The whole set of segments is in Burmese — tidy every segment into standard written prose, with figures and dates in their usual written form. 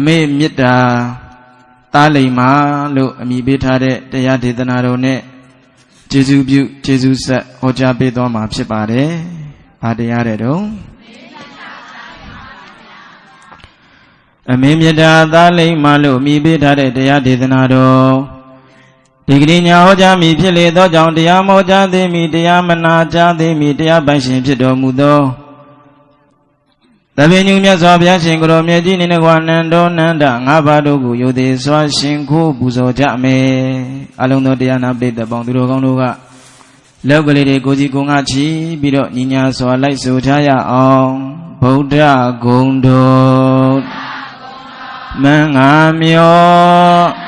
မေမြစ်တာတားလိမ္မာလို့အမည်ပေးထားတဲ့တရားဒေသနာတော်နဲ့ကျေးဇူးပြုကျေးဇူးဆက်ဟောကြားပေးသွားမှာဖြစ်ပါတယ်။ဘာတရားတဲ့တော့အမေမြတ်တာသာလိမ္မာလို့မိပေးထားတဲ့တရားဒေသနာတော်ဒီကနေ့ညဟောကြားမိဖြစ်လေသောကြောင့်တရားမောကြားသိမိတရားမနာကြားသိမိတရားပိုင်ရှင်ဖြစ်တော်မူသောသဗ္ဗညုမြတ်စွာဘုရားရှင်ကိုယ်တော်မြတ်ကြီးနေကွာနန္တောနန္ဒငါးပါးတို့ကိုယုသေးစွာရှင်ခိုးပူဇော်ကြမယ်အလုံးသောတရားနာပရိသတ်ပေါင်းသူတော်ကောင်းတို့ကလောက်ကလေးတွေကိုကြီးကိုငါချီပြီးတော့ညီညာစွာလိုက်ဆိုထားရအောင်ဗုဒ္ဓဂုဏ်တော်မင်္ဂမြော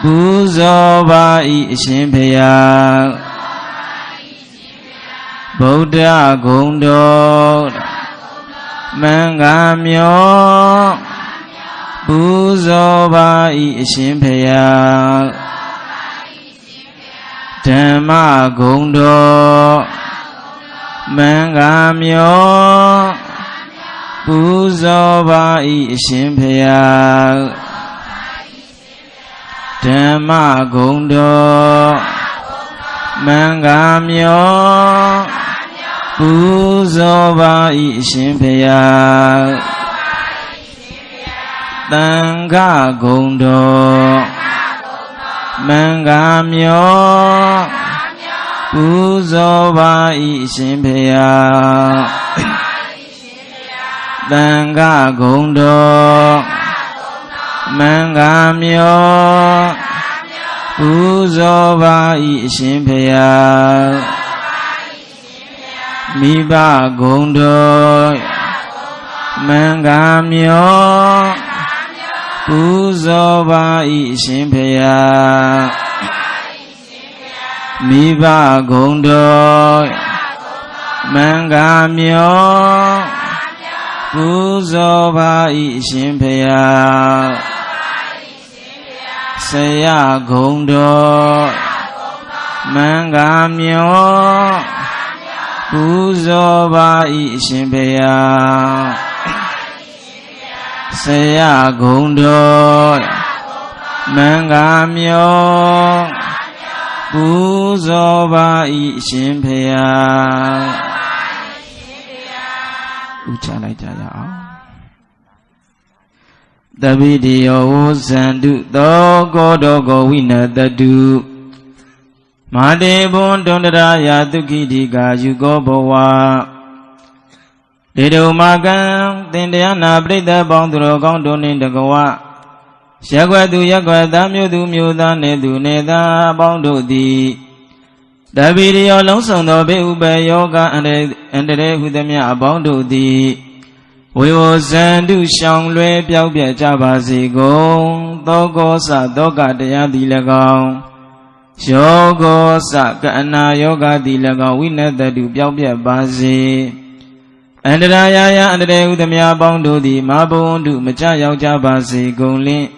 ပူဇော်ပါ၏အရှင်ဖေယဗုဒ္ဓဂုဏ်တော်မင်္ဂမြောပူဇော်ပါ၏အရှင်ဖေယဓမ္မဂုဏ်တော်မင်္ဂမြောပူဇော်ပါ၏အရှင်ဖေယဓမ္မဂုဏ်တော်မင်္ဂမြောပူဇော်ပါ၏အရှင်ဖေယသံဃာဂုဏ်တော်မင်္ဂမြောပူဇော်ပါ၏အရှင်ဖေယသံဃာဂုဏ်တော်မင်္ဂမြောပူဇော်ပါ၏အရှင်ဖေယမိဘဂုဏ်တော်မင်္ဂမြောပူဇော်ပါ၏အရှင်ဖေယမိဘဂုဏ်တော်မင်္ဂမြောပူဇော်ပါ၏အရှင်ဖေယဆရာဂုဏ်တော်မင်္ဂမြောပူဇော်ပါ၏အရှင်ဖေယဆရာဂုဏ်တော်မင်္ဂမြောပူဇော်ပါ၏အရှင်ဖေယဥချလိုက်ကြရအောင်တပိတိယောဝဇန္တုသောကောတောကောဝိနတတုမာတေဘွန်တွန္တရာယသုခိတိကာယူကောဘဝဒေတုမာကံသင်တရားနာပရိသတ်ပေါင်းသူတော်ကောင်းတို့နှင့်တကဝရက်ွယ်သူရက်ွယ်သားမျိုးသူမျိုးသားနေသူနေသားပေါင်းတို့သည်တပိတိယောလုံးစုံသောဘေဥပယောဂအန္တရေဟုသမျှအပေါင်းတို့သည်ဝေဝဇန္တုရှောင်လွဲပြောက်ပြကြပါစေကုန်သောကောစသောကတရားသည်၎င်းယောဂောစကအနာယောဂသည်၎င်းဝိနတတုပြောက်ပြပါစေအန္တရာယယအန္တရေဟုသမျှပေါင်းတို့သည်မဘဝန္တုမကြရောက်ကြပါစေကုန်လင့်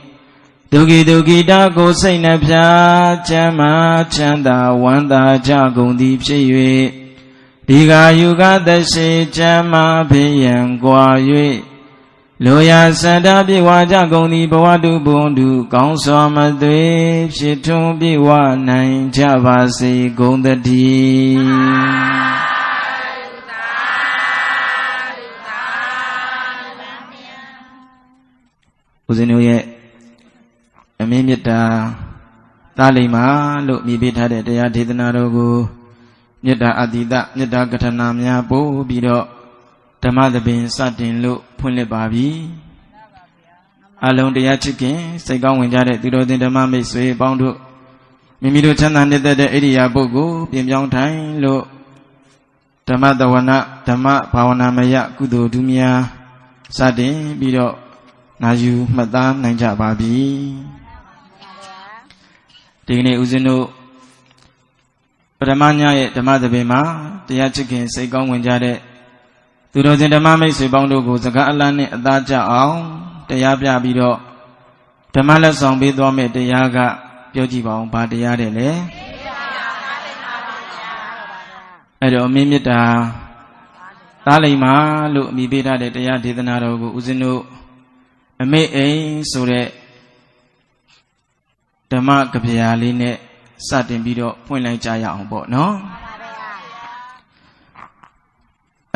ဒုက္ခိတာကိုစိတ်နှဖျားချမ်းသာချမ်းသာဝမ်းသာကြကုန်သည်ဖြစ်၍ဒီဃာယုဂသရှိချမ်းသာဖေးရန်ကွာ၍လိုရာစန္ဒပြေဝကြကုန်သည်ဘဝတုဘုံတုကောင်းစွာမသွေဖြစ်ထွန်းပြေဝနိုင်ကြပါစေကုန်သတည်းဦးဇင်းတို့ရဲ့အမင်းမြတ်တာသာလိမ္မာလို့မြည်ပေးထားတဲ့တရားဒေသနာတော်ကိုမြတ်တာအတိတမြတ်တာကထနာများပို့ပြီးတော့ဓမ္မသဘင်စတင်လို့ဖွင့်လှစ်ပါပြီအလုံးတရားချစ်ခင်စိတ်ကောင်းဝင်ကြတဲ့သူတော်သင်ဓမ္မမိတ်ဆွေပေါင်းတို့မိမိတို့ချမ်းသာနေတဲ့ဣရိယာပုဂ္ဂိုလ်ပြင်ပြောင်းထိုင်လို့ဓမ္မတဝနာဓမ္မဘာဝနာမယကုသိုလ်ဒုများစတင်ပြီးတော့နာယူမှတ်သားနိုင်ကြပါပြီဒီကနေ့ဦးဇင်းတို့ပထမညရဲ့ဓမ္မသဘင်မှာတရားချစ်ခင်စိတ်ကောင်းဝင်ကြတဲ့သူတော်စင်ဓမ္မမိတ်ဆွေပေါင်းတို့ကိုစကားအလန်းနဲ့အသားကျအောင်တရားပြပြီးတော့ဓမ္မလက်ဆောင်ပေးသွားမယ့်တရားကပြောကြည့်ပါအောင်ဘာတရားတဲ့လဲအဲ့တော့အမင်းမြတ်တာသားလိမ္မာလို့အမိပေးထားတဲ့တရားဒေသနာတော်ကိုဦးဇင်းတို့ အမေအိမ်ဆိုတဲ့ဓမ္မကဗျာလေးနဲ့စတင်ပြီးတော့ဖွင့်လိုက်ကြရအောင်ပေါ့နော်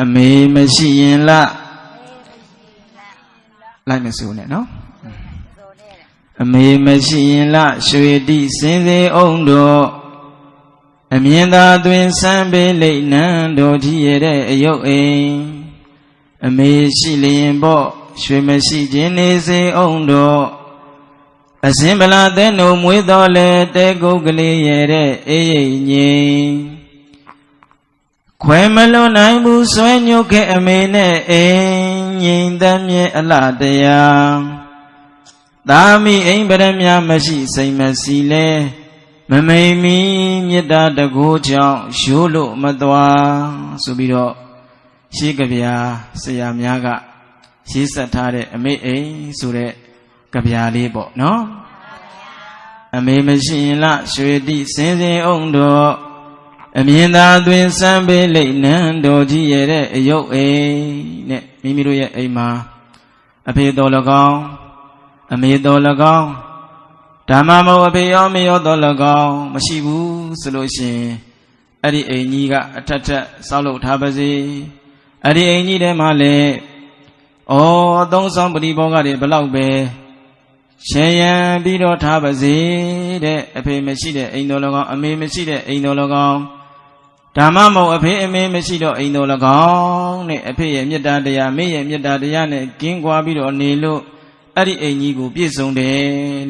အမေမရှိရင်လိုက်မစိုးနဲ့နော်အမေမရှိရင်ရွှေတိစင်စေအောင်တို့အမြင်သာသွင်းဆန်းပေးလိမ့်နန်းတော်ကြီးရဲ့တဲ့အယုတ်အိမ်အမေရှိလျင်ပေါ့ရွှေမရှိခြင်းနေစေအောင်တို့အစင်ဗလာတဲ့နှုံမွေးတော်လေတဲကုတ်ကလေးရဲ့တဲ့အေးရိပ်ငိမ်ခွဲမလွန်နိုင်ဘူးဆွဲညုတ်ခဲ့အမေနဲ့အိမ်ငိမ်သက်မြဲအလှတရားသာမိအိမ်ဗရမမရှိစိမ်မစီလဲမမိန်မီမေတ္တာတကူကြောင့်ရိုးလို့မသွားဆိုပြီးတော့ရှေးကဗျာဆရာများကရေးဆက်ထားတဲ့အမေအိမ်ဆိုတဲ့ကဗျာလေးပေါ့နော်အမေမရှိရင်ရွှေတိစင်စင်အောင်တော့အမြင်သာသွင်းဆန်းပေးလိမ့်နန်းတော်ကြီးရဲ့တဲ့အယုတ်အိမ်နဲ့မိမိတို့ရဲ့အိမ်မှာအဖေတော်၎င်းအမေတော်၎င်းဓမ္မမို့အဖေရောမေရောတော်၎င်းမရှိဘူးဆိုလို့ရှိရင်အဲ့ဒီအိမ်ကြီးကအထက်ထက်ဆောက်လုပ်ထားပါစေအဲ့ဒီအိမ်ကြီးထဲမှာလည်းအသုံးဆောင်ပရိဘောဂတွေဘလောက်ပဲရှင်းရန်ပြီးတော့ထားပါစေတဲ့အဖေမရှိတဲ့အိမ်တော်၎င်းအမေမရှိတဲ့အိမ်တော်၎င်းဓမ္မမို့အဖေအမေမရှိတော့အိမ်တော်၎င်းနဲ့အဖေရဲ့မေတ္တာတရားမေရဲ့မေတ္တာတရားနဲ့ကင်းကွာပြီးတော့နေလို့အဲ့ဒီအိမ်ကြီးကိုပြည့်စုံတယ်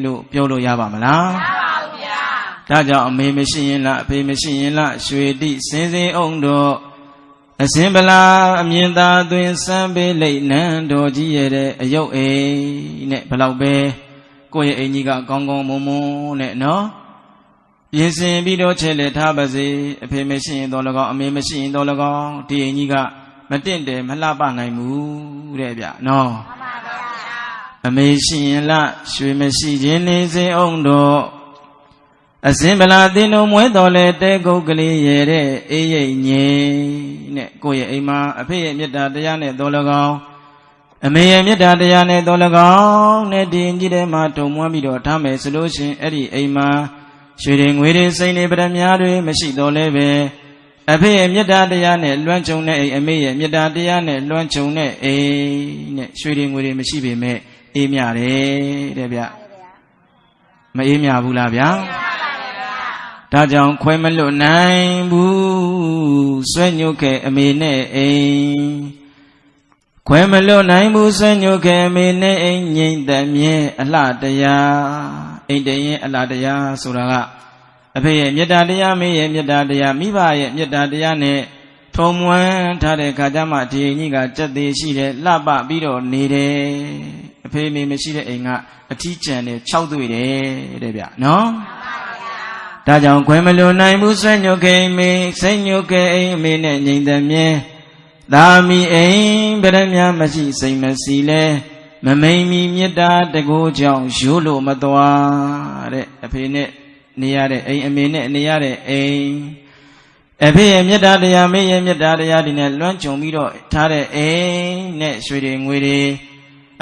လို့ပြောလို့ရပါမလားမရပါဘူးဗျာဒါကြောင့်အမေမရှိရင်အဖေမရှိရင်ရွှေတိစင်စင်အောင်တော့အစင်ဗလာအမြင်သာသွင်းဆန်းပေးလိမ့်နန်းတော်ကြီးရဲ့တဲ့အယုတ်အိမ်နဲ့ဘလောက်ပဲကိုယ့်ရဲ့အိမ်ကြီးကကောင်းကောင်းမွန်မွန်နဲ့နော်ပြင်ဆင်ပြီးတော့ချဲ့လက်ထားပါစေအဖေမရှိရင်တော့၎င်းအမေမရှိရင်တော့၎င်းဒီအိမ်ကြီးကမတင့်တယ်မလှပနိုင်ဘူးတဲ့ဗျနော်အမေရှိရင်ရွှေမရှိခြင်းနေစေအောင်တော့အစင်ဗလာတင်တို့မွဲတော်လဲတဲကုတ်ကလေးရဲ့တဲ့အေးရိပ်ငိမ်နဲ့ကိုယ့်ရဲ့အိမ်မှာအဖေရဲ့မေတ္တာတရားနဲ့တော်၎င်းအမေရဲ့မေတ္တာတရားနဲ့တော်၎င်းနဲ့ဒီကြီးထဲမှာထုံမွမ်းပြီးတော့ထားမယ်ဆိုလို့ရှင်အဲ့ဒီအိမ်မှာရွှေတွေငွေတွေစိန်တွေပရမ ्या တွေမရှိတော့လဲပဲအဖေရဲ့မေတ္တာတရားနဲ့လွှမ်းခြုံတဲ့အိမ်အမေရဲ့မေတ္တာတရားနဲ့လွှမ်းခြုံတဲ့အိမ်နဲ့ရွှေတွေငွေတွေမရှိပေမဲ့အေးမြတယ်တဲ့ဗျမအေးမြဘူးလားဗျာဒါကြောင့်ခွဲမလွတ်နိုင်ဘူးဆွဲညုတ်ခဲ့အမေနဲ့အိမ်ခွဲမလွတ်နိုင်ဘူးဆွဲညုတ်ခဲ့အမေနဲ့အိမ်ငိမ့်သက်မြဲအလှတရားအိမ်တရင်အလှတရားဆိုတာကအဖေရဲ့မေတ္တာတရားမေရဲ့မေတ္တာတရားမိဘရဲ့မေတ္တာတရားနဲ့ထုံမွမ်းထားတဲ့ခါကျမှဒီအိမ်ကြီးကစက်သေးရှိတယ်လှပပြီးတော့နေတယ်အဖေမေမရှိတဲ့အိမ်ကအထီးကျန်တယ်၆တွေ့တယ်တဲ့ဗျနော်ဒါကြောင့်ခွဲမလွန်နိုင်ဘူးဆွဲညုတ်ခဲ့မေစိတ်ညုတ်ခဲ့အိမ်အမေနဲ့ငြိမ်သက်မြဲသာမီအိမ်ဗရမ ्या မရှိစိတ်မစီလဲမမိန်မီမေတ္တာတကူကြောင့်ရိုးလို့မသွားတဲ့အဖေနဲ့နေရတဲ့အိမ်အမေနဲ့နေရတဲ့အိမ်အဖေရဲ့မေတ္တာတရားမေရဲ့မေတ္တာတရားဒီနဲ့လွှမ်းခြုံပြီးတော့ထားတဲ့အိမ်နဲ့ရွှေတွေငွေတွေ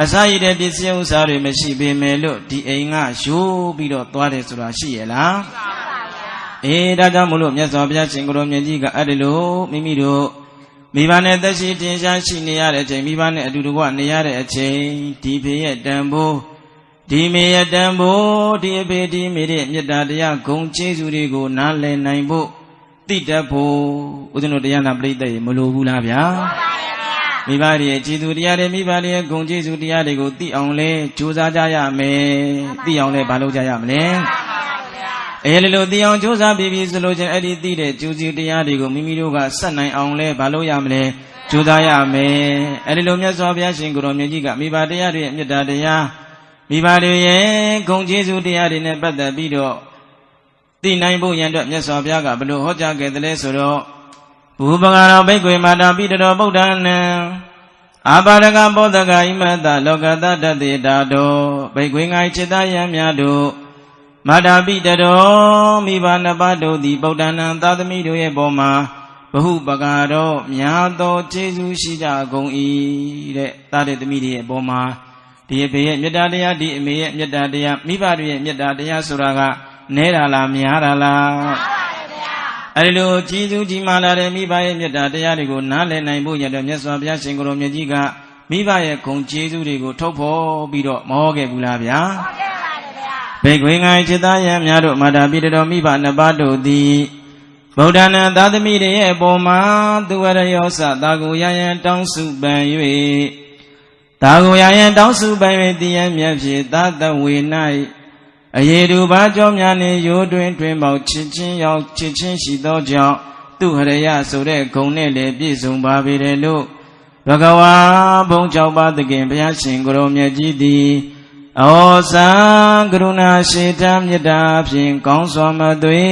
အစာရည်တဲ့ပစ္စည်းဥစ္စာတွေမရှိပေမဲ့လို့ဒီအိမ်ကရိုးပြီးတော့သွားတယ်ဆိုတာရှိရဲ့လားရှိပါဘူးဗျာဒါကြောင့်မို့လို့မြတ်စွာဘုရားရှင်ကိုယ်တော်မြတ်ကြီးကအဲ့ဒီလိုမိမိတို့မိဘနဲ့သက်ရှိတင်ရှားရှိနေရတဲ့အချိန်မိဘနဲ့အတူတကွနေရတဲ့အချိန်ဒီဖေရဲ့တန်ဖိုးဒီမေရဲ့တန်ဖိုးဒီအဖေဒီမေရဲ့မေတ္တာတရားဂုဏ်ကျေးဇူးတွေကိုနားလည်နိုင်ဖို့သိတတ်ဖို့ဦးဇင်းတို့တရားနာပရိသတ်ရေမလိုဘူးလားဗျာမိဘရဲ့ကျေးဇူးတရားတွေမိဘရဲ့ဂုဏ်ကျေးဇူးတရားတွေကိုသိအောင်လဲကြိုးစားကြရမယ်သိအောင်လဲဘာလုပ်ကြရမလဲလေလိုသိအောင်ကြိုးစားပြီးဆိုလို့ချင်းအဲ့ဒီသိတဲ့ကျိုးစီတရားတွေကိုမိမိတို့ကဆက်နိုင်အောင်လဲဘာလို့ရမလဲကြိုးစားရမယ်အဲ့ဒီလိုမြတ်စွာဘုရားရှင်ကိုယ်တော်မြတ်ကြီးကမိဘတရားတွေရဲ့မေတ္တာတရားမိဘတွေရဲ့ဂုဏ်ကျေးဇူးတရားတွေနဲ့ပတ်သက်ပြီးတော့သိနိုင်ဖို့ရန်အတွက်မြတ်စွာဘုရားကဘယ်လိုဟောကြားခဲ့သလဲဆိုတော့ဘူပဂါရောဘိက္ခွေမာတာပိတတော်ဗုဒ္ဓနံအာပါဒကဘောဓကဣမတလောကတတတေတာတောဘိက္ခွေငါจิตယံများတို့မာတာပိတတော်မိဘနှစ်ပါးတို့သည်ဗုဒ္ဓနံသာသမီတို့ရဲ့ပေါ်မှာဘဟုပဂါရောများသောကျေးဇူးရှိကြကုန်၏တဲ့သားတဲ့သမီးတွေရဲ့ပေါ်မှာ ဒီအဖေရဲ့မေတ္တာတရားဒီအမေရဲ့မေတ္တာတရားမိဘတွေရဲ့မေတ္တာတရားဆိုတာကနဲတာလားများတာလားအဲ့ဒီလိုကြီးစုကြီးမားလာတဲ့မိဘရဲ့မေတ္တာတရားတွေကိုနားလည်နိုင်ဖို့ရတဲ့မြတ်စွာဘုရားရှင်ကိုယ်တော်မြတ်ကြီးကမိဘရဲ့ဂုဏ်ကျေးဇူးတွေကိုထုတ်ဖော်ပြီးတော့မဟောခဲ့ဘူးလားဗျာဟုတ်ကဲ့ပါဗျာဘေခွေငိုင်จิตသားယံများတို့မာတာပိတတော်မိဘနှစ်ပါးတို့သည်ဗုဒ္ဓနာသာသမီတွေရဲ့အပေါ်မှာသူဝရယောစသာကိုရယံတောင်းစုပန်၍သာကိုရယံတောင်းစုပန်၍တည်ရန်မြတ်ဖြစ်သာတဝေ၌အယေတုဘာကြောများနှင့်ရိုးတွင်တွင်ပေါက်ချစ်ချင်းရောက်ချစ်ချင်းရှိသောကြောင့်သူဟရယဆိုတဲ့ဂုဏ်နဲ့လည်းပြည့်စုံပါပေတယ်လို့ဘဂဝါဘုံ၆ပါးသခင်ဘုရားရှင်ကိုယ်တော်မြတ်ကြီးသည်ဩဇာကရုဏာရှိတမေတ္တာဖြင့်ကောင်းစွာမသွေ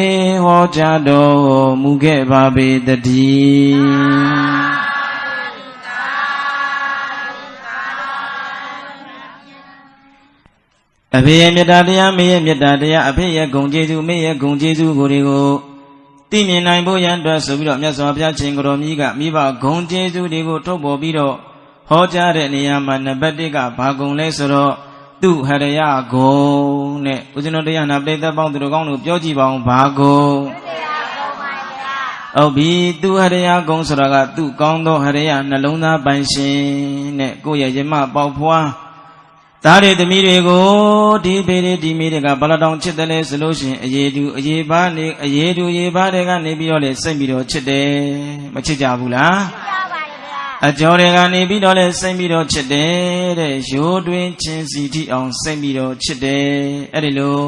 ဟောကြားတော်မူခဲ့ပါပေတည်းအဖေရဲ့မေတ္တာတရားမေရဲ့မေတ္တာတရားအဖေရဲ့ဂုဏ်ကျေးဇူးမေရဲ့ဂုဏ်ကျေးဇူးကိုသိမြင်နိုင်ဖို့ရန်အတွက်ဆိုပြီးတော့မြတ်စွာဘုရားရှင်ကိုယ်တော်မြတ်ကမိဘဂုဏ်ကျေးဇူးတွေကိုထုတ်ပေါ်ပြီးတော့ဟောကြားတဲ့နေရာမှာနံပါတ်1ကဘာဂုဏ်လဲဆိုတော့သူဟရယဂုဏ်နဲ့ဦးဇင်းတို့တရားနာပရိသတ်ပေါင်းသူတို့ကောင်းတို့ပြောကြည့်ပါအောင်ဘာဂုဏ်ဟုတ်ပြီသူဟရယဂုဏ်ဆိုတာကသူကောင်းသောဟရယနှလုံးသားပိုင်ရှင်နဲ့ကိုယ့်ရဲ့ယမပေါက်ဖွားသားတွေသမီးတွေကိုဒီပေတွေဒီမိတွေကဘလတောင်ချစ်တယ်လဲဆိုလို့ရှိရင်အယေတူအယေပါနေအယေတူအယေပါတွေကနေပြီးတော့လဲစိတ်ပြီးတော့ချစ်တယ်မချစ်ကြဘူးလားချစ်ကြပါရဲ့ဗျာအကျော်တွေကနေပြီးတော့လဲစိတ်ပြီးတော့ချစ်တယ်တဲ့ရိုးတွင်ချင်းစီတိအောင်စိတ်ပြီးတော့ချစ်တယ်အဲ့ဒီလို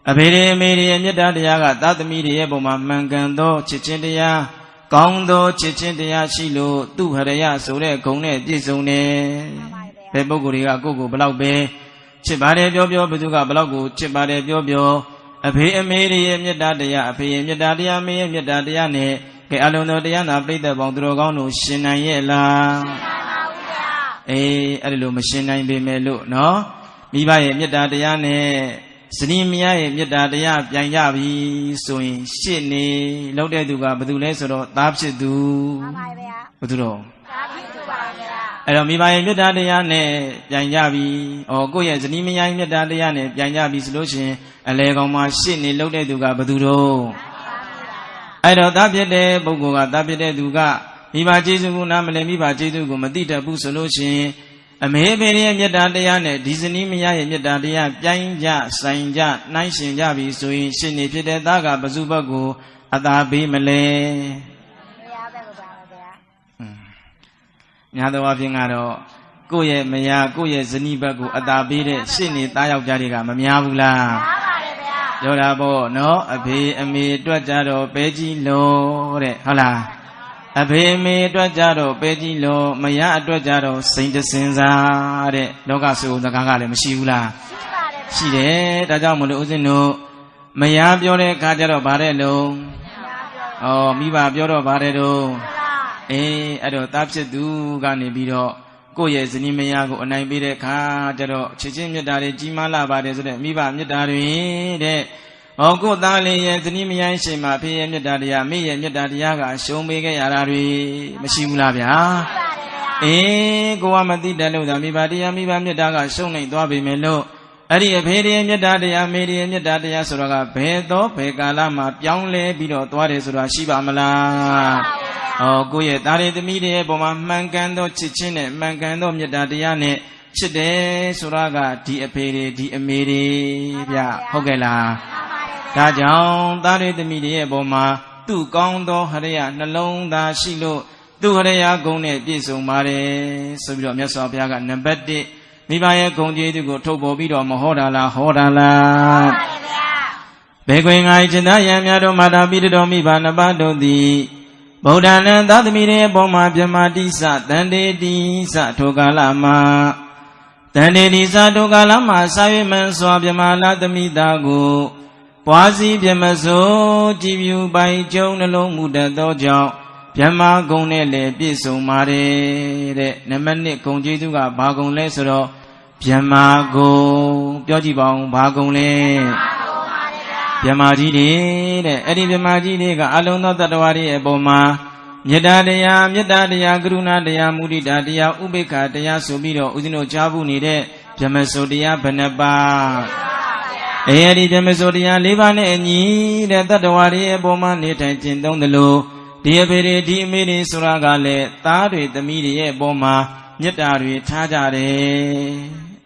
အဖေတွေအမေတွေရဲ့မေတ္တာတရားကသားသမီးတွေရဲ့ပုံမှာမှန်ကန်သောချစ်ချင်းတရားကောင်းသောချစ်ချင်းတရားရှိလို့သူဟရယဆိုတဲ့ဂုဏ်နဲ့ပြည့်စုံတယ်ဘယ်ပုဂ္ဂိုလ်တွေကကိုယ့်ကိုဘလောက်ပဲချစ်ပါတယ်ပြောပြောဘယ်သူကဘလောက်ကိုချစ်ပါတယ်ပြောပြောအဖေအမေရဲ့မေတ္တာတရားအဖေရဲ့မေတ္တာတရားမေရဲ့မေတ္တာတရားနဲ့ကဲအလုံးစုံတရားနာပြိတ္တပေါင်းသူတော်ကောင်းတို့ရှင်နိုင်ရဲ့လားရှင်နိုင်ပါဘူးဗျာအေးအဲ့ဒီလိုမရှင်နိုင်ပေမဲ့လို့နော်မိဘရဲ့မေတ္တာတရားနဲ့ဇနီးမယားရဲ့မေတ္တာတရားပြန်ကြပြီဆိုရင်ရှစ်နေလောက်တဲ့သူကဘယ်သူလဲဆိုတော့သားဖြစ်သူမှန်ပါဗျာဘယ်သူတော့သားဖြစ်သူပါဗျာအဲ့တော့မိဘရဲ့မေတ္တာတရားနဲ့ပြန်ကြပြီ။ဩကိုယ့်ရဲ့ဇနီးမယားရဲ့မေတ္တာတရားနဲ့ပြန်ကြပြီဆိုလို့ရှိရင်အလေကောင်မှာရှစ်နေလောက်တဲ့သူကဘယ်သူတော့အဲ့တော့သားဖြစ်တဲ့ပုဂ္ဂိုလ်ကသားဖြစ်တဲ့သူကမိဘကျေးဇူးကိုနားမလည်မိဘကျေးဇူးကိုမသိတတ်ဘူးဆိုလို့ရှိရင်အမေဖေရဲ့မေတ္တာတရားနဲ့ဒီဇနီးမယားရဲ့မေတ္တာတရားပြိုင်ကြဆိုင်ကြနှိုင်းရှင်ကြပြီဆိုရင်ရှစ်နေဖြစ်တဲ့သားကဘယ်သူဘက်ကိုအသာပေးမလဲညာတော်အဖြစ်ကတော့ကိုယ့်ရဲ့မယားကိုယ့်ရဲ့ဇနီးဘက်ကိုအသာပေးတဲ့ရှစ်နေသားယောက်ျားတွေကမများဘူးလားများပါတယ်ဗျာပြောတာပေါ့နော်အဖေအမေအတွက်ကြတော့ပဲကြီးလို့တဲ့ဟုတ်လားအဖေအမေအတွက်ကြတော့ပဲကြီးလို့မယားအတွက်ကြတော့စိန်တစင်စားတဲ့လောကစုံစကားကလည်းမရှိဘူးလားရှိပါတယ်ရှိတယ်ဒါကြောင့်မလို့ဦးဇင်းတို့မယားပြောတဲ့အခါကျတော့ဗါတဲ့လုံးဩမိဘပြောတော့ဗါတဲ့တော့အေးအဲ့တော့သားဖြစ်သူကနေပြီးတော့ကိုယ့်ရဲ့ဇနီးမယားကိုအနိုင်ပေးတဲ့အခါကျတော့ချစ်ချင်းမေတ္တာတွေကြီးမားလာပါတယ်ဆိုတဲ့မိဘမေတ္တာတွေတဲ့ဟောကိုယ့်သားလေးရဲ့ဇနီးမယားရှင်မှာဖေရဲ့မေတ္တာတရားမိရဲ့မေတ္တာတရားကရှုံးပေးခဲ့ရတာတွေမရှိဘူးလားဗျာအေးကိုကမသိတယ်လို့သာမိဘတရားမိဘမေတ္တာကရှုံးနေသွားပြီမယ်လို့အဲ့ဒီအဖေရဲ့မေတ္တာတရားမေရဲ့မေတ္တာတရားဆိုတော့ကဘယ်တော့ဘယ်ကာလမှာပြောင်းလဲပြီးတော့သွားတယ်ဆိုတာရှိပါမလားကိုယ့်ရဲ့သားရသမီးတွေရဲ့ပုံမှာမှန်ကန်သောချစ်ချင်းနဲ့မှန်ကန်သောမေတ္တာတရားနဲ့ချစ်တယ်ဆိုတာကဒီအဖေတွေဒီအမေတွေဗျဟုတ်ကဲ့လားဒါကြောင့်သားရသမီးတွေရဲ့ပုံမှာသူ့ကောင်းသောဟရယနှလုံးသားရှိလို့သူ့ဟရယဂုဏ်နဲ့ပြည့်စုံပါတယ်ဆိုပြီးတော့မြတ်စွာဘုရားကနံပါတ်1မိဘရဲ့ဂုဏ်ကျေးဇူးကိုထုတ်ပေါ်ပြီးတော့မဟောတာလားဟောတာလားဘေခွေငါจิตသားယံများတို့မာတာပိတတော်မိဘနှစ်ပါးတို့သည်ဗုဒ္ဓနံသာသမီတွေအပေါ်မှာဗြဟ္မာတိစတန်တေတိစထိုကာလမှာတန်တေတိစထိုကာလမှာစာရွေမှန်စွာဗြဟ္မာလာသမီသားကိုပွားစီဗြဟ္မစိုးကြည်ပြူပိုင်ကျုံနှလုံးမူတတ်သောကြောင့်ဗြဟ္မာဂုဏ်နဲ့လည်းပြည့်စုံပါတယ်တဲ့နံပါတ်1ဂုဏ်ကျေးဇူးကဘာဂုဏ်လဲဆိုတော့ဗြဟ္မာဂုဏ်ပြောကြည့်ပါဦးဘာဂုဏ်လဲဗြဟ္မာကြီးတွေတဲ့အဲ့ဒီဗြဟ္မာကြီးတွေကအလုံးသောတတ္တဝါတွေအပေါ်မှာမေတ္တာတရားကရုဏာတရားမုဒိတာတရားဥပေက္ခတရားဆိုပြီးတော့ဦးဇင်းတို့ကြားဖို့နေတဲ့ ဗြဟ္မစိုးတရားဘယ်နှပါဒီဗြဟ္မစိုးတရား၄ပါးနဲ့အညီတဲ့တတ္တဝါတွေရဲ့ပုံမှန်နေထိုင်ကျင့်သုံးသလိုဒီအဖေတွေဒီအမေတွေဆိုတာကလည်းသားတွေသမီးတွေရဲ့ပုံမှာမေတ္တာတွေထားကြတယ်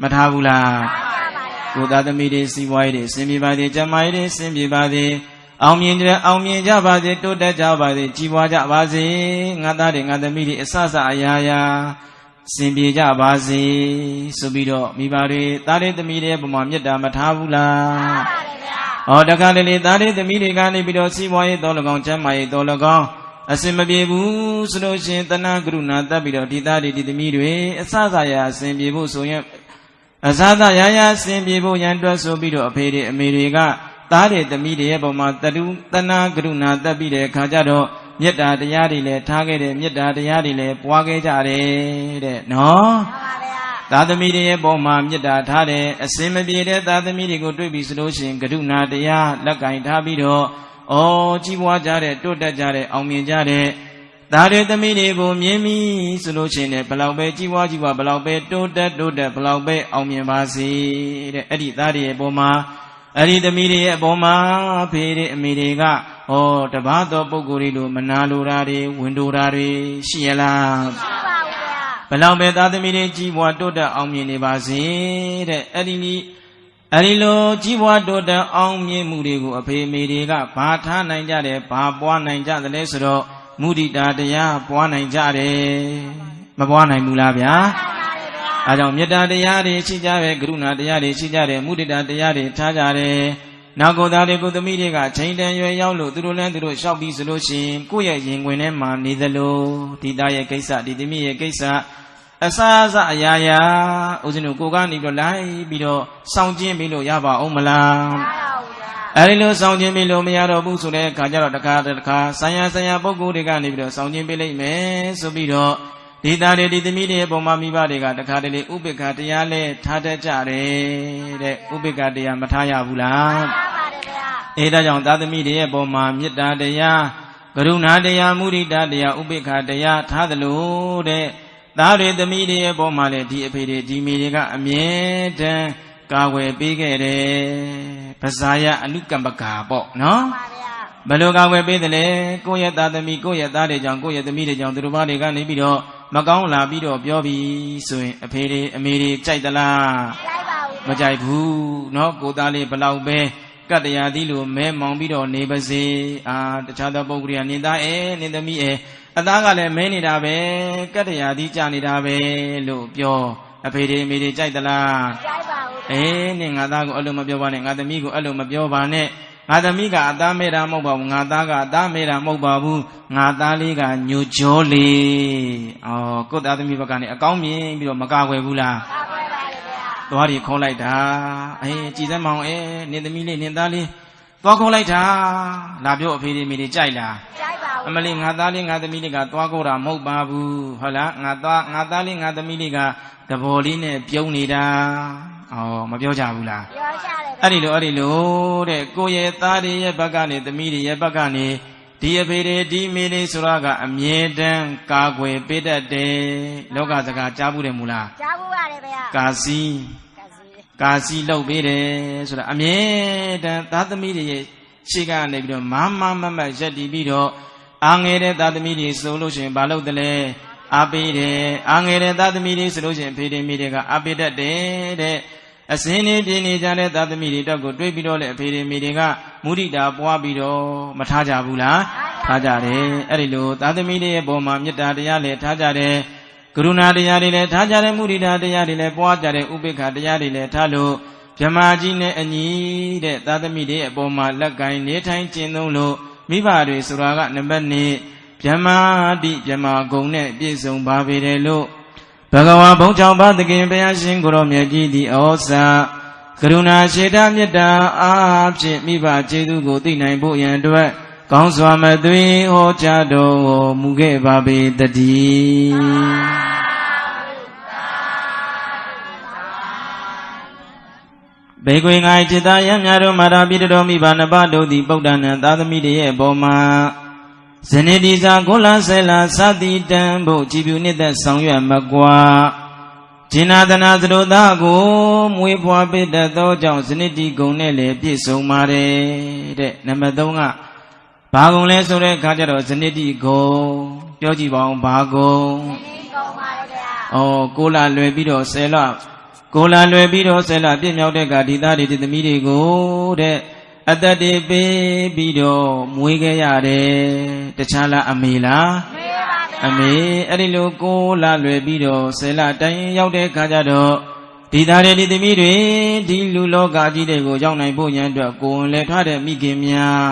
မထားဘူးလားကိုသားသမီးတွေစီးပွားရေးတွေစင်ပြေပါစေကျမကြီးတွေစင်ပြေပါစေအောင်မြင်ကြပါစေတိုးတက်ကြပါစေကြီးပွားကြပါစေငါသားတွေငါသမီးတွေအဆအအရာရာစင်ပြေကြပါစေဆိုပြီးတော့မိဘတွေသားတွေသမီးတွေပုံမှာမေတ္တာမထားဘူးလားတခါတလေသားတွေသမီးတွေကနေပြီးတော့စီးပွားရေးတော်၎င်းကျမ်းမာရေးတော်၎င်းအစင်မပြေဘူးဆိုလို့ရှင်တဏှာကရုဏာတတ်ပြီးတော့ဒီသားတွေဒီသမီးတွေအဆအရာစင်ပြေဖို့ဆိုရင်အစသာရာရာစင်ပြေဖို့ရန်တွက်ဆိုပြီးတော့အဖေတွေအမေတွေကသားတွေသမီးတွေရဲ့ပုံမှာတဏှာကရုဏာတတ်ပြီးတဲ့အခါကျတော့မေတ္တာတရားတွေလည်းထားခဲ့တယ်မေတ္တာတရားတွေလည်းပွားခဲ့ကြတယ်တဲ့နော်သားသမီးတွေရဲ့ပုံမှာမေတ္တာထားတယ်အစင်မပြေတဲ့သားသမီးတွေကိုတွေ့ပြီဆိုလို့ရှိရင်ကရုဏာတရားလက်ကင်ထားပြီးတော့ကြီးပွားကြတဲ့တိုးတက်ကြတဲ့အောင်မြင်ကြတဲ့သားတွေသမီးတွေကိုမြင်ပြီဆိုလို့ရှိရင်ဘလောက်ပဲကြီးပွားဘလောက်ပဲတိုးတက်ဘလောက်ပဲအောင်မြင်ပါစေတဲ့အဲ့ဒီသားတွေရဲ့ပုံမှာအဲ့ဒီသမီးတွေရဲ့အပေါ်မှာဖေတွေအမေတွေကတပါးသောပုဂ္ဂိုလ်တွေလိုမနာလိုတာတွေဝင်တိုတာတွေရှိရလားရှိပါဘူးဗျာဘလောက်ပဲသားသမီးတွေကြီးပွားတိုးတက်အောင်မြင်နေပါစေတဲ့အဲ့ဒီလိုကြီးပွားတိုးတက်အောင်မြင်မှုတွေကိုအဖေအမေတွေကဘာထားနိုင်ကြတယ်ဘာပွားနိုင်ကြသလဲဆိုတော့မုဒိတာတရားပွားနိုင်ကြတယ်မပွားနိုင်ဘူးလားဗျာအဲကြောင့်မေတ္တာတရားတွေရှိကြတယ်ကရုဏာတရားတွေရှိကြတယ်မုဒိတာတရားတွေထားကြတယ်နောက်ကိုယ်သားတွေကိုသမီးတွေကချိန်တန်ရွယ်ရောက်လို့သူတို့လျှောက်ပြီးဆိုလို့ရှိရင်ကိုယ့်ရဲ့ရင်ခွင်ထဲမှာနေသလိုဒီသားရဲ့ကိစ္စဒီသမီးရဲ့ကိစ္စအစအရာရာဦးဇင်းတို့ကိုကနေပြီးတော့လိုက်ပြီးတော့စောင့်ကျင်းပြီးလို့ရပါအောင်မလားအဲဒီလိုစောင့်ကျင်းပြီးလို့မရတော့ဘူးဆိုတဲ့အခါကျတော့တခါဆိုင်ရာပုဂ္ဂိုလ်တွေကနေပြီးတော့စောင့်ကျင်းပေးလိုက်မယ်ဆိုပြီးတော့ဒီသားတွေဒီသမီးတွေပုံမှာမိဘတွေကတခါတလေဥပိ္ပခာတရားလဲထားတတ်ကြတယ်တဲ့ဥပိ္ပခာတရားမထားရဘူးလားထားပါတယ်ဗျာဒါကြောင့်သားသမီးတွေရဲ့ပုံမှာမေတ္တာတရားကရုဏာတရားမုဒိတာတရားဥပိ္ပခာတရားထားသလိုတဲ့သားတွေသမီးတွေရဲ့ပုံမှာလည်းဒီအဖေတွေဒီမိတွေကအမြဲတမ်းကာဝယ်ပေးခဲ့တယ်ပဇာယအနုကမ္ပကာပေါ့နော်ဘယ်လိုကာဝယ်ပေးတယ်လဲကိုယ့်ရဲ့သားသမီးကိုယ့်ရဲ့သားတွေကြောင့်ကိုယ့်ရဲ့သမီးတွေကြောင့်သူတို့ဘာတွေကနေပြီးတော့မကောင်းလာပြီးတော့ပြောပြီးဆိုရင်အဖေတွေအမေတွေကြိုက်သလားမကြိုက်ဘူးเนาะကိုသားလေးဘလောက်ပဲကတ္တရာသီးလိုမဲမောင်ပြီးတော့နေပါစေတခြားသောပုဂ္ဂိုလ်ကနေသားနေသမီးအသားကလည်းမဲနေတာပဲကတ္တရာသီးကြာနေတာပဲလို့ပြောအဖေတွေအမေတွေကြိုက်သလားကြိုက်ပါဘူးနင်ငါသားကိုအဲ့လိုမပြောပါနဲ့ငါသမီးကိုအဲ့လိုမပြောပါနဲ့ငါသမီးကအသားမဲတာမဟုတ်ပါဘူးငါသားကအသားမဲတာမဟုတ်ပါဘူးငါသားလေးကညိုကြောလေးကိုယ့်သားသမီးဘက်ကနေအကောင်းမြင်ပြီးတော့မကာကွယ်ဘူးလားကာကွယ်ပါလေဗျာသွားပြီးခေါ်လိုက်တာကြည်စမ်းမောင်နင်သမီးလေးနင်သားလေးသွားခေါ်လိုက်တာလာပြောအဖေတွေမိတွေကြိုက်လားကြိုက်ပါဘူးအမလေးငါသားလေးငါသမီးလေးကသွားခေါ်တာမဟုတ်ပါဘူးဟုတ်လားငါသားလေးငါသမီးလေးကတဘော်လေးနဲ့ပြုံးနေတာမပြောကြဘူးလားပြောကြတယ်အဲ့ဒီလိုတဲ့ကိုယ့်ရဲ့သားတွေရဲ့ဘက်ကနေသမီးတွေရဲ့ဘက်ကနေဒီအဖေတွေဒီမိတွေဆိုတာကအမြဲတမ်းကာကွယ်ပေးတတ်တယ်လောကစကားကြားဘူးတယ်မူလားကြားဘူးပါတယ်ဗျာကာစီလုပ်ပေးတယ်ဆိုတာအမြဲတမ်းသားသမီးတွေရဲ့ရှေ့ကနေပြီးတော့မမရက်တည်ပြီးတော့အာငယ်တဲ့သားသမီးတွေဆိုလို့ရှိရင်ဘာလုပ်တယ်လဲအားပေးတယ်အာငယ်တဲ့သားသမီးတွေဆိုလို့ရှိရင်ဖေတွေမိတွေကအားပေးတတ်တယ်တဲ့အစင်းနေပြင်းနေကြတဲ့သားသမီးတွေတော့ကိုတွေးပြီးတော့လေအဖေတွေမိတွေကမုဒိတာပွားပြီးတော့မထားကြဘူးလားထားကြတယ်အဲ့ဒီလိုသားသမီးတွေရဲ့ပုံမှာမေတ္တာတရားလည်းထားကြတယ်ကရုဏာတရားတွေလည်းထားကြတယ်မုဒိတာတရားတွေလည်းပွားကြတယ်ဥပိ္ပခာတရားတွေလည်းထားလို့ဗြဟ္မာကြီးနဲ့အညီတဲ့သားသမီးတွေရဲ့ပုံမှာလက်ကင်နေထိုင်ကျင့်သုံးလို့မိဘတွေဆိုတာကနံပါတ်1ဗြဟ္မာတိဗြဟ္မာဂုံနဲ့ပြည့်စုံပါပေတယ်လို့ဘဂဝါဘုံ၆ပါးသခင်ဘုရားရှင်ကိုရောမြတ်ကြီးသည်ဩဇာကရုဏာစေတမေတ္တာအားဖြင့်မိဘကျေးဇူးကိုသိနိုင်ဖို့ရန်အတွက်ကောင်းစွာမသွေဟောကြားတော်မူခဲ့ပါပေတည်းဘေကွေငိုင်จิตယံများတို့မာတာပိတတော်မိဘနှစ်ပါးတို့သည်ပုဒ္ဒနာသာသမီတွေရဲ့အပေါ်မှာဇနိတိဇာကိုလဆဲလာသတိတံဖို့ကြည်ပြူနှစ်သက်ဆောင်ရွက်မကွာ ဂျင်နာသနာသတို့သားကိုမွေးဖွားပေးတတ်သောကြောင့်စနစ်တိဂုံနဲ့လည်းပြည့်စုံပါတယ်တဲ့နံပါတ်3ကဘာဂုံလဲဆိုတဲ့အခါကျတော့စနစ်တိဂုံပြောကြည့်ပါဦးဘာဂုံကိုလာလွယ်ပြီးတော့10လကိုလာလွယ်ပြီးတော့10လပြည့်မြောက်တဲ့ကဒီသားတွေဒီသမီးတွေကိုတဲ့အသက်တွေပေးပြီးတော့မွေးခဲ့ရတယ်တခြားလားအမေလားအမေအဲ့ဒီလိုကိုလာလွယ်ပြီးတော့10လတိုင်းရောက်တဲ့ခါကျတော့ဒီသားတွေဒီသမီးတွေဒီလူလောကကြီးတွေကိုရောက်နိုင်ဖို့ရန်အတွက်ကိုယ်လည်းထားတဲ့မိခင်များ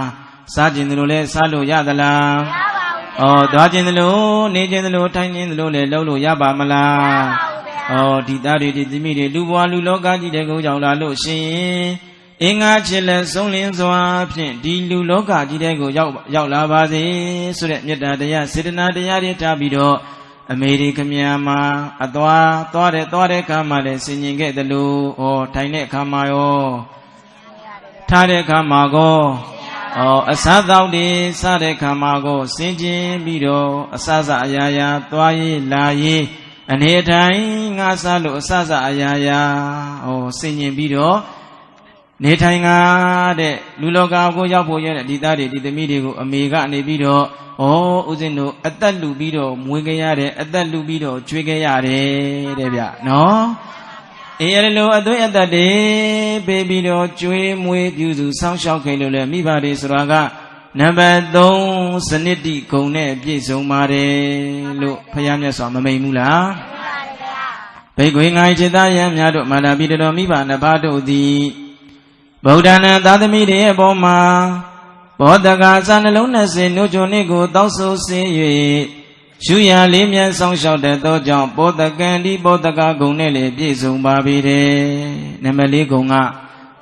စားခြင်းတို့လည်းစားလို့ရသလားမရပါဘူးသွားခြင်းတို့နေခြင်းတို့ထိုင်ခြင်းတို့လည်းလုပ်လို့ရပါမလားမရပါဘူးဒီသားတွေဒီသမီးတွေလူဘဝလူလောကကြီးတွေကိုရောက်လာလို့ရှိရင်အင်္ဂါချစ်လက်ဆုံးလင်းစွာဖြင့်ဒီလူလောကကြီးတွေကိုရောက်လာပါစေဆိုတဲ့မေတ္တာတရားစေတနာတရားတွေထားပြီးတော့အမေရိကမြာမှာအသွားတဲ့ခါမှာလည်းဆင်ញင်ခဲ့တယ်လို့ထိုင်တဲ့ခါမှာရောထားတဲ့ခါမှာကောအစားသောက်တွေစားတဲ့ခါမှာကိုစင်ကျင်ပြီးတော့အစစအရာရာသွားရေးလာရေးအနေတိုင်းငါစားလို့အစစအရာရာစင်ကျင်ပြီးတော့နေထိုင်တဲ့လူလောကကိုရောက်ဖို့ရတဲ့ဒီသားတွေဒီသမီးတွေကိုအမေကနေပြီးတော့ဦးဇင်းတို့အသက်လူပြီးတော့မွေးခဲ့ရတယ်အသက်လူပြီးတော့ကျွေးခဲ့ရတယ်တဲ့ဗျနော်အဲ့ဒီလိုအသွေးအသက်တွေပေးပြီးတော့ကျွေးမွေးပြုစုစောင့်ရှောက်ခဲ့လို့လေမိဘတွေဆိုတာကနံပါတ်3စနစ်တိဂုံနဲ့ပြည့်စုံပါတယ်လို့ဖယားမြတ်စွာမမိန်ဘူးလားဘိက္ခွေငါจิตယံများတို့မာတာပိတော်မိဘနှစ်ပါးတို့သည်ဗုဒ္ဓနာသာသမီတွေရဲ့ပေါ်မှာဘောဓဂါစာနှလုံး20နှုတ်ကြုံနှစ်ကိုတောက်ဆိုးစေ၍ရှုရလေးမြတ်ဆောင်လျှောက်တဲ့သောကြောင့်ဘောဓကံဒီဘောဓဂါဂုံနဲ့လည်းပြည့်စုံပါပြီတဲ့နံပါတ်4ဂုံက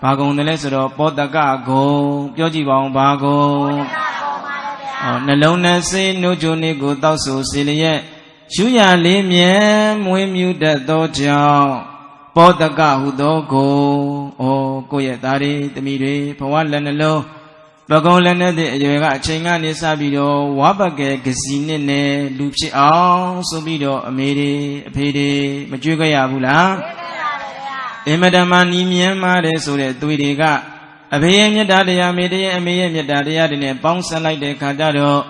ဘာဂုံတယ်လဲဆိုတော့ဘောဓဂါဂုံပြောကြည့်ပါဦးဘာဂုံနှလုံး20နှုတ်ကြုံနှစ်ကိုတောက်ဆိုးစေလျက်ရှုရလေးမြတ်မွေးမြူတတ်သောကြောင့်ဘောဓကဟုသောကိုကိုယ့်ရဲ့သားတွေသမီးတွေဘဝလက်နှလုံးပကုံးလက်နဲ့တဲ့အရွယ်ကအချိန်ကနေစပြီးတော့ဝါပကဲကစီနစ်နဲ့လူဖြစ်အောင်ဆိုပြီးတော့အမေတွေအဖေတွေမကြွေးကြရဘူးလားအင်မတန်မှနီးမြန်းမာတဲ့ဆိုတဲ့သွေးတွေကအဖေရဲ့မေတ္တာတရားမေတ္တာရဲ့အမေရဲ့မေတ္တာတရားတွေနဲ့ပေါင်းစပ်လိုက်တဲ့ခါကျတော့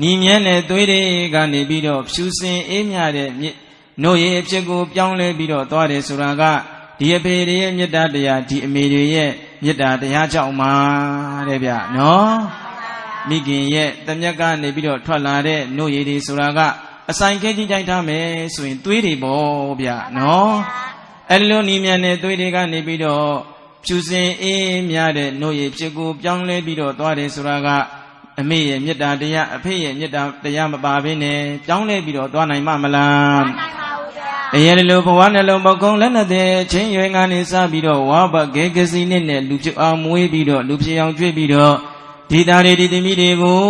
နီးမြန်းတဲ့သွေးတွေကနေပြီးတော့ဖြူစင်အေးမြတဲ့နှုတ်ရည်အဖြစ်ကိုပြောင်းလဲပြီးတော့သွားတယ်ဆိုတာကဒီအဖေရဲ့မေတ္တာတရားဒီအမေတွေရဲ့မေတ္တာတရားကြောင့်ပါတဲ့ဗျနော်မိခင်ရဲ့တမျက်ကနေပြီးတော့ထွက်လာတဲ့နှုတ်ရည်တွေဆိုတာကအဆိုင်ခဲကြီးကြိုက်ထားမယ်ဆိုရင်သွေးတွေပေါ့ဗျနော်အဲ့လိုနီးမြန်းတဲ့သွေးတွေကနေပြီးတော့ဖြူစင်အေးမြတဲ့နှုတ်ရည်ဖြစ်ကိုပြောင်းလဲပြီးတော့သွားတယ်ဆိုတာကအမေရဲ့မေတ္တာတရားအဖေရဲ့မေတ္တာတရားမပါဘဲနဲ့ပြောင်းလဲပြီးတော့သွားနိုင်မှာမလားအဲ့ဒီလိုဘဝနှလုံးပေါက်ကုန်းလက်နဲ့တဲ့ချင်းရွယ်ငါနေစပြီးတော့ဝါဘဂေကစီနဲ့လူဖြစ်အောင်မွေးပြီးတော့လူဖြစ်အောင်ကျွေးပြီးတော့ဒီသားတွေဒီသမီးတွေကို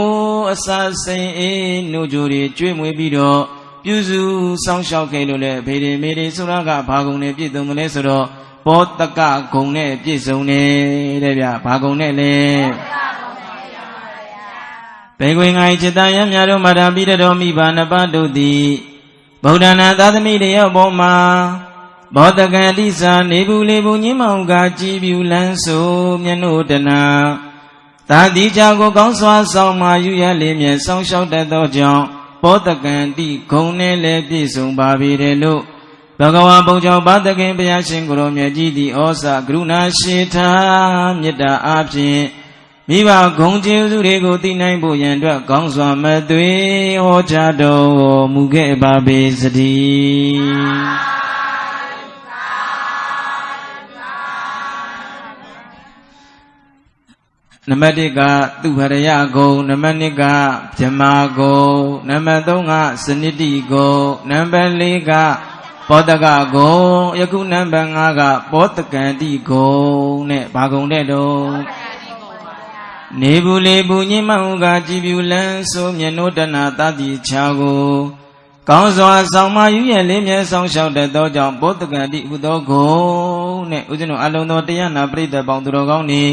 အစာစိန်အေးနှုတ်ကြိုတွေကျွေးမွေးပြီးတော့ပြုစုစောင့်ရှောက်ခဲ့လို့လေဖေတွေမေတွေဆိုတာကဘာကုံနဲ့ပြည့်စုံမလဲဆိုတော့ဘောတကဂုံနဲ့ပြည့်စုံနေတဲ့ဗျဘာကုံနဲ့လဲဘေခွေငိုင်จิตယံများတို့မာတာပိတော်မိဘနှစ်ပါးတို့သည်ဗုဒ္ဓနာသာသမီတွေရဲ့ဘောမှာဘောတကံတိစာနေဘူးလေဘူးညင်းမောင်ကကြည်ပြူလန်းဆိုမျက်နှုတ်တနာသာတိချာကိုကောင်းစွာဆောင်မာယူရလေမြဲဆောင်လျှောက်တတ်သောကြောင့်ဘောတကံတိဂုံနဲ့လည်းပြည့်စုံပါပြီတယ်လို့ဘဂဝါဘုံကြောင့်ဘာတကင်ဘုရားရှင်ကိုရောမြတ်ကြီးသည်ဩဇာကရုဏာရှိထားမေတ္တာအားဖြင့်မိဘဂုံကျေးဇူးတွေကိုသိနိုင်ဖို့ရန်အတွက်ကောင်းစွာမသွေဟောကြားတော်မူခဲ့ပါပေသတည်းနံပါတ်1ကသူဟရယဂုံနံပါတ်2ကဗြဟ္မာဂုံနံပါတ်3ကစနစ်တိဂုံနံပါတ်4ကဘောတကဂုံယခုနံပါတ်5ကဘောတကံတိဂုံနဲ့ဘာဂုံတဲ့တော့နေဘူးလေဘူးညမဟုကကြည်ပြူလန်းဆိုမျက်နှုတ်တနာတတိချာကိုကောင်းစွာဆောင်မယူရဲ့လေးမြဲဆောင်လျှောက်တဲ့သောကြောင့်ဘောတကံတိဟုသောဂုံနဲ့ဦးဇင်းတို့အလုံးသောတရားနာပရိသတ်ပေါင်းသူတော်ကောင်းနေ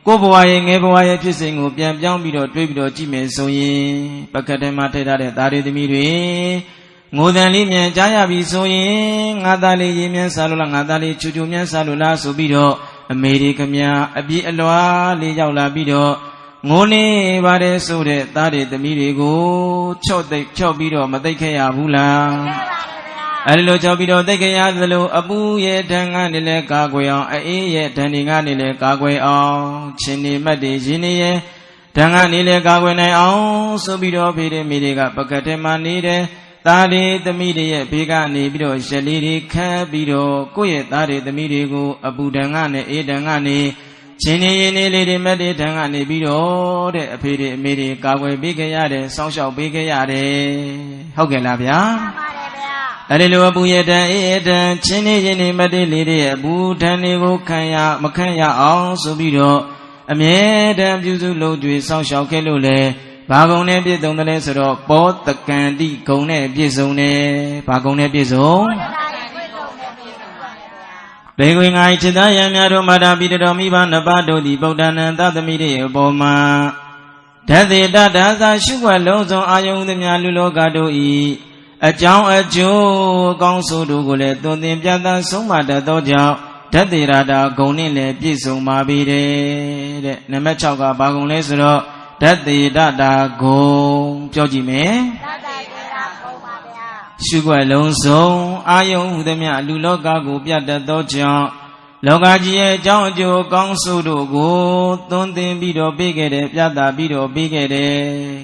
ကိုယ်ဘဝရဲ့ငယ်ဘဝရဲ့ဖြစ်စဉ်ကိုပြန်ပြောင်းပြီးတော့တွေးပြီးတော့ကြည့်မယ်ဆိုရင်ပကတ်ထဲမှာထည့်ထားတဲ့သားတွေသမီးတွေ ငိုတန်လေးမြန်ကြားရပြီဆိုရင်ငါသားလေးရေမြန်စားလို့လားငါသားလေးချူချူမြန်စားလို့လားဆိုပြီးတော့အမေရိကမြအပြည့်အလွာလေးရောက်လာပြီးတော့ငိုနေပါတယ်ဆိုတဲ့သားတွေသမီးတွေကိုချော့ပြီးတော့မသိခဲ့ရဘူးလားအဲ့လိုချော့ပြီးတော့သိခဲ့ရသလိုအပူရဲ့ဓာတ်ကနေလည်းကာကွယ်အောင်အေးရဲ့ဓာတ်တွေကနေလည်းကာကွယ်အောင်ချင်းနေမတ်တွေရင်းနေရဲ့ဓာတ်ကနေလည်းကာကွယ်နိုင်အောင်ဆိုပြီးတော့ဖေးတဲ့မိတွေကပကတဲ့မှာနေတယ်သားတွေသမီးတွေရဲ့ဘေးကနေပြီးတော့ရှက်လေးတွေခတ်ပြီးတော့ကိုယ့်ရဲ့သားတွေသမီးတွေကိုအပူဓာတ်ကနေအေးဓာတ်ကနေချင်းနေရင်နေလေးတွေမတ်တွေဓာတ်ကနေပြီးတော့တဲ့အဖေတွေအမေတွေကာကွယ်ပေးခဲ့ရတယ်စောင့်ရှောက်ပေးခဲ့ရတယ်ဟုတ်ကဲ့လားဗျာအဲ့ဒီလိုအပူရဲ့ဓာတ်အေးဓာတ်ချင်းနေရင်နေမတ်တွေလေးတွေရဲ့အပူဓာတ်တွေကိုမခံရအောင်ဆိုပြီးတော့အမြဲတမ်းပြုစုလုပ်ကြွေစောင့်ရှောက်ခဲ့လို့လေဘာကုံနဲ့ပြည့်စုံတယ်လဲဆိုတော့ပောတကံတိဂုံနဲ့ပြည့်စုံတယ်ဘာကုံနဲ့ပြည့်စုံဘေကွေငါခြေသားရံများတို့မာတာပိတတော်မိဘနှစ်ပါးတို့သည်ဗုဒ္ဓနံသသမီးတွေအပေါ်မှာဓာတေတဒါသာရှုွက်လုံးစုံအာယုန်သည်များလူလောကတို့ဤအကြောင်းအကျိုးအကောင်းဆိုးတို့ကိုလည်းသွန်သင်ပြသဆုံးမတတ်သောကြောင့်ဓာတေရတာဂုံနဲ့လည်းပြည့်စုံပါပြီတဲ့နံပါတ်6ကဘာဂုံလဲဆိုတော့ဓာတေတတာဂုံပြောကြည့်မယ်ရှုွက်လုံးစုံအာယုန်ဟူသည်များလူလောကကိုပြတတ်သောကြောင့်လောကကြီးရဲ့အကြောင်းအကျိုးကောင်းဆိုးတို့ကိုသွန်သင်ပြီးတော့ပေးခဲ့တယ်ပြသပြီးတော့ပေးခဲ့တယ်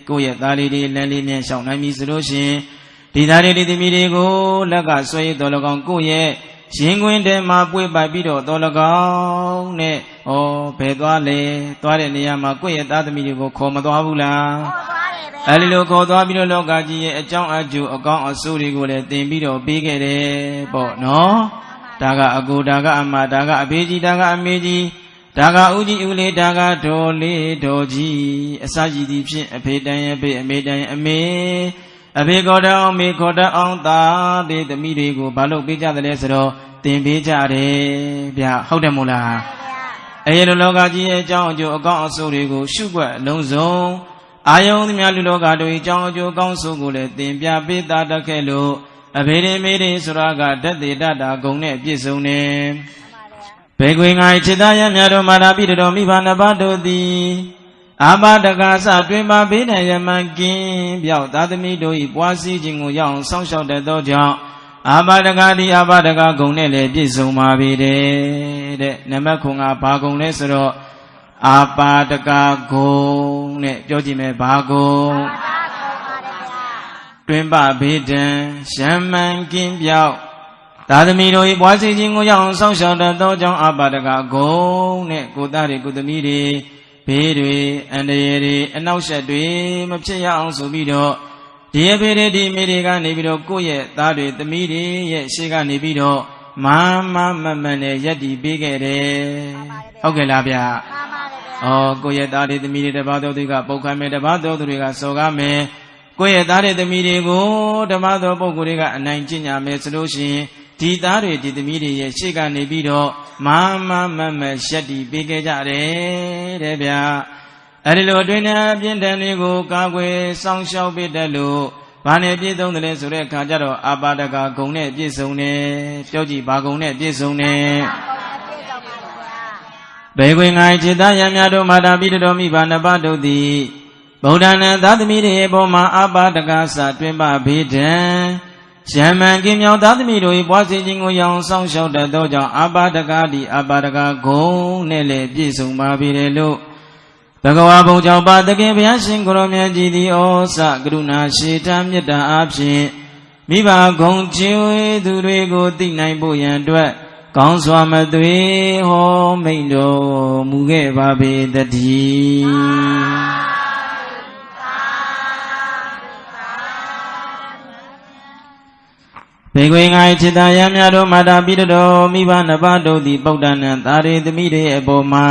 ကိုယ့်ရဲ့သားလေးတွေလမ်းလေးမြန်ရှောင်နိုင်ပြီဆိုလို့ရှိရင်ဒီသားလေးတွေသမီးတွေကိုလက်ကဆွဲရတော်၎င်းကိုယ့်ရဲ့ရင်ခွင်ထဲမှာပွေပိုက်ပြီးတော့တော်၎င်းနဲ့ဩဘယ်သွားလဲသွားတဲ့နေရာမှာကိုယ့်ရဲ့သားသမီးတွေကိုခေါ်မသွားဘူးလားအဲဒီလိုခေါ်သွားပြီးတော့လောကကြီးရဲ့အကြောင်းအကျိုးအကောင်းအဆိုးတွေကိုလည်းသင်ပြီးတော့ပေးခဲ့တယ်ပေါ့နော်ဒါကအကိုဒါကအမဒါကအဖေကြီးဒါကအမေကြီးဒါကဦးကြီးဦးလေးဒါကဒေါ်လေးဒေါ်ကြီးအစရှိသည်ဖြင့်အဖေတိုင်းရဲ့ဖေအမေတိုင်းရဲ့အမေအဖေခေါ်တဲ့အောင်မေခေါ်တဲ့အောင်သားတွေသမီးတွေကိုဘာလို့ပေးကြတယ်လဲဆိုတော့သင်ပေးကြတယ်ဗျဟုတ်တယ်မို့လားအဲဒီလိုလောကကြီးရဲ့အကြောင်းအကျိုးအကောင်းအဆိုးတွေကိုရှုွက်လုံးစုံအာယုန်သည်များလူလောကတို့၏အကြောင်းအကျိုးအကောင်းဆိုးကိုလည်းသင်ပြပေးတာတတ်ခဲ့လို့အဖေတွေမေတွေဆိုတာကဓာတေတတာဂုံနဲ့ပြည့်စုံတယ်ဘေကွေငါခြေသားရများတို့မာတာပိတတော်မိဘနှစ်ပါးတို့သည်အာဘဒကစတွင်ပါဘေးနိုင်ရမှန်ကင်းပြောက်သာသမီတို့၏ပွားစည်းခြင်းကိုရအောင်စောင့်ရှောက်တတ်သောကြောင့်အာဘဒကတိအာဘဒကဂုံနဲ့လည်းပြည့်စုံပါပြီတဲ့နံပါတ်9ကဘာဂုံလဲဆိုတော့အာပါဒကဂုံနဲ့ပြောကြည့်မယ်ဘာဂုံတွင်ပဘေးဒံရံမှန်ကင်းပြောက်သာသမီတို့၏ပွားစည်းခြင်းကိုရအောင်စောင့်ရှောက်တတ်သောကြောင့်အာပါဒကဂုံနဲ့ကိုသားတွေကိုသမီးတွေဘေးတွေအန္တရာယ်တွေအနှောက်အယှက်တွေမဖြစ်ရအောင်ဆိုပြီးတော့ဒီအဖေတွေဒီမိတွေကနေပြီးတော့ကိုယ့်ရဲ့သားတွေသမီးတွေရဲ့ရှေ့ကနေပြီးတော့မနဲ့ရက်တည်ပေးခဲ့တယ်ဟုတ်ကဲ့လားဗျာကိုယ့်ရဲ့သားတွေသမီးတွေတပါးတော်သူကပုတ်ခမ်းမယ်တပါးတော်သူတွေကစော်ကားမယ်ကိုယ့်ရဲ့သားတွေသမီးတွေကိုတပါးတော်ပုဂ္ဂိုလ်တွေကအနိုင်ကျင့်ကြမယ်ဆိုလို့ရှိရင်ဒီသားတွေဒီသမီးတွေရဲ့ရှေ့ကနေပြီးတော့မရက်တည်ပေးခဲ့ကြတယ်တဲ့ဗျာအဲ့ဒီလိုအတွင်းနဲ့အပြင်းထန်တွေကိုကာကွယ်စောင့်ရှောက်ပေးတယ်လို့ဘာနဲ့ပြည့်စုံတယ်လဲဆိုတဲ့အခါကျတော့အာပါဒကဂုံနဲ့ပြည့်စုံတယ်ပြောကြည့်ဘာဂုံနဲ့ပြည့်စုံတယ်ဘေကွေငါခြေသားရံများတို့မာတာပိတတော်မိဘနှစ်ပါးတို့သည်ဗုဒ္ဓနာသာသမီတွေအပေါ်မှာအာပါဒကစတွင်ပဘေးဒံရံမှန်ကင်းမြောင်သာသမီတို့၏ပွားစည်းခြင်းကိုရောင်ဆောင်ရှောက်တတ်သောကြောင့်အာပါဒကတိအာပါဒကဂုံနဲ့လည်းပြည့်စုံပါပြီလေလို့ဘဂဝါဘုံကြောင့်ပါသခင်ဘုရားရှင်ကိုရောမြတ်ကြီးသည်ဩစကရုဏာရှိတာမေတ္တာအဖြစ်မိဘဂုံချေဝေသူတွေကိုသိနိုင်ဖို့ရန်အတွက်ကောင်းစွာမသွေဟောမိန့်တော်မူခဲ့ပါပေတည်းဘေကွေငါခြေသားရများတို့မာတာပိတတော်မိဘနှစ်ပါးတို့သည်ပုဒ္ဒနာသာရေသမီးတွေအပေါ်မှာ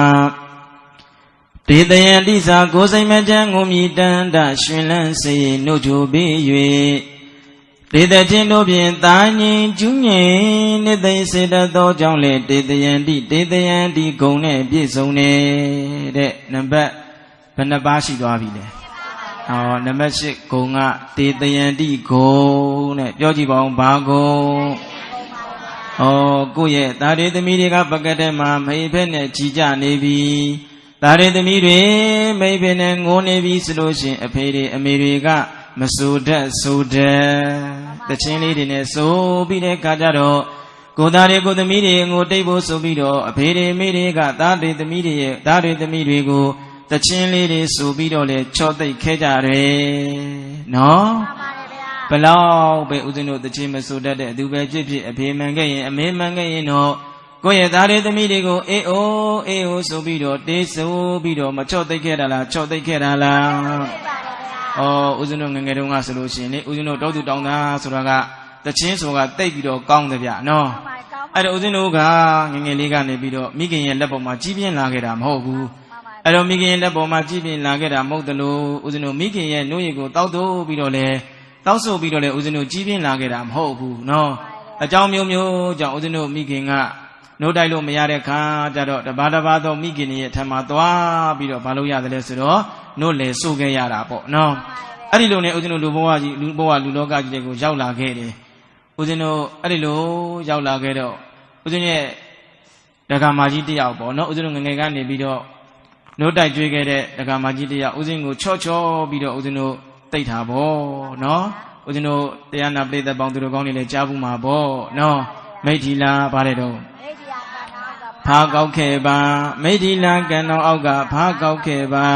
ဒေတယံတိစာကိုစိမ်မချမ်းငုံမြည်တန်တရှင်လန်းစေနှုတ်ချိုပေး၍ဒေတချင်းတို့ဖြင့်တာငင်ကျူးငင်နိသိစေတတ်သောကြောင့်လေဒေတယံတိဂုံနဲ့ပြည့်စုံနေတဲ့နံပါတ်ဘယ်နှပါးရှိသွားပြီလဲ နံပါတ်8ဂုံကတေတယန္တိဂုံနဲ့ပြောကြည့်ပါဦးဘာဂုံကိုယ့်ရဲ့သားတွေသမီးတွေကပကတ်ထဲမှာမိဖက်နဲ့ကြီးကြနေပြီသားတွေသမီးတွေမိဖက်နဲ့ငိုနေပြီဆိုလို့ရှိရင်အဖေတွေအမေတွေကမဆိုတတ်ဆိုတတ်တချင်းလေးတွေနဲ့ဆိုပြီးတဲ့အခါကျတော့ကိုသားတွေကိုသမီးတွေငိုတိတ်ဖို့ဆိုပြီးတော့အဖေတွေမိတွေကသားတွေသမီးတွေရဲ့သားတွေသမီးတွေကိုတချင်းလေးတွေဆိုပြီးတော့လေချော့သိပ်ခဲကြတယ်နော်ဘလောက်ပဲဦးဇင်းတို့တချင်းမဆိုတတ်တဲ့အသူပဲဖြစ်ဖြစ်အဖေမှန်ခဲ့ရင်အမေမှန်ခဲ့ရင်တော့ကိုယ့်ရဲ့သားတွေသမီးတွေကိုအေးအိုးဆိုပြီးတော့တေးဆိုပြီးတော့မချော့သိပ်ခဲ့တာလားချော့သိပ်ခဲ့တာလားဦးဇင်းတို့ငငယ်တုန်းကဆိုလို့ရှိရင်လေဦးဇင်းတို့တောသူတောင်းသားဆိုတာကတချင်းဆိုတာတိတ်ပြီးတော့ကောင်းတယ်ဗျနော်အဲ့တော့ဦးဇင်းတို့ကငငယ်လေးကနေပြီးတော့မိခင်ရဲ့လက်ပေါ်မှာကြီးပြင်းလာခဲ့တာမဟုတ်ဘူးအဲ့တော့မိခင်ရဲ့လက်ပေါ်မှာကြီးပြင်းလာခဲ့တာမဟုတ်သလိုဦးဇင်းတို့မိခင်ရဲ့နှုတ်ရည်ကိုတောက်တိုးပြီးတော့လေတောက်ဆိုပြီးတော့လေဦးဇင်းတို့ကြီးပြင်းလာခဲ့တာမဟုတ်ဘူးနော်အကြောင်းမျိုးကြောင့်ဦးဇင်းတို့မိခင်ကနှုတ်တိုက်လို့မရတဲ့ခါကျတော့တပါးသောမိခင်ရဲ့အထက်မှာသွားပြီးတော့မလုပ်ရတယ်လဲဆိုတော့နှုတ်လေဆိုခဲ့ရတာပေါ့နော်အဲ့ဒီလိုနဲ့ဦးဇင်းတို့လူဘဝကြီးလူလောကကြီးတွေကိုရောက်လာခဲ့တယ်ဦးဇင်းတို့အဲ့ဒီလိုရောက်လာခဲ့တော့ဦးဇင်းရဲ့ဒကာမကြီးတယောက်ပေါ့နော်ဦးဇင်းတို့ငငယ်ကနေပြီးတော့နှုတ်တိုက်ကြွေးခဲ့တဲ့ဒကာမကြီးတယောက်ဦးဇင်းကိုချော့ပြီးတော့ဦးဇင်းတို့တိတ်တာပေါ့နော်ဦးဇင်းတို့တရားနာပရိသတ်ပေါင်းသူတို့ကောင်းနေလဲကြားဘူးမှာပေါ့နော်မိတ်ထီလာပါတယ်တော့ဖားကောက်ခဲ့ပါမိတ်ထီလာကံတော်အောက်ကဖားကောက်ခဲ့ပါ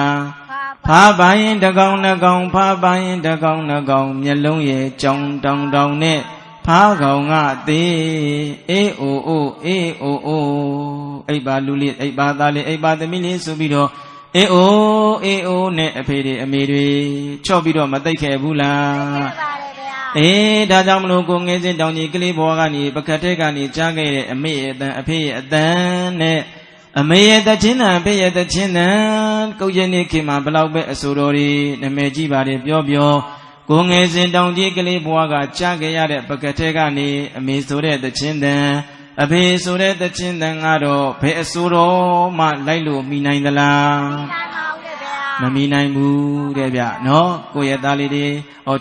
ဖားပါရင်တကောင်နှကောင်ဖားပါရင်တကောင်နှကောင်မျက်လုံးရဲ့ကြောင်တောင်နဲ့ဖားကောင်ကသေးအိုအိပ်ပါလူလေးအိပ်ပါသားလေးအိပ်ပါသမီးလေးဆိုပြီးတော့အေးအိုနဲ့အဖေတွေအမေတွေချော့ပြီးတော့မသိခဲ့ဘူးလားဒါကြောင့်မလို့ကိုငယ်စဉ်တောင်ကြီးကလေးဘဝကနေပကတ်ထဲကနေကြားခဲ့တဲ့အမေရဲ့အတန်အဖေရဲ့အတန်နဲ့အမေရဲ့တချင်းတန်အဖေရဲ့တချင်းတန်ကုတ်ရနေခေမှာဘလောက်ပဲအဆိုတော်တွေနာမည်ကြီးပါတယ်ပြောကိုငယ်စဉ်တောင်ကြီးကလေးဘဝကကြားခဲ့ရတဲ့ပကတ်ထဲကနေအမေဆိုတဲ့တချင်းတန်အဖေဆိုတဲ့တချင်းတန်ကတော့ဘယ်အဆိုတော်မှလိုက်လို့မိနိုင်သလားမမိနိုင်ဘူးတဲ့ဗျနော်ကိုယ့်ရဲ့သားလေးတွေ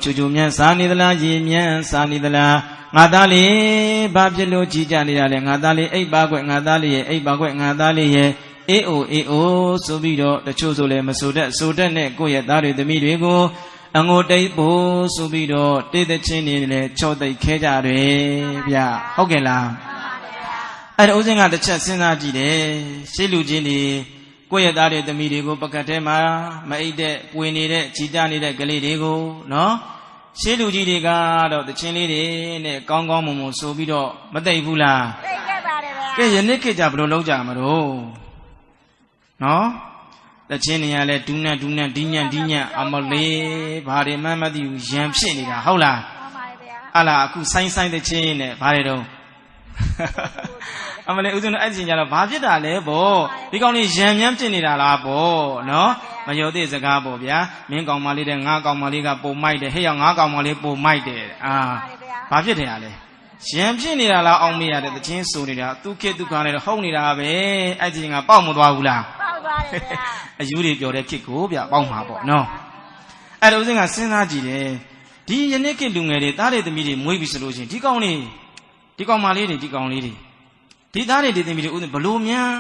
ချူမြန်းစားနေသလားရေမြန်းစားနေသလားငါသားလေးဘာဖြစ်လို့ကြီးကြနေတာလဲငါသားလေးအိပ်ပါကွငါသားလေးရဲ့အိပ်ပါကွငါသားလေးရဲ့အေးအိုဆိုပြီးတော့တချို့ဆိုလဲမဆိုတတ်နဲ့ကိုယ့်ရဲ့သားတွေသမီးတွေကိုအငိုတိတ်ဖို့ဆိုပြီးတော့တိတ်တဲ့ချင်းနေလဲချော့တိတ်ခဲကြတယ်ဗျဟုတ်ကဲ့လားအဲ့ဒါဦးစင်းကတစ်ချက်စဉ်းစားကြည့်တယ်ရှေးလူချင်းတွေကိုယ့်ရဲ့သားတွေသမီးတွေကိုပကတ်ထဲမှာမအိတ်တဲ့ပွေနေတဲ့ကြီးကြနေတဲ့ကလေးတွေကိုနော်ရှေးလူကြီးတွေကတော့တချင်းလေးတွေနဲ့ကောင်းမွန်ဆိုပြီးတော့မသိဘူးလားသိခဲ့ပါတယ်ဗျာကဲယနေ့ခေတ်ကြဘယ်လိုလုပ်ကြမလို့နော်တချင်းနေရလဲဒူးနံဒီညံအမလေးဘာတွေမှမသိဘူးရံဖြစ်နေတာဟုတ်လားဟုတ်ပါတယ်ဗျာအဲ့လားအခုဆိုင်းတချင်းနဲ့ဘာတွေတော့အမလေးဦးဇင်းတို့အဲ့ဒီကြတော့ဘာဖြစ်တာလဲပေါ့ဒီကောင်လေးရံမြန်းဖြစ်နေတာလားပေါ့နော်မယုံသေးစကားပေါ့ဗျာမင်းကောင်မလေးတဲ့ငါကောင်မလေးကပုံမိုက်တယ်ဟဲ့ရောက်ငါကောင်မလေးပုံမိုက်တယ်ဘာဖြစ်တယ်လဲရံဖြစ်နေတာလားအောင်မရတဲ့တချင်းဆိုနေတာသူခေတ်သူခါနဲ့ဟုတ်နေတာပဲအဲ့ဒီကပေါက်မသွားဘူးလားပေါက်သွားတယ်ဗျာအယူတွေပြောတဲ့ခေတ်ကိုဗျပေါက်မှာပေါ့နော်အဲ့ဒါဦးဇင်းကစဉ်းစားကြည့်တယ်ဒီယနေ့ခေတ်လူငယ်တွေသားတဲ့သမီးတွေမွေးပြီဆိုလို့ရှိရင်ဒီကောင်မလေးတွေဒီကောင်လေးတွေဒီသားတွေဒီသမီးတွေဦးဇင်းဘလို့များ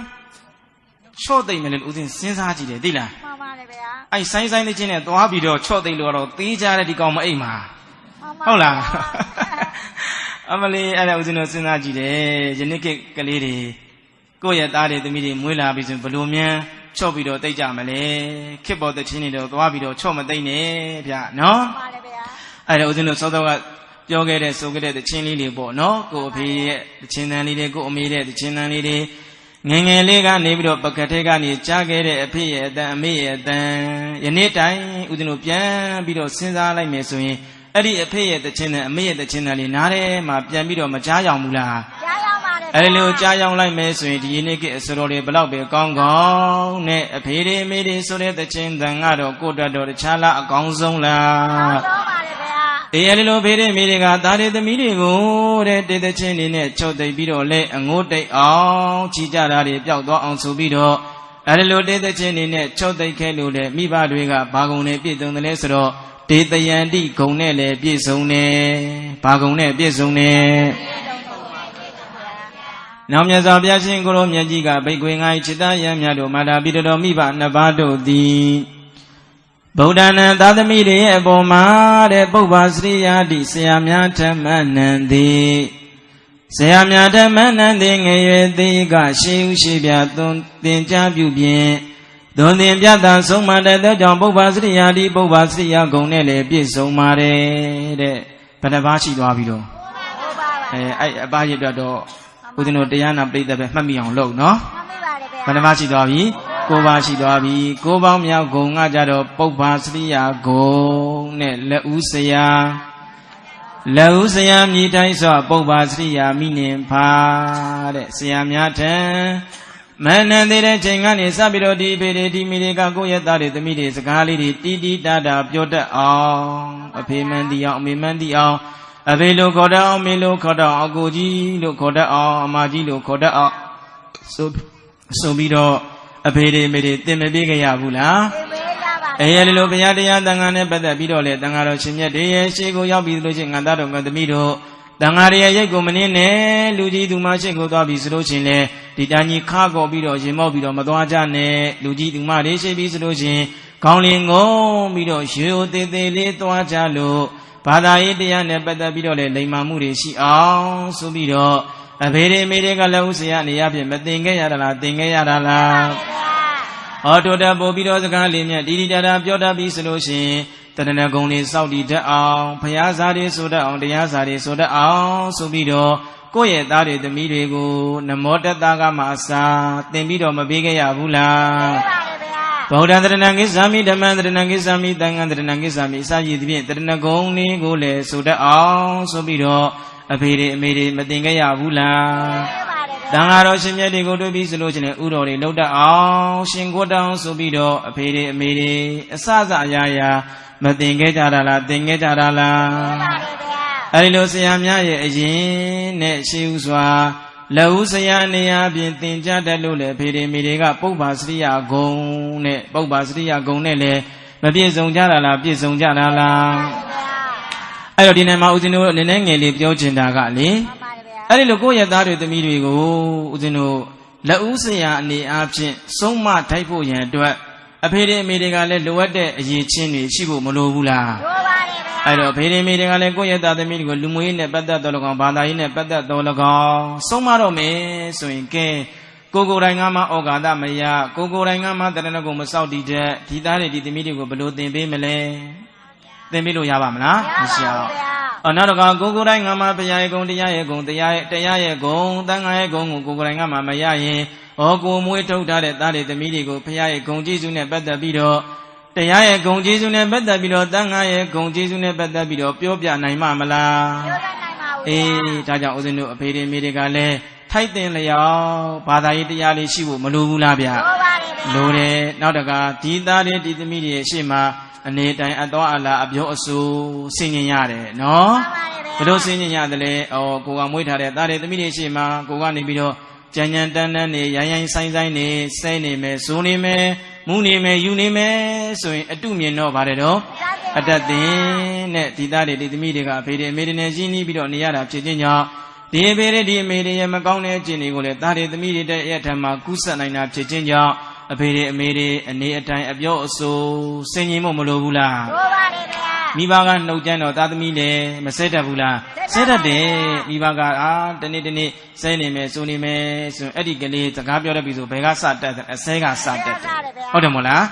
ချော့သိမ့်မယ်လို့ဦးဇင်းစဉ်းစားကြည့်တယ်သိလားမှန်ပါတယ်ဗျာအဲ့ဆိုင်းတဲ့ချင်းနဲ့သွားပြီးတော့ချော့သိမ့်လို့တော့သေးကြတဲ့ဒီကောင်မအိမ်မှာဟုတ်လားအမလေးအဲ့ဒါဦးဇင်းတို့စဉ်းစားကြည့်တယ်ယနေ့ခေတ်ကလေးတွေကိုယ့်ရဲ့သားတွေသမီးတွေမွေးလာပြီဆိုဘလို့များချော့ပြီးတော့တိတ်ကြမလဲခေတ်ပေါ်တဲ့ချင်းတွေတော့သွားပြီးတော့ချော့မသိမ့်နဲ့ဗျာနော်မှန်ပါတယ်ဗျာအဲ့ဒါဦးဇင်းတို့စောစောကပြောခဲ့တဲ့ဆိုခဲ့တဲ့တချင်းလေးတွေပေါ့နော်ကိုအဖေရဲ့တချင်းတန်လေးတွေကိုအမေရဲ့တချင်းတန်လေးတွေငယ်လေးကနေပြီးတော့ပကတ်ထဲကနေကြားခဲ့တဲ့အဖေရဲ့အတန်အမေရဲ့အတန်ယနေ့တိုင်ဦးဇင်းတို့ပြန်ပြီးတော့စဉ်းစားလိုက်မယ်ဆိုရင်အဲ့ဒီအဖေရဲ့တချင်းတန်အမေရဲ့တချင်းတန်လေးနားထဲမှာပြန်ပြီးတော့မကြားရောက်ဘူးလားကြားရောက်ပါတယ်အဲ့ဒီလိုကြားရောက်လိုက်မယ်ဆိုရင်ဒီယနေ့ကအစတော်တွေဘလောက်ပဲကောင်းနဲ့အဖေတွေအမေတွေဆိုတဲ့တချင်းတန်ကတော့ကိုယ့်အတွက်တော့တခြားလားအကောင်းဆုံးလားကောင်းပါတယ်အဲ့ဒီလိုဖေးတဲ့မိတွေကသားတွေသမီးတွေကိုတဲ့တေတချင်းနေနဲ့ချုပ်သိပ်ပြီးတော့လဲအငိုးတိတ်အောင်ကြီးကြတာတွေပျောက်သွားအောင်ဆိုပြီးတော့ အဲ့လိုတေးတဲ့ချင်းနေနဲ့ချုပ်သိခဲလို့လေမိဘတွေကဘာကုံနဲ့ပြည့်စုံတယ်လဲဆိုတော့ဒေတယန္တိဂုံနဲ့လည်းပြည့်စုံတယ်ဘာကုံနဲ့ပြည့်စုံတယ်နောက်မြတ်စွာဘုရားရှင်ကိုရောမြတ်ကြီးကဘိက္ခွေငါ၏จิตယံမြတ်တို့မာတာပိတတော်မိဘနှစ်ပါးတို့သည်ဗုဒ္ဓနာသာသမီတွေရဲ့အပေါ်မှာတဲ့ပုပ္ပါစရိယာတိဆရာများဓမ္မနံသည်ဆရာများဓမ္မနံသည်ငယ်ရွယ်သေးကရှိဥရှိပြသွန်သင်ကြားပြုဖြင့်သွန်သင်ပြတာဆုံးမတဲ့ကြောင့်ပုပ္ပါစရိယာတိပုပ္ပါစရိယာဂုံနဲ့လည်းပြည့်စုံပါတယ်တဲ့ဘယ်နှပါးရှိသွားပြီတော့အဲ့အပါးရအတွက်တော့ဦးဇင်းတို့တရားနာပရိသတ်ပဲမှတ်မိအောင်လုပ်နော်မှတ်မိပါတယ်ဗျာဘယ်နှပါးရှိသွားပြီ9ပါးရှိသွားပြီ9ပေါင်းမြောက်ဂုံကကြတော့ပုပ္ပါစရိယာဂုံနဲ့လက်ဦးဆရာလက်ဦးဆရာမြည်တိုင်းဆိုပုပ္ပါစရိယာမိနေဖာတဲ့ဆရာများထံမနန္သေးတဲ့ချိန်ကနေစပြီးတော့ဒီဖေတွေဒီမိတွေကကိုယ့်ရဲ့သားတွေသမီးတွေစကားလေးတွေတီးတီးတာတာပြောတတ်အောင်အဖေမှန်တီအောင်အမေမှန်တီအောင်အဖေလို့ခေါ်တတ်အောင်မေလို့ခေါ်တတ်အောင်အကိုကြီးလို့ခေါ်တတ်အောင်အမကြီးလို့ခေါ်တတ်အောင်ဆိုပြီးတော့အဖေတွေမေတွေသင်မပြေကြရဘူးလားအဲ့ဒီလိုဘုရားတရားတန်ခါနဲ့ပတ်သက်ပြီးတော့လေတန်ခါတော်ရှင်မြတ်တွေရဲ့ရှေ့ကိုရောက်ပြီးလို့ချင်းငါသားတော်ငါသမီးတို့တန်ခါရရဲ့ရိတ်ကိုမနှင်းနဲ့လူကြီးသူမရှိကိုသွားပြီးဆိုလို့ချင်းလေဒီတန်ကြီးခါကော်ပြီးတော့ရင်မောက်ပြီးတော့မသွားကြနဲ့လူကြီးသူမတွေရှိပြီးဆိုလို့ချင်းခေါင်းလင်းငုံပြီးတော့ရေိုသေးသေးလေးသွားကြလို့ဘာသာရေးတရားနဲ့ပတ်သက်ပြီးတော့လေလိမ္မာမှုတွေရှိအောင်ဆိုပြီးတော့အဖေတွေမိတွေကလည်းဥစရာနေရဖြင့်မတင်ခဲ့ရတာလားတင်ခဲ့ရတာလားဟောတိုးတက်ပို့ပြီးတော့စကားလေးမြတ်ဒီတာတာပြောတတ်ပြီးဆိုလို့ရှိရင်တဏ္ဍဂုံလေးစောက်တည်တတ်အောင်ဘုရားစာတွေဆိုတတ်အောင်တရားစာတွေဆိုတတ်အောင်ဆိုပြီးတော့ကိုယ့်ရဲ့သားတွေသမီးတွေကိုနမောတတကမှအစာသင်ပြီးတော့မပေးခဲ့ရဘူးလားဗုဒ္ဓံတရဏံကိစ္ဆာမိဓမ္မံတရဏံကိစ္ဆာမိသံဃံတရဏံကိစ္ဆာမိအစာရည်သဖြင့်တရဏဂုံလေးကိုလည်းဆိုတတ်အောင်ဆိုပြီးတော့အဖေတွေအမေတွေမသင်ခဲ့ရဘူးလားတန်ဃာတော်ရှင်မြတ်တွေကိုတွေ့ပြီးဆိုလို့ချင်းဥတော်တွေလှုပ်တတ်အောင်ရှင်ကိုတောင်းဆိုပြီးတော့အဖေတွေအမေတွေအစစအရာရာမသင်ခဲ့ကြတာလားသင်ခဲ့ကြတာလားအဲဒီလိုဆရာများရဲ့အရင်နဲ့ရှိဥစွာလက်ဦးဆရာနေရာပြင်သင်ကြားတတ်လို့လေအဖေတွေအမေတွေကပုပ္ပါစရိယာဂုံနဲ့ပုပ္ပါစရိယာဂုံနဲ့လည်းမပြည့်စုံကြတာလားပြည့်စုံကြတာလားအဲ့တော့ဒီနေ့မှာဦးဇင်းတို့နည်းနည်းငယ်လေးပြောချင်တာကလေအဲ့ဒီလိုကိုယ့်ရဲ့သားတွေသမီးတွေကိုဦးဇင်းတို့လက်ဦးဆရာအနေအားဖြင့်ဆုံးမထိုက်ဖို့ရန်အတွက်အဖေတွေအမေတွေကလည်းလိုအပ်တဲ့အရေးချင်းတွေရှိဖို့မလိုဘူးလားလိုပါတယ်ဗျာအဲ့တော့အဖေတွေအမေတွေကလည်းကိုယ့်ရဲ့သားသမီးတွေကိုလူမျိုးရေးနဲ့ပတ်သက်တော်၎င်းဘာသာရေးနဲ့ပတ်သက်တော်၎င်းဆုံးမတော့မယ်ဆိုရင်ကဲကိုယ်တိုင်ကမှဩဃာတမယကိုယ်တိုင်ကမှတရဏဂုံမစောက်တည်တဲ့ဒီသားတွေဒီသမီးတွေကိုဘယ်လိုသင်ပေးမလဲသင်ပေးလို့ရပါမလားမရှိအောင်နောက်တော့ကိုယ်တိုင်ကမှဘုရားရဲ့ဂုံတရားရဲ့ဂုံတရားရဲ့ဂုံသံဃာရဲ့ဂုံကိုကိုယ်တိုင်ကမှမရရင်ကိုမွေးထုတ်ထားတဲ့သားတွေသမီးတွေကိုဘုရားရဲ့ဂုံကျေးဇူးနဲ့ပတ်သက်ပြီးတော့တရားရဲ့ဂုံကျေးဇူးနဲ့ပတ်သက်ပြီးတော့သံဃာရဲ့ဂုံကျေးဇူးနဲ့ပတ်သက်ပြီးတော့ပြောပြနိုင်မှာမလားပြောပြနိုင်ပါဘူးအေးဒါကြောင့်ဦးဇင်းတို့အဖေတွေမိတွေကလည်းထိုက်တင်လျောက်ဘာသာရေးတရားလေးရှိဖို့မလိုဘူးလားဗျလိုပါတယ်လိုတယ်နောက်တကဒီသားတွေဒီသမီးတွေရှေ့မှာအနေတိုင်အတော်အလားအပြောအဆိုဆင်ញင်ရတယ်နော်ဘယ်လိုဆင်ញင်ရတယ်လဲကိုကမွေးထားတဲ့သားတွေသမီးတွေရှေ့မှာကိုကနေပြီးတော့ကြံကြံတန်းတန်းနေရိုင်းဆိုင်နေဆဲနေမယ်ဇိုးနေမယ်မူးနေမယ်ယူနေမယ်ဆိုရင်အတုမြင်တော့ပါတယ်တော့အတတ်တင်နဲ့ဒီသားတွေဒီသမီးတွေကအဖေတွေအမေတွေနဲ့ရင်းနှီးပြီးတော့နေရတာဖြစ်ခြင်းကြောင့်ဒီအဖေတွေဒီအမေတွေရဲ့မကောင်းတဲ့အကျင့်တွေကိုလည်းသားတွေသမီးတွေရဲ့အထက်မှာကူးဆက်နိုင်တာဖြစ်ခြင်းကြောင့်အဖေတွေအမေတွေအနေအတိုင်းအပြောအဆိုဆင်ញင်ဖို့မလိုဘူးလားလိုပါတယ်ဗျာမိဘကနှုတ်ကြမ်းတော့သားသမီးလည်းမဆဲတတ်ဘူးလားဆဲတတ်တယ်မိဘကတနေ့ဆဲနေမယ်ဆိုနေမယ်ဆိုအဲ့ဒီကလေးစကားပြောတတ်ပြီဆိုဘယ်ကစတတ်အဆဲကစတတ်ဟုတ်တယ်မို့လား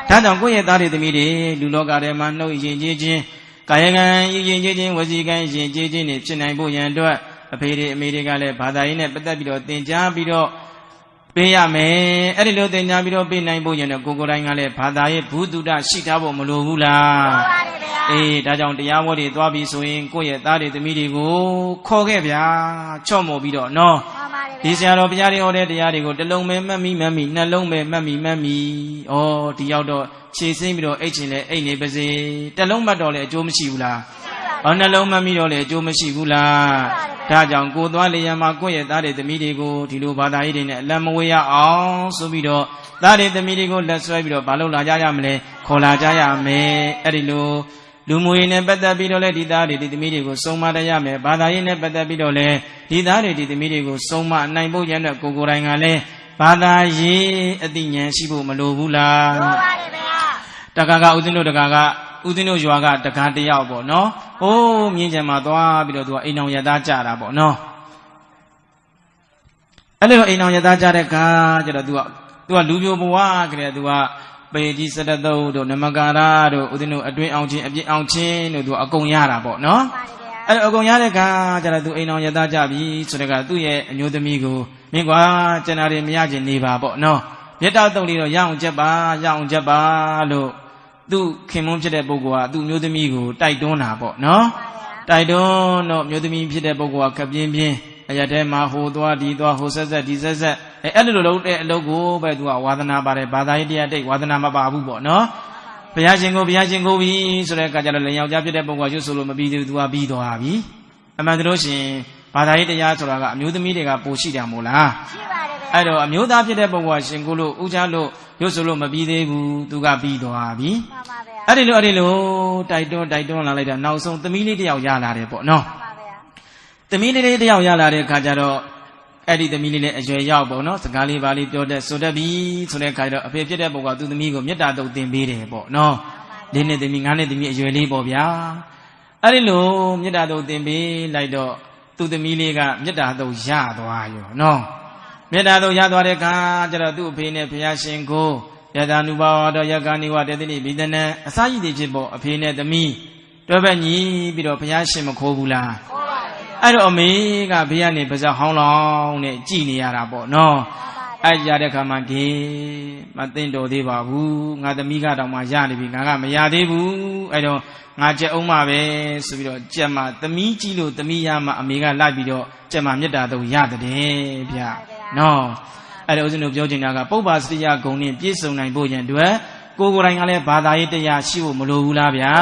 ဒါကြောင့်ကိုယ့်ရဲ့သားတွေသမီးတွေလူလောကထဲမှာနှုတ်ရင်ကြီးချင်းကာယကံရင်ကြီးချင်းဝစီကံရင်ကြီးချင်းနေဖြစ်နိုင်ဖို့ရန်အတွက်အဖေတွေအမေတွေကလည်းဘာသာရေးနဲ့ပတ်သက်ပြီးတော့သင်ကြားပြီးတော့ပေးရမယ်အဲ့ဒီလိုသင်ကြားပြီးတော့ပေးနိုင်ဖို့ရတဲ့ကိုယ်တိုင်ကလည်းဘာသာရေးဘုဒ္ဓတာရှိထားဖို့မလိုဘူးလားလိုပါတယ်ဗျာအေးဒါကြောင့်တရားဝဲတွေသွားပြီးဆိုရင်ကိုယ့်ရဲ့သားတွေသမီးတွေကိုခေါ်ခဲ့ဗျာချော့မော်ပြီးတော့နော်ဒီဆရာတော်ဘုရားတွေဟောတဲ့တရားတွေကိုတစ်လုံးပဲမှတ်မိနှလုံးပဲမှတ်မိဒီရောက်တော့ခြေစိမ့်ပြီးတော့အိတ်ချင်လဲအိတ်နေပါစေတစ်လုံးမှတ်တော့လဲအကျိုးမရှိဘူးလားနှလုံးမှတ်မိတော့လဲအကျိုးမရှိဘူးလား ဒါကြောင့်ကိုယ်သွားလေရမှာကိုယ့်ရဲ့သားတွေသမီးတွေကိုဒီလိုဘာသာရေးတွေနဲ့လက်မဝေးရအောင်ဆိုပြီးတော့သားတွေသမီးတွေကိုလက်ဆွဲပြီးတော့ဘာလို့လာကြရမလဲခေါ်လာကြရမယ်အဲ့ဒီလိုလူမှုရေးနဲ့ပတ်သက်ပြီးတော့လည်းဒီသားတွေဒီသမီးတွေကိုစုံမတရမယ်ဘာသာရေးနဲ့ပတ်သက်ပြီးတော့လည်းဒီသားတွေဒီသမီးတွေကိုစုံမနိုင်ဖို့ရတဲ့ကိုယ်တိုင်ကလည်းဘာသာရေးအသိဉာဏ်ရှိဖို့မလိုဘူးလားလိုပါတယ်ဗျာတက္ကကဦးဇင်းတို့တက္ကကဦးဇင်းတို့ရွာကတက္ကတယောက်ပေါ့နော်ဟိုးမြင်းကျန်မှာသွားပြီးတော့သူကအိမ်အောင်ရသားကြတာပေါ့နော်အဲ့လိုအိမ်အောင်ရသားကြတဲ့ခါကျတော့သူကလူပြိုဘဝကလေးသူကပေကြီးစတသုတ်တို့နမကာရတို့ဦးဇင်းတို့အတွင်းအောင်ချင်းအပြစ်အောင်ချင်းတို့သူအကုန်ရတာပေါ့နော်အဲ့အကုန်ရတဲ့ခါကျတော့သူအိမ်အောင်ရသားကြပြီဆိုတဲ့ကသူ့ရဲ့အမျိုးသမီးကိုမင်းကွာကျန်တာတွေမရချင်နေပါပေါ့နော်မြတ်တော်တုတ်လေးတော့ရအောင်ချက်ပါလို့သူ့ခင်မွန်းဖြစ်တဲ့ပုဂ္ဂိုလ်ကသူ့မျိုးသမီးကိုတိုက်တွန်းတာပေါ့နော်တိုက်တွန်းတော့မျိုးသမီးဖြစ်တဲ့ပုဂ္ဂိုလ်ကခပ်ပြင်းပြင်းအရထဲမှာဟိုသွားဒီသွားဟိုဆက်ဆက်ဒီဆက်ဆက်အဲ့လိုလုပ်တဲ့အလုပ်ကိုပဲသူကဝါသနာပါတယ်ဘာသာရေးတရားတိတ်ဝါသနာမပါဘူးပေါ့နော်ဘုရားရှင်ကိုပြီဆိုတဲ့အခါကျတော့လင်ယောက်ျားဖြစ်တဲ့ပုဂ္ဂိုလ်ကရွတ်ဆိုလို့မပြီးသေးဘူးသူကပြီးသွားပြီအမှန်တလို့ရှင်ဘာသာရေးတရားဆိုတာကအမျိုးသမီးတွေကပိုရှိတာမို့လားရှိပါတယ်ဗျအဲ့တော့အမျိုးသားဖြစ်တဲ့ပုဂ္ဂိုလ်ကရှင်ကိုလို့ဥချလို့ရွတ်ဆိုလို့မပြီးသေးဘူးသူကပြီးသွားပြီမှန်ပါဗျအဲ့ဒီလိုတိုက်တွန်းလာလိုက်တာနောက်ဆုံးသမီးလေးတယောက်ရလာတယ်ပေါ့နော်မှန်ပါဗျသမီးလေးတယောက်ရလာတဲ့အခါကျတော့အဲ့ဒီသမီးလေးလည်းအရွယ်ရောက်ပေါ့နော်စကားလေးပါလေးပြောတတ်ဆိုတတ်ပြီဆိုတဲ့အခါကျတော့အဖေဖြစ်တဲ့ပုဂ္ဂိုလ်ကသူ့သမီးကိုမေတ္တာတုတ်သင်ပေးတယ်ပေါ့နော်၄နှစ်သမီး၅နှစ်သမီးအရွယ်လေးပေါ့ဗျာအဲ့ဒီလိုမေတ္တာတုတ်သင်ပေးလိုက်တော့သူ့သမီးလေးကမေတ္တာတုတ်ရသွားရောနော်မေတ္တာတုတ်ရသွားတဲ့အခါကျတော့သူ့အဖေနဲ့ဘုရားရှင်ကိုယတနုဘာဝတော်ယက္ခဏိဝတေတိနိဘိဒနံအစာရည်တွေဖြစ်ပေါ့အဖေနဲ့သမီးတွဲဘက်ညီပြီးတော့ဘုရားရှင်မခိုးဘူးလားခိုးပါဘူးအဲ့တော့အမေကဘေးကနေပါးစပ်ဟောင်းလောင်းနဲ့ကြည်နေရတာပေါ့နော်အဲ့ကြတဲ့ခါမှကေမသိမ့်တော်သေးပါဘူးငါသမီးကတော့မှရနေပြီငါကမရသေးဘူးအဲ့တော့ငါကြက်အောင်မှပဲဆိုပြီးတော့ကြက်မှသမီးကြည့်လို့သမီးရမှအမေကလိုက်ပြီးတော့ကြက်မှမေတ္တာတုတ်ရတဲ့ဗျနော်အဲ့ဒါဦးဇင်းတို့ပြောချင်တာကပုပ္ပါစရိယဂုံနဲ့ပြည့်စုံနိုင်ဖို့ရန်အတွက်ကိုယ်တိုင်ကလည်းဘာသာရေးတရားရှိဖို့မလိုဘူးလားဗျာ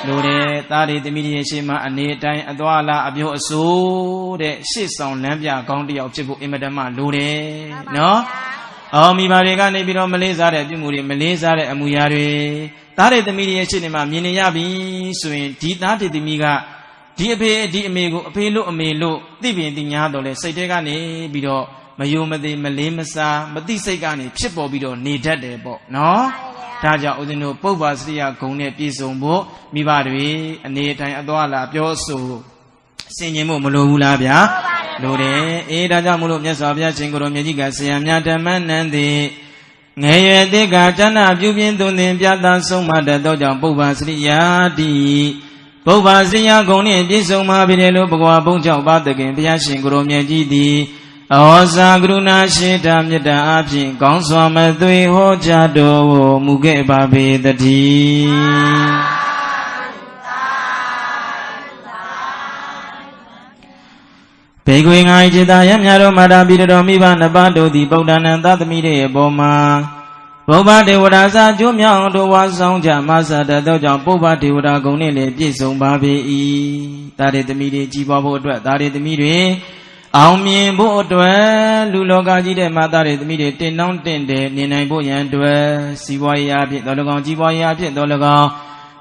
လိုတယ်သားတွေသမီးတွေရှေ့မှာအနေအတိုင်းအသွာလာအပြောအဆိုးတဲ့ရှေ့ဆောင်လမ်းပြကောင်းတယောက်ဖြစ်ဖို့အင်မတန်မှလိုတယ်နော်အော်မိဘတွေကနေပြီးတော့မလေးစားတဲ့ပြုမှုတွေမလေးစားတဲ့အမူအရာတွေသားတွေသမီးတွေရဲ့ရှေ့နေမှာမြင်နေရပြီဆိုရင်ဒီသားတွေသမီးကဒီအဖေဒီအမေကိုအဖေလို့အမေလို့သိပင်သိညာတော့လဲစိတ်ထဲကနေပြီးတော့မယုံမသိမလေးမစားမသိစိတ်ကနေဖြစ်ပေါ်ပြီးတော့နေတတ်တယ်ပေါ့နော်ဒါကြောင့်ဦးဇင်းတို့ပုပ္ပါစရိယဂုံနဲ့ပြည့်စုံဖို့မိဘတွေအနေတိုင်းအသွားလာပြောဆိုဆင်ញင်ဖို့မလိုဘူးလားဗျာလိုတယ်အေးဒါကြောင့်မလို့မြတ်စွာဘုရားရှင်ကိုရောမြတ်ကြီးကဆရာမြတ်ဓမ္မနန္တိငယ်ရွယ်တိကဌာနပြုပြင်းသွန်သင်ပြသဆုံးမတတ်သောကြောင့်ပုပ္ပါစရိယာတိပုပ္ပါစရိယဂုံနှင့်ပြည့်စုံပါပြီလေလို့ဘဂဝါဘုန်းကြောင့်ပါတခင်ဘုရားရှင်ကိုရောမြတ်ကြီးသည်ဩဇာကရုဏာရှိတာမေတ္တာအဖြင့်ကောင်းစွာမသွေဟောကြားတော်မူခဲ့ပါပေတည်းဘေကွေငါ၏จิตာယမြတော်မာတာပိတော်မိဘနှစ်ပါးတို့သည်ဗုဒ္ဓနံသသမီးရဲ့အပေါ်မှာဘုဗ္ဗဒေဝတာစာကျိုးမြောင်တို့ဝါဆောင်ကြမဆတတ်သောကြောင့်ပုဗ္ဗဒေဝတာဂုံနှင့်လည်းပြည့်စုံပါပေ၏တာရသမီးတွေကြီးပွားဖို့အတွက်တာရသမီးတွေအောင်မြင်ဖို့အတွက်လူလောကကြီးတဲ့မာသားတွေသမီးတွေတင်နှောင်းတင်တယ်နေနိုင်ဖို့ရန်အတွက်စီးပွားရေးအဖြစ်တော်၎င်းကြီးပွားရေးအဖြစ်တော်၎င်း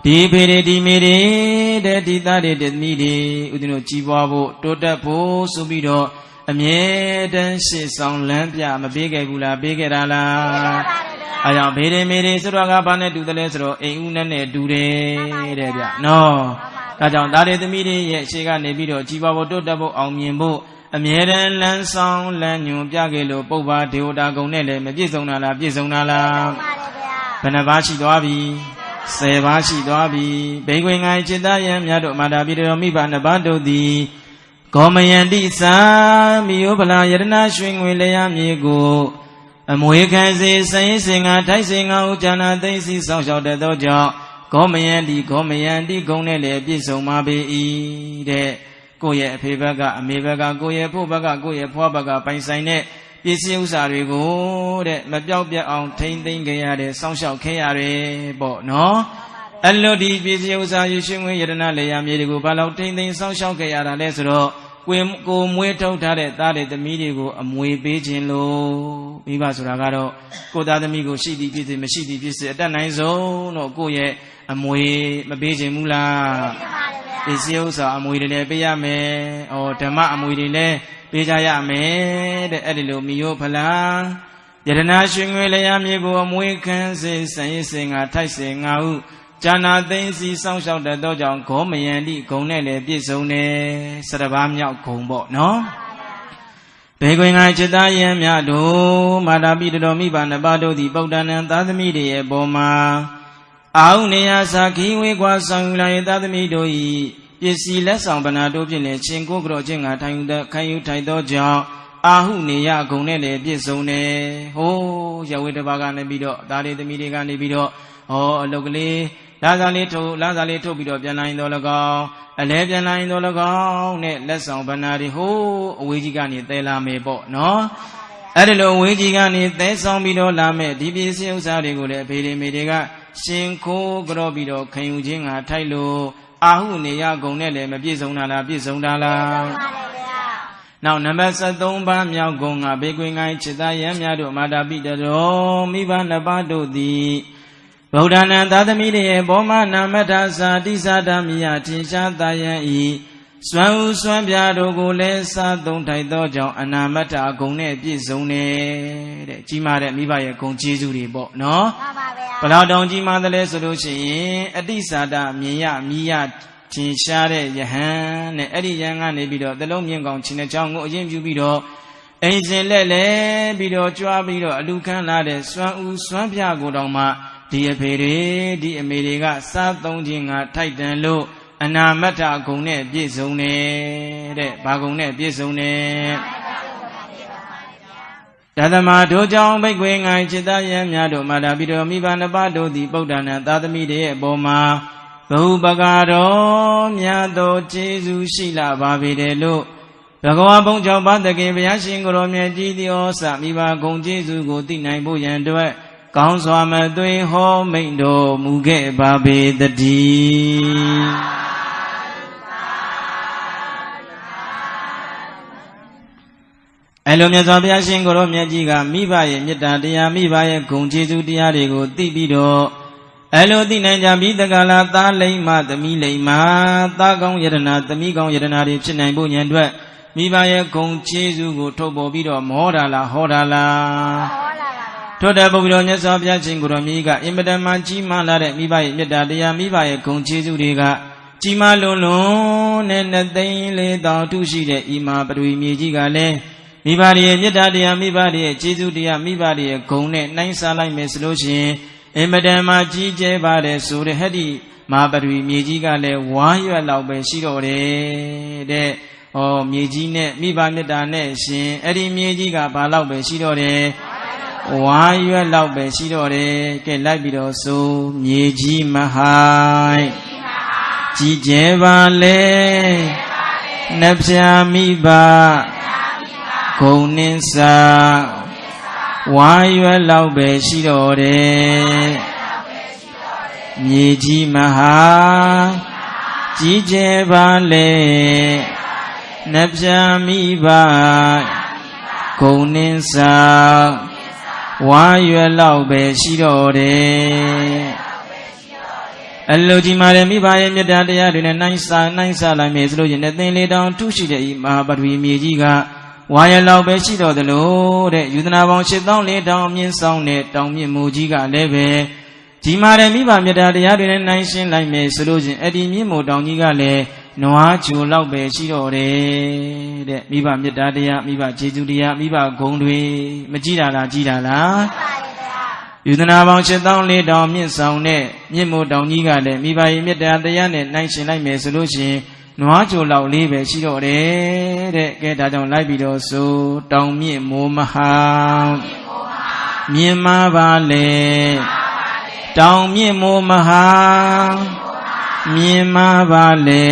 ဒီဖေတွေဒီမေတွေတဲ့ဒီသားတွေသမီးတွေဦးဇင်းတို့ကြီးပွားဖို့တိုးတက်ဖို့ဆိုပြီးတော့အမြဲတမ်းရှေ့ဆောင်လမ်းပြမပေးခဲ့ဘူးလားပေးခဲ့တာလားအဲကြောင့်ဖေတွေမေတွေဆိုတော့ကဘာနဲ့တူတယ်လဲဆိုတော့အိမ်ဦးနဲ့တူတယ်တဲ့ဗျနော်ဒါကြောင့်သားတွေသမီးတွေရဲ့ရှေ့ကနေပြီးတော့ကြီးပွားဖို့တိုးတက်ဖို့အောင်မြင်ဖို့အမြဲတမ်းလမ်းဆောင်လမ်းညွန်ပြခဲ့လို့ပုဗ္ဗဒေဝတာဂုံနဲ့လည်းမပြည့်စုံတာလားပြည့်စုံတာလားဘယ်နှပါးရှိသွားပြီ10ပါးရှိသွားပြီဘိက္ခွေငါจิตယံမြတ်တို့မာတာပိတော်မိဘနှစ်ပါးတို့သည်ဂောမယန္တိသာမိယောဗလာယတနာရွှေငွေလျာမြေကိုအမွေခံစေစရင်စင်ငါထိုက်စင်ငါဥဇာနာသိသိဆောင်းလျှောက်တတ်သောကြောင့်ဂောမယန္တိဂုံနဲ့လည်းပြည့်စုံပါပေ၏တဲ့ကိုယ့်ရဲ့အဖေဘက်ကအမေဘက်ကကိုယ့်ရဲ့ဖို့ဘက်ကကိုယ့်ရဲ့ဖွားဘက်ကပိုင်ဆိုင်တဲ့ပစ္စည်းဥစ္စာတွေကိုတဲ့မပြောက်ပြတ်အောင်ထိမ့်သိမ်းခဲ့ရတဲ့စောင့်ရှောက်ခဲ့ရတယ်ပေါ့နော်အဲ့လိုဒီပစ္စည်းဥစ္စာရွှေငွေယတနာလေယာမြေတွေကိုဘာလို့ထိမ့်သိမ်းစောင့်ရှောက်ခဲ့ရတာလဲဆိုတော့ ကိုမွေးထုတ်ထားတဲ့သားတဲ့သမီးတွေကိုအမွေပေးခြင်းလို့မိဘဆိုတာကတော့ကိုသားသမီးကိုရှိသည်ဖြစ်စေမရှိသည်ဖြစ်စေအတတ်နိုင်ဆုံးတော့ကိုရဲ့အမွေမပေးခြင်းမူလားဒီစည်းဥစ္စာအမွေတွေလည်းပေးရမယ်။ဓမ္မအမွေတွေလည်းပေးကြရမယ်တဲ့အဲ့ဒီလိုမိယောဖလားယတနာရွှေငွေလျာမြေကိုအမွေခံစေစံရည်စင်ငါထိုက်စေငါဟုဇာနာသိန်းစီစောင့်ရှောက်တတ်သောကြောင့်ဂောမယံတိဂုံနဲ့လည်းပြည့်စုံတယ်17ပါးမြောက်ဂုံပေါ့နော်ဘေကွင်ငါจิตသားယံများတို့မာတာပိတတော်မိဘနှစ်ပါးတို့သည်ပုဒ္ဒနံသာသမီတွေရဲ့ပေါ်မှာအာဟုနေယသာခီဝေကွာဆောင်ယူလာရဲ့သာသမီတို့၏ပစ္စည်းလက်ဆောင်ပနာတို့ဖြင့်လည်းရှင်ကိုကြောခြင်းငါထိုင်ယူထိုက်သောကြောင့်အာဟုနေယဂုံနဲ့လည်းပြည့်စုံတယ်ဟိုးရဝေတပါးကနေပြီးတော့ဒါတွေသမီးတွေကနေပြီးတော့အလုတ်ကလေးလာစားလေးထုတ်ပြီးတော့ပြန်လာရင်တော့၎င်းအလဲပြန်လာရင်တော့၎င်းနဲ့လက်ဆောင်ပနာတွေဟိုးအဝေးကြီးကနေသဲလာမယ်ပေါ့နော်အဲ့ဒီလိုအဝေးကြီးကနေသဲဆောင်ပြီးတော့လာမယ်ဒီပစ္စည်းဥစ္စာတွေကိုလည်းဖေတွေမေတွေကရှင်ခိုးကြောပြီးတော့ခံယူခြင်းငါထိုက်လို့အာဟုနေယဂုံနဲ့လည်းမပြည့်စုံတာလားပြည့်စုံတာလားနောက်နံပါတ်73ပါးမြောက်ဂုံကဘေကွင်ငိုင်းจิตသားယံများတို့မာတာပိတတော်မိဘနှစ်ပါးတို့သည်ဗုဒ္ဓနာသာသမီတွေရဲ့ဘောမနာမထသာတိသာဓမိယထင်ရှားသာယံဤစွမ်းဥစွမ်းပြတို့ကိုလည်းစားသုံးထိုက်သောကြောင့်အနာမထအကုန်နဲ့ပြည့်စုံတဲ့ကြီးမားတဲ့မိဘရဲ့ဂုဏ်ကျေးဇူးတွေပေါ့နော်ဘယ်လောက်တောင်ကြီးမားသလဲဆိုလို့ရှိရင်အတိသာဒမြင်ရမိယထင်ရှားတဲ့ယဟန်နဲ့အဲ့ဒီယဟန်ကနေပြီးတော့သလုံးမြင့်ကောင်ချင်းတဲ့ကြောင့်ကိုအရင်ပြုပြီးတော့အိမ်စဉ်လက်လဲပြီးတော့ကြွားပြီးတော့အလူခန်းလာတဲ့စွမ်းဥစွမ်းပြကိုတောင်မှဒီအဖေတွေဒီအမေတွေကစားသုံးခြင်းကထိုက်တန်လို့အနာမတ္ထဂုံနဲ့ပြည့်စုံတဲ့ဘာဂုံနဲ့ပြည့်စုံတဲ့တသမတို့ကြောင့်ဘိက္ခွေငိုင်จิตသားယံများတို့မာတာပိတော်မိဘနှစ်ပါးတို့သည်ပုဒ္ဒနာသာသမီတွေရဲ့အပေါ်မှာဘဟုပကာတော်မြတ်သောကျေးဇူးရှိလာပါပေတယ်လို့ဘဂဝါဘုံကြောင့်ဗတကေဘုရားရှင်ကိုရောမြတ်ကြီးသည်ဩစမိဘဂုံကျေးဇူးကိုသိနိုင်ဖို့ရန်အတွက်ကောင်းစွာမသွေဟောမိန့်တော်မူခဲ့ပါပေတည်းအဲ့လိုမြတ်စွာဘုရားရှင်ကိုရောမြတ်ကြီးကမိဘရဲ့မေတ္တာတရားမိဘရဲ့ဂုဏ်ကျေးဇူးတရားတွေကိုသိပြီးတော့အဲ့လိုသိနိုင်ကြပြီးတက္ကလာသားလိမ္မာသမီးလိမ္မာသားကောင်းယတနာသမီးကောင်းယတနာတွေဖြစ်နိုင်ဖို့ဉာဏ်အတွက်မိဘရဲ့ဂုဏ်ကျေးဇူးကိုထုတ်ပေါ်ပြီးတော့မောတာလားဟောတာလားထို့တဲ့ပုဂ္ဂိုလ်မြတ်စွာဘုရားရှင်ကိုရောမြတ်ကအင်မတန်မှကြီးမားလာတဲ့မိဘရဲ့မေတ္တာတရားမိဘရဲ့ဂုဏ်ကျေးဇူးတွေကကြီးမားလွန်းလွန်းနဲ့2,400,000ထုရှိတဲ့ဤမှာပထဝီမြေကြီးကလည်းမိဘရဲ့မေတ္တာတရားမိဘရဲ့ကျေးဇူးတရားမိဘရဲ့ဂုဏ်နဲ့နှိုင်းစားလိုက်မယ်ဆိုလို့ရှိရင်အင်မတန်မှကြီးကျယ်ပါတယ်ဆိုတဲ့ဟဲ့ဒီမာပထဝီမြေကြီးကလည်းဝါရွက်လောက်ပဲရှိတော့တယ်တဲ့မြေကြီးနဲ့မိဘမေတ္တာနဲ့ရှင်အဲ့ဒီမြေကြီးကဘာလောက်ပဲရှိတော့တယ်ဝါရွက်လောက်ပဲရှိတော့တယ်ကဲလိုက်ပြီးတော့ဆိုမြေကြီးမဟိုင်းကြီးကျယ်ပါလေနှဖျားမိဘဂုံနှင်းစာဝါရွယ်လောက်ပဲရှိတော့တယ်မြေကြီးမဟာကြီးကျယ်ပါလေနှဖျားမိဘဂုံနှင်းစာဝါရွယ်လောက်ပဲရှိတော့တယ်အလိုကြီးမာတဲ့မိဘရဲ့မေတ္တာတရားတွေနဲ့နှိုင်းစားလိုက်မယ်ဆိုလို့ရင်2,400,000ထုရှိတဲ့ဤမဟာပထဝီမြေကြီးကဝါရလောက်ပဲရှိတော်သလိုတဲ့ယူသနာပေါင်း8,400,000မြင့်ဆောင်တဲ့တောင်မြင့်မူကြီးကလည်းပဲကြီးမာတဲ့မိဘမေတ္တာတရားတွေနဲ့နှိုင်းရှင်းလိုက်မယ်ဆိုလို့ချင်းအဲ့ဒီမြင့်မို့တောင်ကြီးကလည်းနွားချိုလောက်ပဲရှိတော်တယ်တဲ့မိဘမေတ္တာတရားမိဘကျေးဇူးတရားမိဘဂုဏ်တွေမကြည့်တာလားကြည့်တာလားယူသနာပေါင်း8,400,000မြင့်ဆောင်တဲ့မြင့်မို့တောင်ကြီးကလည်းမိဘရဲ့မေတ္တာတရားနဲ့နှိုင်းရှင်းလိုက်မယ်ဆိုလို့ချင်းနွားချိုလောက်လေးပဲရှိတော့တယ်တဲ့ကဲဒါကြောင့်လိုက်ပြီးတော့ဆိုတောင်မြင့်မိုးမဟာမြင့်မာပါလေတောင်မြင့်မိုးမဟာမြင့်မာပါလေ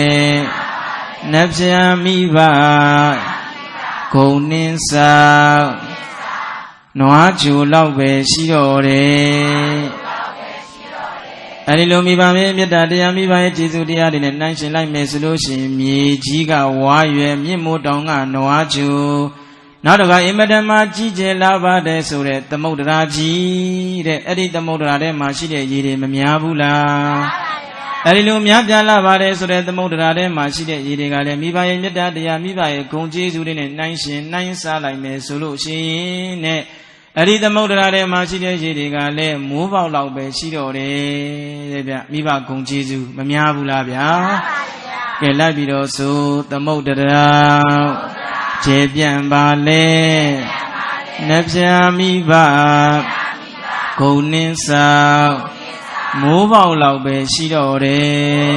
နှဖျားမိဘဂုံနှင်းစာနွားချိုလောက်ပဲရှိတော့တယ် အဲဒီလိုမိဘရဲ့မေတ္တာတရားမိဘရဲ့ကျေးဇူးတရားတွေနဲ့နှိုင်းယှဉ်လိုက်မယ်ဆိုလို့ရှိရင်မြေကြီးကဝါရွယ်မြင့်မိုးတောင်ကနွားကျူနောက်တော့ကအင်မတန်မှကြီးကျယ်လာပါတယ်ဆိုတဲ့သမုဒ္ဒရာကြီးတဲ့အဲ့ဒီသမုဒ္ဒရာထဲမှာရှိတဲ့ရေတွေမများဘူးလားအဲဒီလိုများပြားလာပါတယ်ဆိုတဲ့သမုဒ္ဒရာထဲမှာရှိတဲ့ရေတွေကလည်းမိဘရဲ့မေတ္တာတရားမိဘရဲ့ဂုဏ်ကျေးဇူးတွေနဲ့နှိုင်းယှဉ်နှိုင်းစားလိုက်မယ်ဆိုလို့ရှိရင်နဲ့အဲ့ဒီသမုဒ္ဒရာထဲမှာရှိတဲ့ရေတွေကလည်းမိုးပေါက်လောက်ပဲရှိတော့တယ်တဲ့ဗျမိဘဂုဏ်ကျေးဇူးမများဘူးလားဗျာကဲလိုက်ပြီးတော့ဆိုသမုဒ္ဒရာခြေပြန့်ပါလေနှပြမိဘဂုဏ်နှင်းဆောင်မိုးပေါက်လောက်ပဲရှိတော့တယ်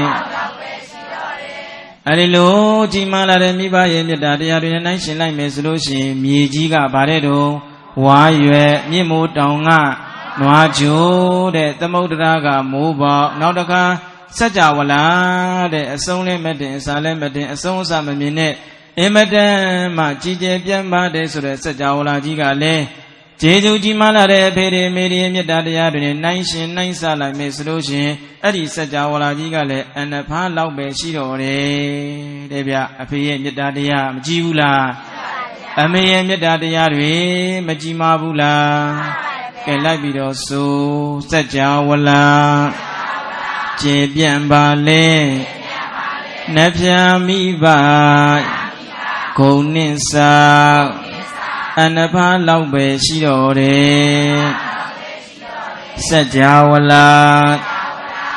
အဲ့ဒီလိုကြီးမားလာတဲ့မိဘရဲ့မေတ္တာတရားတွေနဲ့နှိုင်းယှဉ်လိုက်မယ်ဆိုလို့ရှိရင်မြေကြီးကဗါတဲ့တော့ဝါရွယ်မြင့်မိုးတောင်ကနွားကြိုးတဲ့သမုဒ္ဒရာကမိုးပေါက်နောက်တခါစัจ java လာတဲ့အဆုံးလည်းမတင်အစားလည်းမတင်အဆုံးအစမမြင်နဲ့အင်မတန်မှကြီးကျယ်ပြန့်ပါတယ်ဆိုတဲ့စัจ java လာကြီးကလည်းကျေးဇူးကြီးမားလာတဲ့အဖေတွေမေတွေမေတ္တာတရားတွေနဲ့နှိုင်းရှင်နှိုင်းစားလိုက်မယ်ဆိုလို့ရှင်အဲ့ဒီစัจ java လာကြီးကလည်းအနဖားလောက်ပဲရှိတော့တယ်တဲ့ဗျအဖေရဲ့မေတ္တာတရားမကြည့်ဘူးလားအမေရဲ့မေတ္တာတရားတွေမကြည်မာဘူးလားကဲလိုက်ပြီးတော့ဆိုစัจ java လာကျေပြန့်ပါလေနှပြမိဘဂုဏ်နှင်းဆောင်အနဖားလောက်ပဲရှိတော့တယ်စัจ java လာ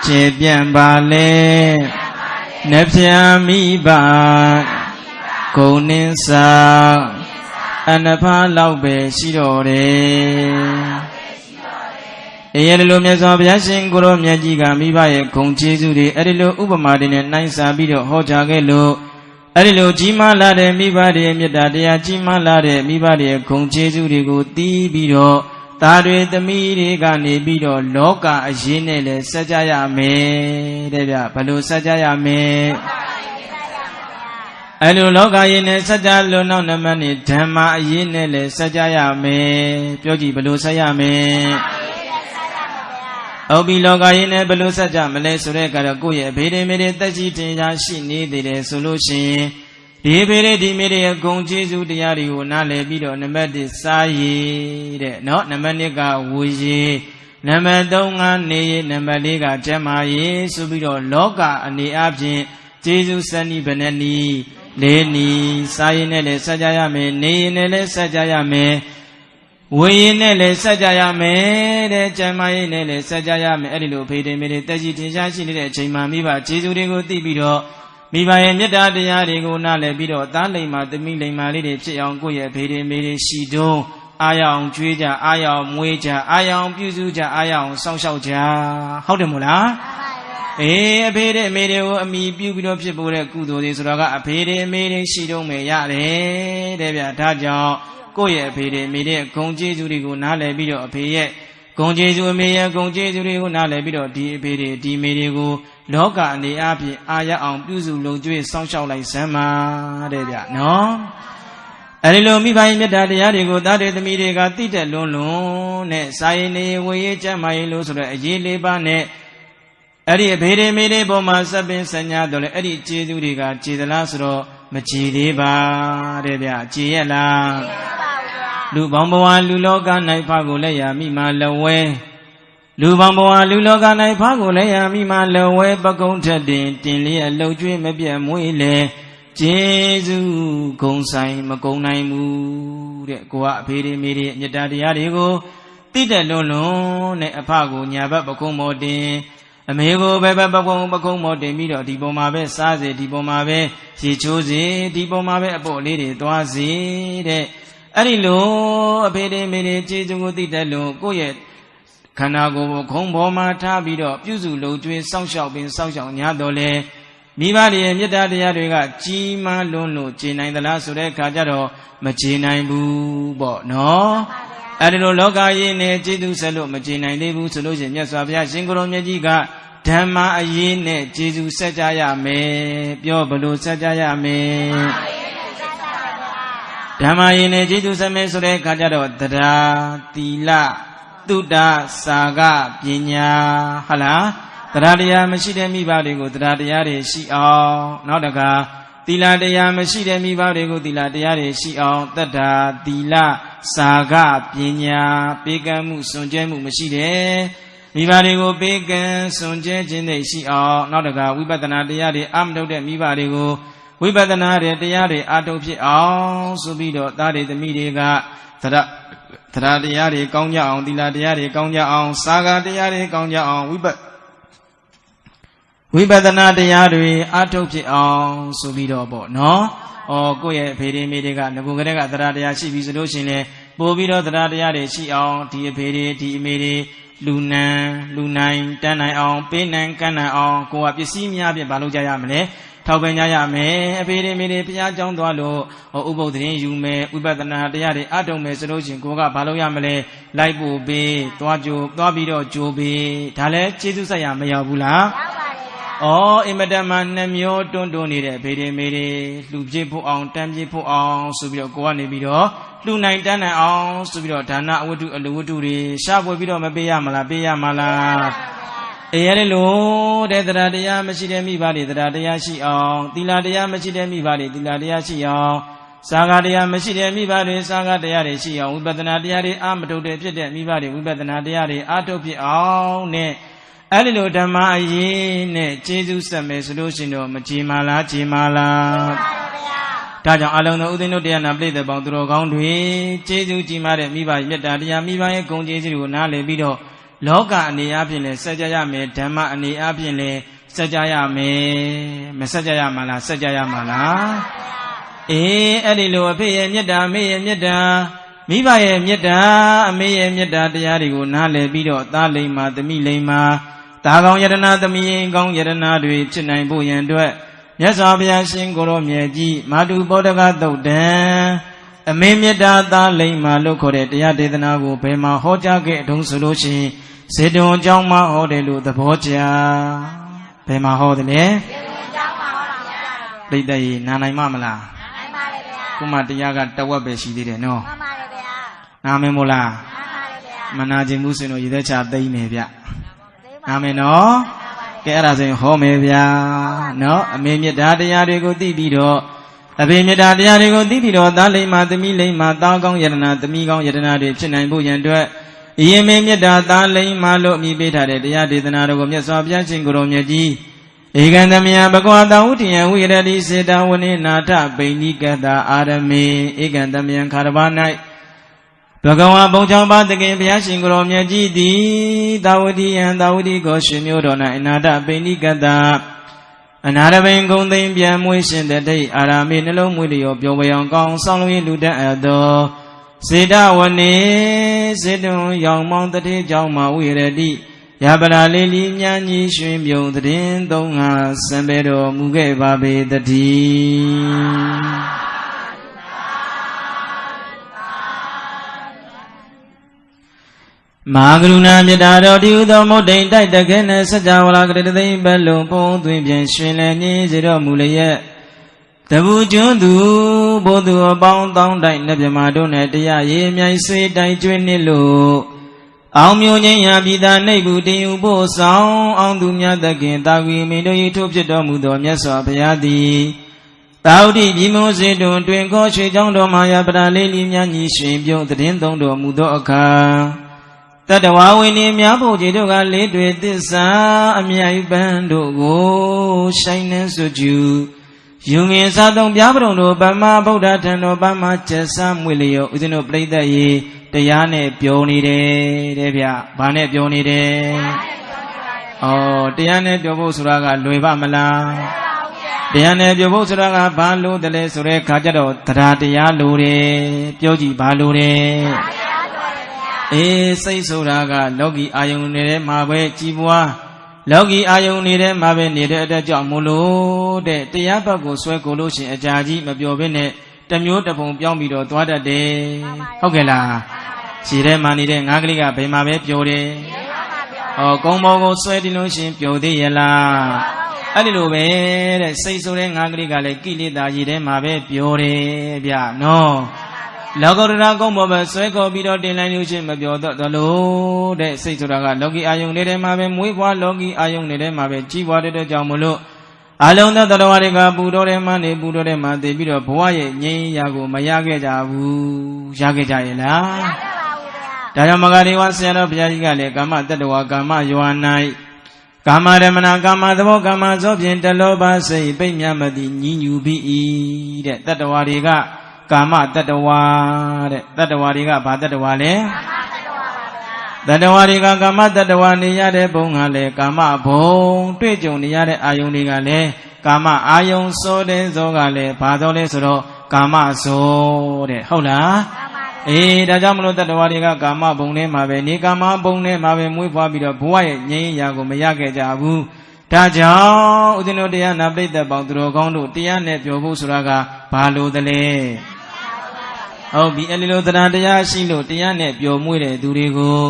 ကျေပြန့်ပါလေနှပြမိဘဂုဏ်နှင်းဆောင်အနဖားလောက်ပဲရှိတော့တယ်အေးရလိုမြတ်စွာဘုရားရှင်ကိုရောမြတ်ကြီးကမိဘရဲ့ဂုဏ်ကျေးဇူးတွေအဲ့ဒီလိုဥပမာတွေနဲ့နှိုင်းစာပြီးတော့ဟောကြားခဲ့လို့အဲ့ဒီလိုကြီးမားလာတဲ့မိဘတွေရဲ့မေတ္တာတရားကြီးမားလာတဲ့မိဘတွေရဲ့ဂုဏ်ကျေးဇူးတွေကိုသိပြီးတော့သားတွေသမီးတွေကနေပြီးတော့လောကအရေးနဲ့လဲဆက်ကြရမယ်တဲ့ဗျဘယ်လိုဆက်ကြရမယ်အဲ့လိုလောကရေးနဲ့စัจ java လို့နောက်နံပါတ်နဲ့ဓမ္မအရေးနဲ့လည်းစัจ java ရမယ်ပြောကြည့်ဘယ်လိုဆက်ရမယ်ဟုတ်ပြီလောကရေးနဲ့ဘယ်လိုစัจ java မလဲဆိုတဲ့ကတော့ကိုယ့်ရဲ့ဘေးတွေမေတွေတက်ရှိတင်ရှားရှိနေသေးတယ်ဆိုလို့ရှိရင်ဒီဘေးတွေဒီမေတွေရဲ့ဂုဏ်ကျေးဇူးတရားတွေကိုနားလည်ပြီးတော့နံပါတ်1စားရည်တဲ့နော်နံပါတ်2ကဝူရည်နံပါတ်3ကနေရည်နံပါတ်4ကကျမ်းမာရည်ဆိုပြီးတော့လောကအနေအချင်းကျေးဇူးစနည်းဘယ်နှနည်းလေးနီစားရင်နဲ့လည်းစัจ java ရမယ်နေရင်နဲ့လည်းစัจ java ရမယ်ဝေရင်နဲ့လည်းစัจ java ရမယ်တဲ့ကျမ်းမာရင်နဲ့လည်းစัจ java ရမယ်အဲ့ဒီလိုဖေးတယ်မေတွေတက်ရှိထင်ရှားရှိနေတဲ့အချိန်မှာမိဘကျေးဇူးတွေကိုသိပြီးတော့မိဘရဲ့မေတ္တာတရားတွေကိုနားလည်ပြီးတော့သားလိမ္မာသမီးလိမ္မာလေးတွေဖြစ်အောင်ကိုယ့်ရဲ့ဖေးတယ်မေတွေရှိတုံးအားရအောင်ကြွေးကြအားရအောင်မွေးကြအားရအောင်ပြုစုကြအားရအောင်စောင့်ရှောက်ကြဟုတ်တယ်မို့လားအေးအဖေတွေအမေတွေကိုအမိပြုပြီးတော့ဖြစ်ပေါ်တဲ့ကုသိုလ်တွေဆိုတော့ကအဖေတွေအမေတွေရှိတုံးမယ်ရတယ်တဲ့ဗျဒါကြောင့်ကိုယ့်ရဲ့အဖေတွေအမေတွေဂုဏ်ကျေးဇူးတွေကိုနားလည်ပြီးတော့အဖေရဲ့ဂုဏ်ကျေးဇူးအမေရဲ့ဂုဏ်ကျေးဇူးတွေကိုနားလည်ပြီးတော့ဒီအဖေတွေဒီအမေတွေကိုလောကအနေအချင်းအားရအောင်ပြုစုလုံကျွေးစောင့်ရှောက်လိုက်စမ်းပါတဲ့ဗျနော်အဲဒီလိုမိဘရဲ့မေတ္တာတရားတွေကိုသားတွေသမီးတွေကသိတဲ့လွန်းလွန်းနဲ့စာရည်နေဝေရေးကျမ်းမာရေးလို့ဆိုတော့အရေးလေးပါးနဲ့အဲ့ဒီအဖေတွေမေတွေပေါ်မှာစပ်ပင်ဆညာတော့လေအဲ့ဒီကျေးဇူးတွေကကြည်သလားဆိုတော့မကြည်သေးပါတဲ့ဗျကြည်ရဲ့လားလူပေါင်းဘဝလူလောက၌ဖာကိုလည်းယာမိမာလဝဲလူပေါင်းဘဝလူလောက၌ဖာကိုလည်းယာမိမာလဝဲပကုံးထက်တင်လေးအလှုပ်ကျွေးမပြတ်မွေးလေကျေးဇူးဂုံဆိုင်မကုံနိုင်ဘူးတဲ့ကိုကအဖေတွေမေတွေမေတ္တာတရားတွေကိုသိတဲ့လွန်းလွန်းနဲ့အဖကိုညာဘက်ပကုံးမော်တင်အမေကိုပဲပကုံးမော်တင်ပြီးတော့ဒီပေါ်မှာပဲစားစေဒီပေါ်မှာပဲရေချိုးစေဒီပေါ်မှာပဲအပေါ့လေးတွေသွားစေတဲ့အဲ့ဒီလိုအဖေတွေမေတွေကျေးဇူးကိုသိတဲ့လွန်းကိုယ့်ရဲ့ခန္ဓာကိုယ်ခုံပေါ်မှာထားပြီးတော့ပြုစုလုံကျွေးစောင့်ရှောက်ပင်စောင့်ရှောက်ညာတော့လေမိဘတွေရဲ့မေတ္တာတရားတွေကကြီးမားလွန်းလို့ကျေနိုင်သလားဆိုတဲ့အခါကျတော့မကျေနိုင်ဘူးပေါ့နော်အဲ့ဒီလိုလောကကြီးနဲ့ကျေးဇူးဆက်လို့မကျေနိုင်သေးဘူးဆိုလို့ရှိရင်မြတ်စွာဘုရားရှင်ကိုရောမြတ်ကြီးကဓမ္မအရေးနဲ့ကျေးဇူးဆက်ကြရမယ်ပြောဘလို့ဆက်ကြရမယ်ဓမ္မအရေးနဲ့ကျေးဇူးဆက်မယ်ဆိုတဲ့အခါကျတော့တရားသီလသုဒ္ဓစာကပညာဟုတ်လား တရားတရားမရှိတဲ့မိဘတွေကိုတရားတရားတွေရှိအောင်နောက်တကသီလတရားမရှိတဲ့မိဘတွေကိုသီလတရားတွေရှိအောင်တတ္တာသီလစာကပညာပေးကမ်းမှုစွန့်ကြဲမှုမရှိတဲ့မိဘတွေကိုပေးကမ်းစွန့်ကြဲခြင်းတွေရှိအောင်နောက်တကဝိပဿနာတရားတွေအမထုတ်တဲ့မိဘတွေကိုဝိပဿနာရဲ့တရားတွေအထုတ်ဖြစ်အောင်ဆိုပြီးတော့သားတွေသမီးတွေကတရားတရားတွေကောင်းကြအောင်သီလတရားတွေကောင်းကြအောင်စာကတရားတွေကောင်းကြအောင်ဝိပဿနာတရားတွေအထုတ်ဖြစ်အောင်ဆိုပြီးတော့ပေါ့နော်။ကိုယ့်ရဲ့အဖေတွေမိတွေကငကိုကလေးကတရားတရားရှိပြီဆိုလို့ရှိရင်လည်းပို့ပြီးတော့တရားတရားတွေရှိအောင်ဒီအဖေတွေဒီအမေတွေလူနိုင်တန်းနိုင်အောင်ပေးနိုင်ကမ်းနိုင်အောင်ကိုကပစ္စည်းများဖြင့်မလုပ်ကြရမလဲထောက်ပံ့ကြရမယ်အဖေတွေမိတွေဘုရားကျောင်းသွားလို့ဥပုသ်သတင်းယူမယ်ဝိပဿနာတရားတွေအထုတ်မယ်ဆိုလို့ရှိရင်ကိုကဘာလုပ်ရမလဲလိုက်ပို့ပေးသွားပြီးတော့ကြိုးပေးဒါလည်းကျေးဇူးဆက်ရမရောက်ဘူးလားအင်မတန်မှနှမျိုးတွန်းနေတဲ့ဖေတွေမေတွေလှူပြစ်ဖို့အောင်တန်းပြစ်ဖို့အောင်ဆိုပြီးတော့ကိုကနေပြီးတော့လှူနိုင်တန်းနိုင်အောင်ဆိုပြီးတော့ဒါနအဝတ္ထုအလူဝတ္ထုတွေရှားပွေပြီးတော့မပေးရမလားပေးရမလားအဲ့လို့တဲ့တရားတရားမရှိတဲ့မိဘတွေတရားတရားရှိအောင်သီလတရားမရှိတဲ့မိဘတွေသီလတရားရှိအောင်စာဂတရားမရှိတဲ့မိဘတွေစာဂတရားတွေရှိအောင်ဝိပဿနာတရားတွေအာမထုတ်တဲ့ဖြစ်တဲ့မိဘတွေဝိပဿနာတရားတွေအာထုတ်ဖြစ်အောင်နဲ့အဲ့ဒီလိုဓမ္မအရေးနဲ့ကျေးဇူးဆက်မယ်ဆိုလို့ရှိရင်တော့မကြည်မာလားကြည်မာလားဒါကြောင့်အလုံးစုံဥသိမ်းတို့တရားနာပြိတ္တပေါင်းသူတော်ကောင်းတွေကျေးဇူးကြီးမားတဲ့မိဘမေတ္တာတရားမိဘရဲ့ဂုဏ်ကျေးဇူးကိုနားလည်ပြီးတော့လောကအနေအချင်းလဲဆက်ကြရမယ်ဓမ္မအနေအချင်းလဲဆက်ကြရမယ်မဆက်ကြရမှာလားဆက်ကြရမှာလားအဲ့ဒီလိုအဖေရဲ့မေတ္တာအမေရဲ့မေတ္တာမိဘရဲ့မေတ္တာအမေရဲ့မေတ္တာတရားတွေကိုနားလည်ပြီးတော့သားလိမ္မာသမီးလိမ္မာတာကောင်းယတနာသမီးကောင်းယတနာတွေဖြစ်နိုင်ဖို့ရန်အတွက်မြတ်စွာဘုရားရှင်ကိုရောမြတ်ကြီးမာတုဘောဓကသုတ်တံအမေမေတ္တာသားလိမ္မာလို့ခေါ်တဲ့တရားဒေသနာကိုဘယ်မှာဟောကြားခဲ့တုံးဆိုလို့ရှိရင်ဇေတဝန်ကျောင်းမှာဟောတယ်လို့သဘောကျဘယ်မှာဟောတယ်လဲဇေတဝန်ကျောင်းမှာဟောတာဗျာပြိတ္တရေနာနိုင်မမလားနိုင်ပါတယ်ဗျာခုမှတရားကတဝက်ပဲရှိသေးတယ်နော်မှန်ပါတယ်ဗျာနာမည်မို့လားမှန်ပါတယ်ဗျာမနာခြင်းမှုစဉ်တို့ရည်သက်ချသိမ့်မယ်ဗျနာမည်နော်ကဲအဲ့ဒါဆိုရင်ဟောမယ်ဗျာနော်အမေမြတ်တရားတွေကိုသိပြီးတော့အဖေမြတ်တရားတွေကိုသိပြီးတော့သားလိမ္မာသမီးလိမ္မာသားကောင်းယတနာသမီးကောင်းယတနာတွေဖြစ်နိုင်ဖို့ရန်အတွက်အရင်မေမြတ်သားလိမ္မာလို့အမည်ပေးထားတဲ့တရားဒေသနာတော်ကိုမြတ်စွာဘုရားရှင်ကိုယ်တော်မြတ်ကြီးဧကံသမယဘဂဝတာဝုတ္တယဝိရတိစေတဝနေနာထပိဏိကတအာရမေဧကံသမယခါရဘာ၌ဘဂဝါဘုံချောင်းပါတကင်ဘုရားရှင်ကိုယ်တော်မြတ်ကြီးသည်သာဝတိယံသာဝတိကိုရှင်မျိုးတော်၌အနာထပိဏိကတအနာရဘိန်ဂုံသိမ့်ပြန်မွေးရှင်တဲ့တိတ်အာရမေနှလုံးမွေးလျော်ပျော်ဝေအောင်ကောင်းဆောင်လို့လူတတ်အပ်သောစေတဝနေစေတုံရောင်မောင်းတတိကြောင့်မဝိရတိယပရာလေးလီမြန်းကြီးရွှင်ပြုံတည်င်းသုံးငါစံပေတော်မူခဲ့ပါပေတည်းမဟာကရုဏာမေတ္တာတော်တည်ဟူသောမုတ်တိမ်တိုက်တခဲနဲ့စัจ java လာကရတသိမ့်ဘလုံးပုံသွင်းပြန်ရှင်လည်းညင်းစေတော်မူလျက်တပူကျွန်းသူဘို့သူအပေါင်းတောင်းတိုက်နှပြမတို့နဲ့တရားရည်မြိုင်ဆွေးတိုက်ကျွေးနှစ်လို့အောင်မျိုးငိမ့်ရာပြည်သာနှိပ်ဘူးတင်ယူဖို့ဆောင်အောင်သူများသခင်တာဝီမင်းတို့၏ထို့ဖြစ်တော်မူသောမြတ်စွာဘုရားသည်တာဝတိပြည်မုစေတွင်တွင်ခေါ်ရွှေကြောင်းတော်မှာယပရာလေးလီမြန်းကြီးရှင်ပြုံးတည်င်းသုံးတော်မူသောအခါတတဝဝိနေများဖို့ခြေတို့ကလေးတွေသစ္စာအမြိုက်ပန်းတို့ကိုဆိုင်နှင်းစွကျူယုံငင်စားသုံးပြားပရုံတို့ဗမာဗုဒ္ဓထံတော်ဗမာကျက်စားမွေလျောဦးဇင်းတို့ပြိဿရေတရားနဲ့ပြောနေတယ်တဲ့ဗျ။ဘာနဲ့ပြောနေတယ်။တရားနဲ့ပြောဖို့ဆိုတာကလွယ်ပါမလား။တရားနဲ့ပြောဖို့ဆိုတာကဘာလို့တလဲဆိုတဲ့ခါကျတော့တရားလိုတယ်ပြောကြည့်ဘာလိုတယ်စိတ်ဆိုတာကလောကီအာယုန်နေတဲ့မှာပဲကြည်ပွားလောကီအာယုန်နေတဲ့မှာပဲနေတဲ့အတွက်ကြောင့်မို့လို့တဲ့တရားဘက်ကိုဆွဲကိုလို့ရှင်အကြာကြီးမပြောဘဲနဲ့တမျိုးတပုံပြောင်းပြီးတော့သွားတတ်တယ်ဟုတ်ကဲ့လားခြေထဲမှာနေတဲ့ငါးကလေးကဘယ်မှာပဲပြောတယ်ကုန်းပေါ်ကိုဆွဲတင်လို့ရှင်ပြောသေးရလားအဲ့ဒီလိုပဲတဲ့စိတ်ဆိုတဲ့ငါးကလေးကလည်းကိလေသာရည်ထဲမှာပဲပြောတယ်ဗျနော် လောကုတ္တရာကုံဘောပဲဆွဲခေါ်ပြီးတော့တင်လိုက်လို့ချင်းမပြောတော့သလိုတဲ့စိတ်ဆိုတာကလောကီအာယုန်တွေထဲမှာပဲမွေးဖွားလောကီအာယုန်တွေထဲမှာပဲကြီးပွားတဲ့ကြောင့်မလို့အလုံးသောတရားတွေကပူတော်တယ်မှနေပူတော်တယ်မှသိပြီးတော့ဘဝရဲ့ငြိမ်းရာကိုမရခဲ့ကြဘူးရခဲ့ကြရဲ့လားမရခဲ့ပါဘူးဗျာဒါကြောင့်မဂ္ဂဒေဝဆရာတော်ဘုရားကြီးကလည်းကာမတတ္တဝါကာမယော၌ကာမရမဏကာမသဘောကာမသောဖြင့်တလောဘစိတ်ပိတ်မြတ်မသည်ညှဉ်းညူပြီးတဲ့တတ္တဝါတွေကကာမတတ္တဝါတဲ့တတ္တဝါတွေကဘာတတ္တဝါလဲတတ္တဝါတွေကကာမတတ္တဝါနေရတဲ့ဘုံကလည်းကာမဘုံတွေ့ကြုံနေရတဲ့အာယုန်တွေကလည်းကာမအာယုန်စောတဲ့ဇောကလည်းဘာသောလဲဆိုတော့ကာမဇောတဲ့ဟုတ်လားဒါကြောင့်မလို့တတ္တဝါတွေကကာမဘုံထဲမှာပဲနေကာမဘုံထဲမှာပဲမွေးဖွားပြီးတော့ဘဝရဲ့ငြိမ်းရာကိုမရခဲ့ကြဘူးဒါကြောင့်ဦးဇင်းတို့တရားနာပိဋကပေါင်းသူတော်ကောင်းတို့တရားနဲ့ပြောဖို့ဆိုတာကဘာလို့တလဲဟုတ်ပြီအဲ့ဒီလိုတရားရှိလို့တရားနဲ့ပြောမွေးတဲ့သူတွေကို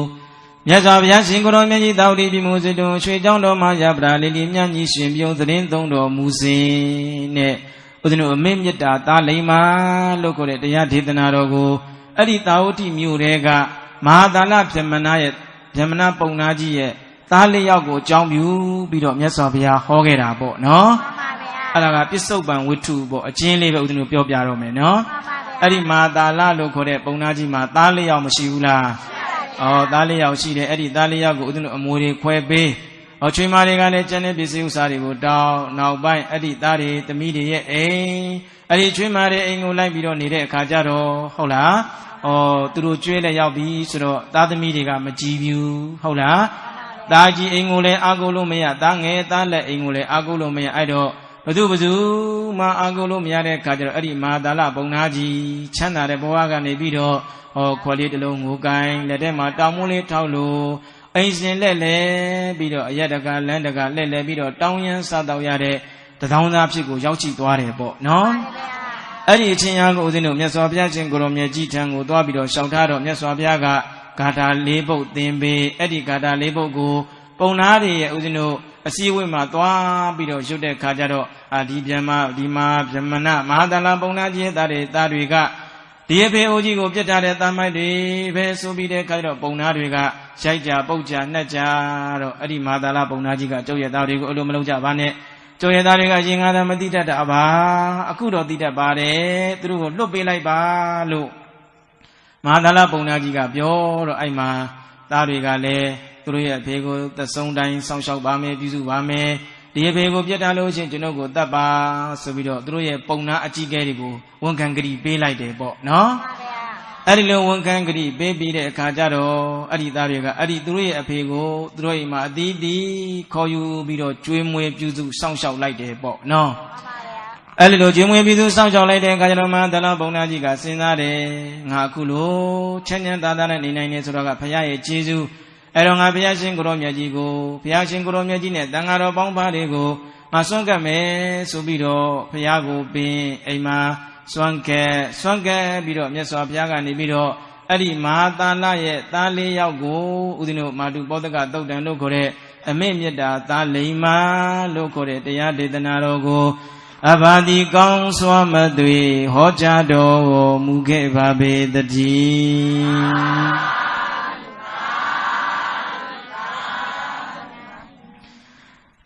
မြတ်စွာဘုရားရှင်ကိုရောမြတ်ကြီးတောက်တီပြမှုစေတုံရွှေเจ้าတော်မှာရပရာလေးလေးမြတ်ကြီးရှင်ပြုံးသတင်းသုံးတော်မူစဉ်နဲ့ဦးဇင်းတို့အမေမြတ်တာသားလိမ္မာလို့ခေါ်တဲ့တရားဒေသနာတော်ကိုအဲ့ဒီတာဝတိမြို့တဲကမဟာသာလဗြဟ္မဏရဲ့ဗြဟ္မဏပုံနာကြီးရဲ့သားလေးယောက်ကိုကြောင်းပြူပြီးတော့မြတ်စွာဘုရားဟောခဲ့တာပေါ့နော်မှန်ပါဗျာအဲ့ဒါကပစ္စုပန်ဝိတ္ထုပေါ့အချင်းလေးပဲဦးဇင်းတို့ပြောပြတော့မယ်နော်မှန်ပါဗျာအဲ့ဒီမဟာသာလလို့ခေါ်တဲ့ပုံနာကြီးမှာသားလေးယောက်မရှိဘူးလားသားလေးယောက်ရှိတယ်အဲ့ဒီသားလေးယောက်ကိုဦးဇင်းတို့အမွေတွေခွဲပေးချွေးမတွေကလည်းကျန်တဲ့ပစ္စည်းဥစ္စာတွေကိုတောင်းနောက်ပိုင်းအဲ့ဒီသားတွေသမီးတွေရဲ့အိမ်အဲ့ဒီချွေးမတွေအိမ်ကိုလိုက်ပြီးတော့နေတဲ့အခါကျတော့ဟုတ်လားသူတို့ကျွေးလက်ရောက်ပြီဆိုတော့သားသမီးတွေကမကြည်ဘူးဟုတ်လားသားကြီးအိမ်ကိုလည်းအာကိုလို့မရသားငယ်သားလက်အိမ်ကိုလည်းအာကိုလို့မရအဲ့တော့ဘသူမှအာကိုလို့မရတဲ့အခါကျတော့အဲ့ဒီမဟာသာလပုံနာကြီးချမ်းသာတဲ့ဘဝကနေပြီးတော့ခွက်လေးတစ်လုံးငိုကိုင်းလက်ထဲမှာတောင်မိုးလေးထောက်လို့အိမ်ရှင်လက်လဲပြီးတော့အရတကလန်းတကလက်လဲပြီးတော့တောင်းရမ်းစားတော့ရတဲ့တထောင်သားဖြစ်ကိုရောက်ချီသွားတယ်ပေါ့နော်အဲ့ဒီအချင်းအားကိုဦးဇင်းတို့မြတ်စွာဘုရားရှင်ကိုရောမြတ်ကြီးထံကိုသွားပြီးတော့ရှောက်ထားတော့မြတ်စွာဘုရားကဂါထာ၄ပုဒ်သင်ပေးအဲ့ဒီဂါထာ၄ပုဒ်ကိုပုံနာတွေရဲ့ဦးဇင်းတို့အစည်းအဝေးမှာသွားပြီးတော့ရုပ်တဲ့ခါကျတော့ဒီဗြဟ္မဏမဟာသာလပုံနာကြီးသားတွေကဒီအဖေအိုကြီးကိုပြစ်ထားတဲ့တမိုက်တွေပဲဆိုပြီးတဲ့ခါကျတော့ပုံနာတွေကရိုက်ကြပုတ်ကြနှက်ကြတော့အဲ့ဒီမဟာသာလပုံနာကြီးကကျုပ်ရဲ့သားတွေကိုအလိုမလုံးကြပါနဲ့ကျုပ်ရဲ့သားတွေကရင်ငါသာမသိတတ်တာပါအခုတော့သိတတ်ပါတယ်သူတို့ကိုလွတ်ပေးလိုက်ပါလို့မဟာသာလပုံနာကြီးကပြောတော့အဲ့မှာသားတွေကလည်းသူတို့ရဲ့အဖေကိုသဆုံးတိုင်းစောင့်ရှောက်ပါမယ်ပြုစုပါမယ်ဒီအဖေကိုပြတ်ထားလို့ရှိရင်ကျွန်တော်ကိုတတ်ပါဆိုပြီးတော့သူတို့ရဲ့ပုံနာအကြီးကဲတွေကိုဝန်ခံကြည်ပေးလိုက်တယ်ပေါ့နော်အဲ့ဒီလိုဝန်ခံကြည်ပေးပြီးတဲ့အခါကျတော့အဲ့ဒီသားတွေကအဲ့ဒီသူတို့ရဲ့အဖေကိုသူတို့အိမ်မှာအသီးသီးခေါ်ယူပြီးတော့ကျွေးမွေးပြုစုစောင့်ရှောက်လိုက်တယ်ပေါ့နော်အဲ့ဒီလိုကျွေးမွေးပြုစုစောင့်ရှောက်လိုက်တဲ့အခါကျတော့မှသလပုံနာကြီးကစဉ်းစားတယ်ငါအခုလိုချမ်းချမ်းသာသာနဲ့နေနိုင်နေဆိုတော့ကဘုရားရဲ့ကျေးဇူးအဲ့တော့ငါဘုရားရှင်ကိုရောမြတ်ကြီးကိုဘုရားရှင်ကိုရောမြတ်ကြီးနဲ့တန်ဃာတော်ပေါင်းပါတွေကိုငါဆွမ်းကပ်မယ်ဆိုပြီးတော့ဘုရားကိုပင်အိမ်မှာဆွမ်းကပ်ပြီးတော့မြတ်စွာဘုရားကနေပြီးတော့အဲ့ဒီမဟာသာလရဲ့သားလေးယောက်ကိုဦးဇင်းတို့မာတုပောတကသုတ်တံလို့ခေါ်တဲ့အမေမြတ်တာသားလိမ္မာလို့ခေါ်တဲ့တရားဒေသနာတော်ကိုအဘာတိကောင်းစွာမသွေဟောကြားတော်မူခဲ့ပါပေတည်း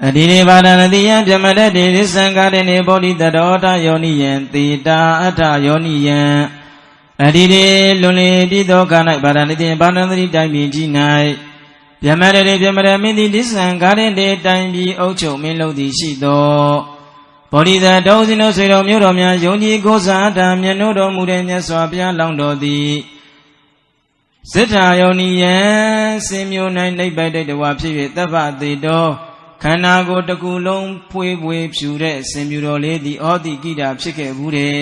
အဒီနေပါဒနတိယပြမတ္တိသံဃာတေနေဘောဓိတတောထယောနိယံတေတာအထယောနိယံအဒီနေလွန်လေပြည်သောခါ၌ပါဒနတိပါဒနတိတိုင်ပြည်ကြီး၌ပြမတ္တိပြမတ္တမင်းသည်သံဃာတေတိုင်ပြည်အုပ်ချုပ်မင်းလုပ်သည်ရှိသောဘောဓိတတောစင်တို့ဆွေတော်မျိုးတော်များယုံကြည်ကိုးစားအထာမြတ်နိုးတော်မူတဲ့မြတ်စွာဘုရားလောင်းတော်သည်စိတ္ထာယောနိယံစင်မျိုး၌နိဗ္ဗာန်တဝါဖြစ်၍သဗ္ဗတေတောခန္ဓာကိုယ်တစ်ခုလုံးဖွေးဖြူတဲ့စင်ပြူတော်လေးသည်ဩတိကိတာဖြစ်ခဲ့ဘူးတဲ့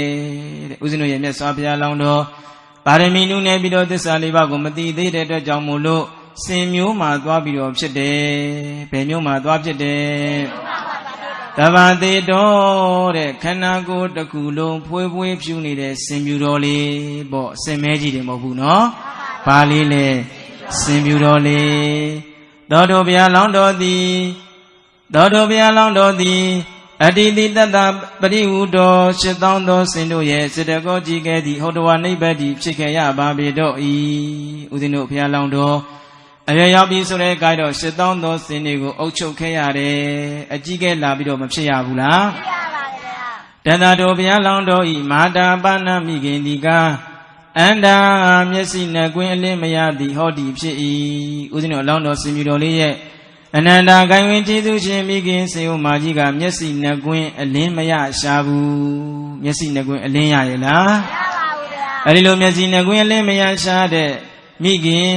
ဦးဇင်းတို့ရဲ့မြတ်စွာဘုရားလောင်းတော်ပါရမီနုနဲ့ပြီးတော့သစ္စာလေးပါးကိုမသိသေးတဲ့အတွက်ကြောင့်မို့လို့စင်မျိုးမှာသွားပြီးတော့ဖြစ်တယ်ဘယ်မျိုးမှာသွားဖြစ်တယ်တဗ္ဗတေတောတဲ့ခန္ဓာကိုယ်တစ်ခုလုံးဖွေးဖြူနေတဲ့စင်ပြူတော်လေးပေါ့စင်မဲကြီးတယ်မဟုတ်ဘူးနော်ဘာလေးလဲစင်ပြူတော်လေးသောတော်ဘုရားလောင်းတော်သည် အတ္တိတိတတ္တပရိဝုတောရှစ်သောင်းသောစင်တို့ရဲ့စေတကောကြည်ခဲ့သည့်ဟောတဝနိဗ္ဗာန်ဖြစ်ခဲ့ရပါပေတော့၏ဦးဇင်းတို့ဘုရားလောင်းတော်အရွယ်ရောက်ပြီဆိုတဲ့ကားတော့ရှစ်သောင်းသောစင်တွေကိုအုပ်ချုပ်ခဲ့ရတယ်အကြီးကဲလာပြီးတော့မဖြစ်ရဘူးလားဖြစ်ရပါဗျာတဏ္ဍာတော်ဘုရားလောင်းတော်ဤမာတာပါဏမိခင်ဒီကအန္တာမျက်စိနဲ့ကွင်းအလင်းမရသည်ဟောဒီဖြစ်၏ဦးဇင်းတို့အလောင်းတော်စင်မြူတော်လေးရဲ့အနန္တာဂိုင်ဝင်ကျေးဇူးရှင်မိခင်စေဦးမာကြီးကမျက်စိနဲ့ကွင်းအလင်းမရရှာဘူးမျက်စိနဲ့ကွင်းအလင်းရရဲ့လားမရပါဘူးဗျာအဲဒီလိုမျက်စိနဲ့ကွင်းအလင်းမရရှာတဲ့မိခင်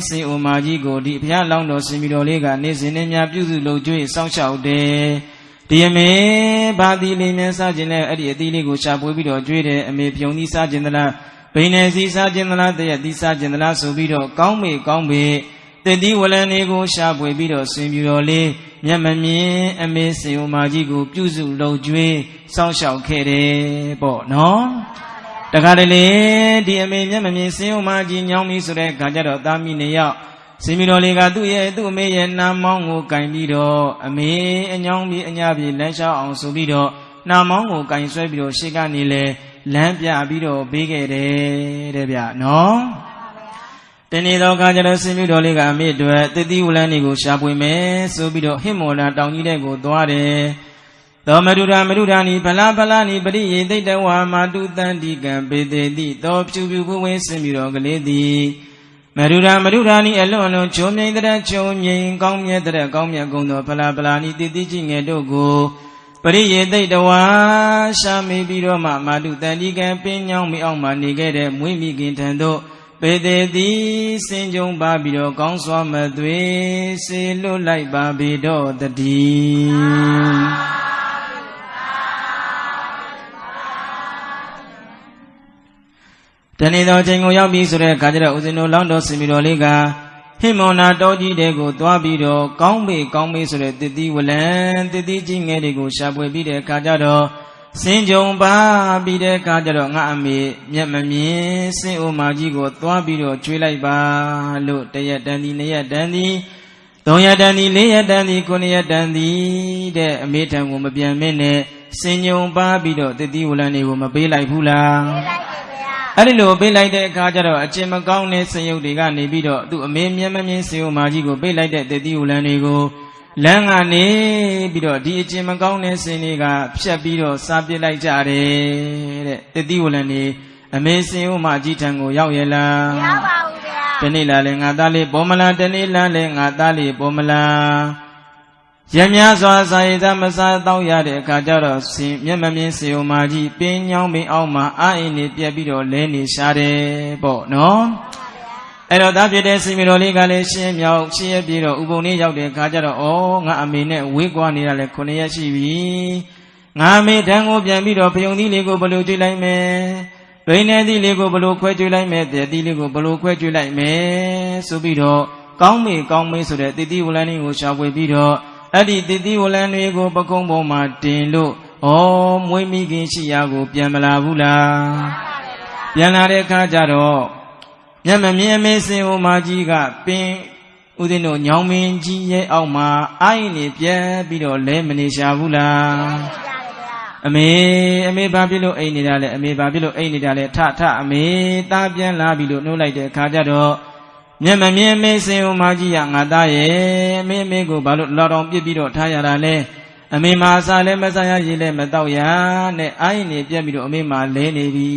စေဦးမာကြီးကိုဒီဘုရားလောင်းတော်စင်မြူတော်လေးကနေ့စဉ်နဲ့များပြုစုလုပ်ကြွေးစောင့်ရှောက်တယ်ဒီအမေဘာတိလေးမြန်းစားခြင်းနဲ့အဲ့ဒီအသီးလေးကိုရှာပွေပြီးတော့ကြွေးတယ်အမေပြုံသီးစားခြင်းသလားဘိနေစီစားခြင်းသလားတရက်သီးစားခြင်းသလားဆိုပြီးတော့ကောင်းမေကောင်းပေတတိဝလန်တွေကိုရှာပွေပြီးတော့ဆွေပြူတော်လေးမျက်မမြင်အမေစေဦးမာကြီးကိုပြုစုလုပ်ကြွေးစောင့်ရှောက်ခဲ့တယ်ပေါ့နော်တခါတလေဒီအမေမျက်မမြင်စေဦးမာကြီးညောင်းပြီဆိုတဲ့ခါကျတော့သားမိနေရောက်စေပြူတော်လေးကသူ့အမေရဲ့နာမောင်းကိုကင်ပြီးတော့အမေအညောင်းပြီးအညာပြီးလမ်းလျှောက်အောင်ဆိုပြီးတော့နာမောင်းကိုကင်ဆွဲပြီးတော့ရှေ့ကနေလေလမ်းပြပြီးတော့ပေးခဲ့တယ်တဲ့ဗျနော်တနေ့တော့ကကြတော့စင်မြူတော်လေးကအမေအတွက်တတိဝလန်းတွေကိုရှာပွေမယ်ဆိုပြီးတော့ဟိမော်လာတောင်ကြီးတဲ့ကိုသွားတယ်သောမရုဒာနိဖလာဖလာနိပရိယေသိတဝါမာတုတန္တိကံပေတေတိသောဖြူဖြူဘဝင်းစင်မြူတော်ကလေးသည်မရုဒာနိအလွန်လွန်ချုံမြိန်တဲ့ချုံမြိန်ကောင်းမြတ်တဲ့ကောင်းမြတ်ကုန်သောဖလာဖလာနိတတိကြီးငယ်တို့ကိုပရိယေသိတဝါရှာမိပြီးတော့မှမာတုတန္တိကံပင်ညောင်းမိအောင်မှနေခဲ့တဲ့မွေးမိခင်ထံသို့ပေတေတိစင်ကြုံပါပြီးတော့ကောင်းစွာမသွေစေလွတ်လိုက်ပါပြီတော့တည်းတနေ့တော့ချိန်ကိုရောက်ပြီဆိုတဲ့အခါကျတော့ဦးဇင်းတို့လောင်းတော်စင်မြူတော်လေးကဟိမောနာတော်ကြီးတဲ့ကိုသွားပြီးတော့ကောင်းမေဆိုတဲ့တတိဝလံတတိကြီးငယ်တွေကိုရှာပွေပြီးတဲ့အခါကျတော့စင်ကြုံပါပြီးတဲ့အခါကျတော့ငါအမေမျက်မမြင်စင်အိုမာကြီးကိုသွားပြီးတော့ကျွေးလိုက်ပါလို့တရက်တန်ဒီနှစ်ရက်တန်ဒီသုံးရက်တန်ဒီလေးရက်တန်ဒီခုနှစ်ရက်တန်ဒီတဲ့အမေထံကိုမပြန်မင်းနဲ့စင်ကြုံပါပြီးတော့တတိဝလံတွေကိုမပေးလိုက်ဘူးလားပေးလိုက်ပါဗျာအဲ့ဒီလိုပေးလိုက်တဲ့အခါကျတော့အကျင့်မကောင်းတဲ့စင်ရုပ်တွေကနေပြီးတော့သူ့အမေမျက်မမြင်စင်အိုမာကြီးကိုပေးလိုက်တဲ့တတိဝလံတွေကိုလမ်းကနေပြီးတော့ဒီအကျင့်မကောင်းတဲ့စင်တွေကဖြတ်ပြီးတော့စားပစ်လိုက်ကြတယ်တဲ့တတိဝလံနေအမေစင်ဦးမကြီးထံကိုရောက်ရဲ့လားမရောက်ပါဘူးဗျာတနေ့လာလဲငါသားလေးပေါ်မလားတနေ့လာလဲငါသားလေးပေါ်မလားရများစွာစာရည်သားမစားတော့ရတဲ့အခါကျတော့စင်မျက်မမြင်စင်ဦးမကြီးပင်ညောင်းပင်အောက်မှာအာအင်းနေပြက်ပြီးတော့လဲနေရှားတယ်ပေါ့နော်အဲ့တော့သားဖြစ်တဲ့စင်မြတော်လေးကလည်းရှင်းမြောက်ရှင်းရပြေတော့ဥပုံလေးရောက်တဲ့အခါကျတော့ဩငါအမေနဲ့ဝေးကွာနေတာလဲ9ရက်ရှိပြီငါအမေတန်းကိုပြန်ပြီးတော့ဖယုံသီးလေးကိုဘလို့ကျွေးလိုက်မယ်ဘိနေသီးလေးကိုဘလို့ခွဲကျွေးလိုက်မယ်တဲ့သီးလေးကိုဘလို့ခွဲကျွေးလိုက်မယ်ဆိုပြီးတော့ကောင်းမေဆိုတဲ့တိတိဝလန်းလေးကိုရှာဖွေပြီးတော့အဲ့ဒီတိတိဝလန်းတွေကိုပကုံးပေါ်မှာတင်လို့ဩမွေးမိခင်ရှိရာကိုပြန်မလာဘူးလားပြန်လာတဲ့အခါကျတော့မျက်မမြင်အမေစင်ဦးမကြီးကပင်ဦးဇင်းတို့ညောင်မင်းကြီးရဲ့အောက်မှာအိုင်းနေပြဲပြီးတော့လဲမနေရှာဘူးလားအမေဘာဖြစ်လို့အိမ်နေတာလဲအမေဘာဖြစ်လို့အိမ်နေတာလဲထအမေသားပြန်လာပြီလို့နှုတ်လိုက်တဲ့အခါကျတော့မျက်မမြင်အမေစင်ဦးမကြီးကငါသားရဲ့အမေကိုဘာလို့လော်တော်ပြစ်ပြီးတော့ထားရတာလဲအမေမှာအစာလည်းမစားရရေလည်းမတောက်ရနဲ့အိုင်းနေပြဲပြီးတော့အမေမှာလဲနေပြီ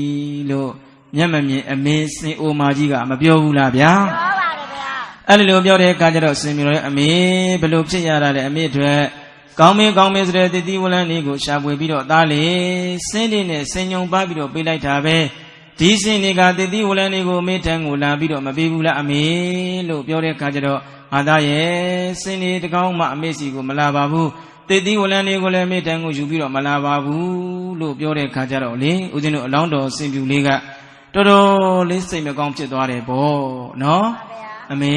လို့မျက်မမြင်အမေစင်အိုမာကြီးကမပြောဘူးလားဗျာပြောပါတယ်ဗျာအဲ့လိုပြောတဲ့အခါကျတော့စင်မြတော်ရဲ့အမေဘယ်လိုဖြစ်ရတာလဲအမေအတွက်ကောင်းမေဆိုတဲ့တတိဝလန်းလေးကိုရှာပွေပြီးတော့သားလေစင်းလေးနဲ့စင်ညုံပါပြီးတော့ပေးလိုက်တာပဲဒီစင်တွေကတတိဝလန်းလေးကိုအမေထံကိုလာပြီးတော့မပေးဘူးလားအမေလို့ပြောတဲ့အခါကျတော့ငါသားရဲ့စင်လေးတကောင်းမှအမေစီကိုမလာပါဘူးတတိဝလန်းလေးကိုလည်းအမေထံကိုယူပြီးတော့မလာပါဘူးလို့ပြောတဲ့အခါကျတော့လေဦးဇင်းတို့အလောင်းတော်စင်ပြူလေးကတော်တော်လေးစိတ်မကောင်းဖြစ်သွားတယ်ပေါ့နော်အမေ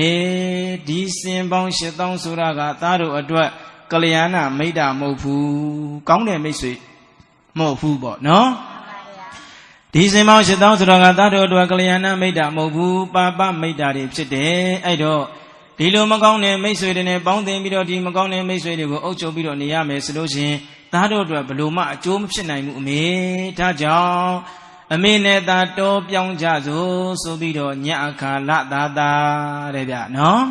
ဒီစင်ပေါင်း8000ဆိုတာကသားတို့အတွက်ကလျာဏမိတ်တာမဟုတ်ဘူးကောင်းတဲ့မိတ်ဆွေမဟုတ်ဘူးပေါ့နော်ဒီစင်ပေါင်း8000ဆိုတာကသားတို့အတွက်ကလျာဏမိတ်တာမဟုတ်ဘူးပါပမိတ်တာတွေဖြစ်တယ်အဲ့တော့ဒီလိုမကောင်းတဲ့မိတ်ဆွေတွေနဲ့ပေါင်းသင်ပြီးတော့ဒီမကောင်းတဲ့မိတ်ဆွေတွေကိုအုပ်ချုပ်ပြီးတော့နေရမယ်ဆိုလို့ရှိရင် သားတို့အတွက်ဘလို့မှအကျိုးမဖြစ်နိုင်ဘူးအမေဒါကြောင့်အမေနဲ့သားတော်ပြောင်းကြစို့ဆိုပြီးတော့ညအခါလသာသာတဲ့ဗျနော်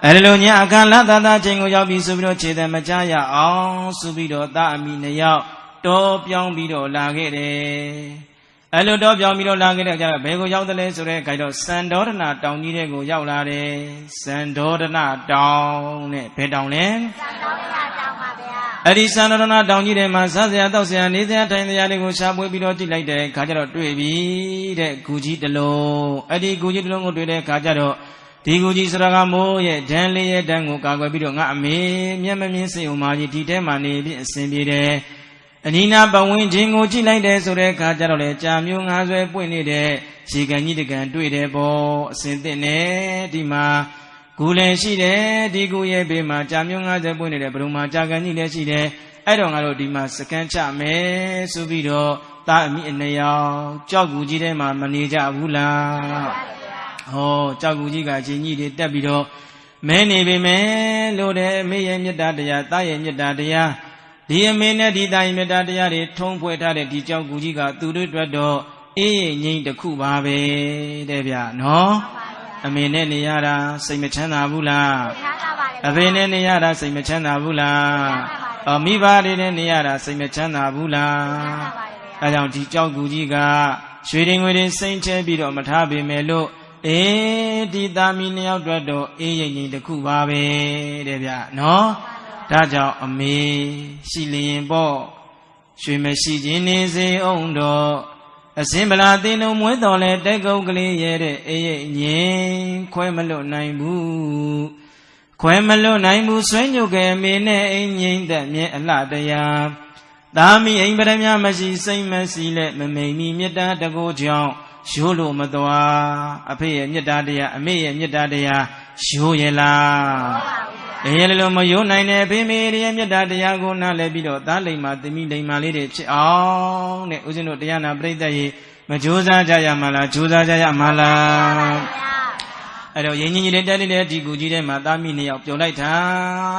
အဲဒီလိုညအခါလသာသာချိန်ကိုရောက်ပြီးဆိုပြီးတော့ခြေတံမကြရအောင်ဆိုပြီးတော့သားအမိနှစ်ယောက်တော်ပြောင်းပြီးတော့လာခဲ့တယ်အဲလိုတော့ပြောင်းပြီးတော့လာခဲ့တဲ့အခါကျတော့ဘယ်ကိုရောက်တယ်လဲဆိုတဲ့အခါကျတော့စန္ဒေါဒနာတောင်ကြီးတဲ့ကိုရောက်လာတယ်စန္ဒေါဒနာတောင်နဲ့ဘယ်တောင်လဲစန္ဒေါဒနာတောင်ပါဗျာအဲ့ဒီစန္ဒေါဒနာတောင်ကြီးထဲမှာစားစရာတောက်စရာနေစရာထိုင်စရာတွေကိုရှာဖွေပြီးတော့ကြည့်လိုက်တဲ့အခါကျတော့တွေ့ပြီတဲ့ဂူကြီးတစ်လုံးအဲ့ဒီဂူကြီးတစ်လုံးကိုတွေ့တဲ့အခါကျတော့ဒီဂူကြီးဆိုတာကမိုးရဲ့ဒဏ်လေးရဲ့ဒဏ်ကိုကာကွယ်ပြီးတော့ငါအမေမျက်မမြင်စိတ်ဥမာကြီးဒီထဲမှာနေပြီးအစဉ်ပြေတယ်အနိနာပဝင်းချင်းကိုကြည့်လိုက်တယ်ဆိုတဲ့အခါကျတော့လေကြာမျိုးငါးဆွဲပွင့်နေတဲ့ရေကန်ကြီးတကန်တွေ့တယ်ပေါ့အစင်သစ်နဲ့ဒီမှာဂူလည်းရှိတယ်ဒီဂူရဲ့ဘေးမှာကြာမျိုးငါးဆွဲပွင့်နေတဲ့ဘုံမှာကြာကန်ကြီးလည်းရှိတယ်အဲ့တော့ငါတို့ဒီမှာစကန်ချမယ်ဆိုပြီးတော့သားအမိအနှစ်ယောက်ကြောက်ဂူကြီးထဲမှာမနေကြဘူးလားဟောကြောက်ဂူကြီးကချင်းကြီးတွေတက်ပြီးတော့မဲနေပေမဲ့လို့တယ်အမေရဲ့မေတ္တာတရားသားရဲ့မေတ္တာတရားဒီအမေနဲ့ဒီသားရဲ့မေတ္တာတရားတွေထုံးဖွဲ့ထားတဲ့ဒီကြောက်ကူကြီးကသူတို့အတွက်တော့အေးငိမ့်တစ်ခုပါပဲတဲ့ဗျနော်အမေနဲ့နေရတာစိတ်မချမ်းသာဘူးလားအဖေနဲ့နေရတာစိတ်မချမ်းသာဘူးလားမိဘတွေနဲ့နေရတာစိတ်မချမ်းသာဘူးလားအဲကြောင့်ဒီကြောက်ကူကြီးကရွှေရင်ငွေတွေစိမ့်ချဲပြီးတော့မထားပေမဲ့လို့ဒီသားမီးနှစ်ယောက်အတွက်တော့အေးငိမ့်တစ်ခုပါပဲတဲ့ဗျနော်ဒါကြောင့်အမေရှိလျင်ပေါ့ရွှေမရှိခြင်းနေစေအောင်တော့အစင်ဗလာသိလုံးမွေးတော်လဲတက်ကုတ်ကလေးရဲ့တဲ့အေးရဲ့ငင်းခွဲမလွတ်နိုင်ဘူးခွဲမလွတ်နိုင်ဘူးဆွဲညုတ်ကဲအမေနဲ့အိမ်ငိမ့်တဲ့မြဲအလှတရားသားမီးအိမ်ပရမမရှိစိတ်မရှိလဲမမိန်မီမေတ္တာတကူကြောင့်ရိုးလို့မသွားအဖေရဲ့မေတ္တာတရားအမေရဲ့မေတ္တာတရားရိုးရဲ့လားအေးလည်းမယုံနိုင်တဲ့ဖေမေရဲ့မေတ္တာတရားကိုနားလည်ပြီးတော့သားလိမ္မာသမီးလိမ္မာလေးတွေဖြစ်အောင်တဲ့ဦးဇင်းတို့တရားနာပရိသတ်ကြီးမကြိုးစားကြရမှာလားကြိုးစားကြရမှာလားအဲ့တော့ရင်ကြီးကြီးလေးတက်လေးဒီကူကြီးထဲမှာသားမိနှစ်ယောက်ပြုံလိုက်တာ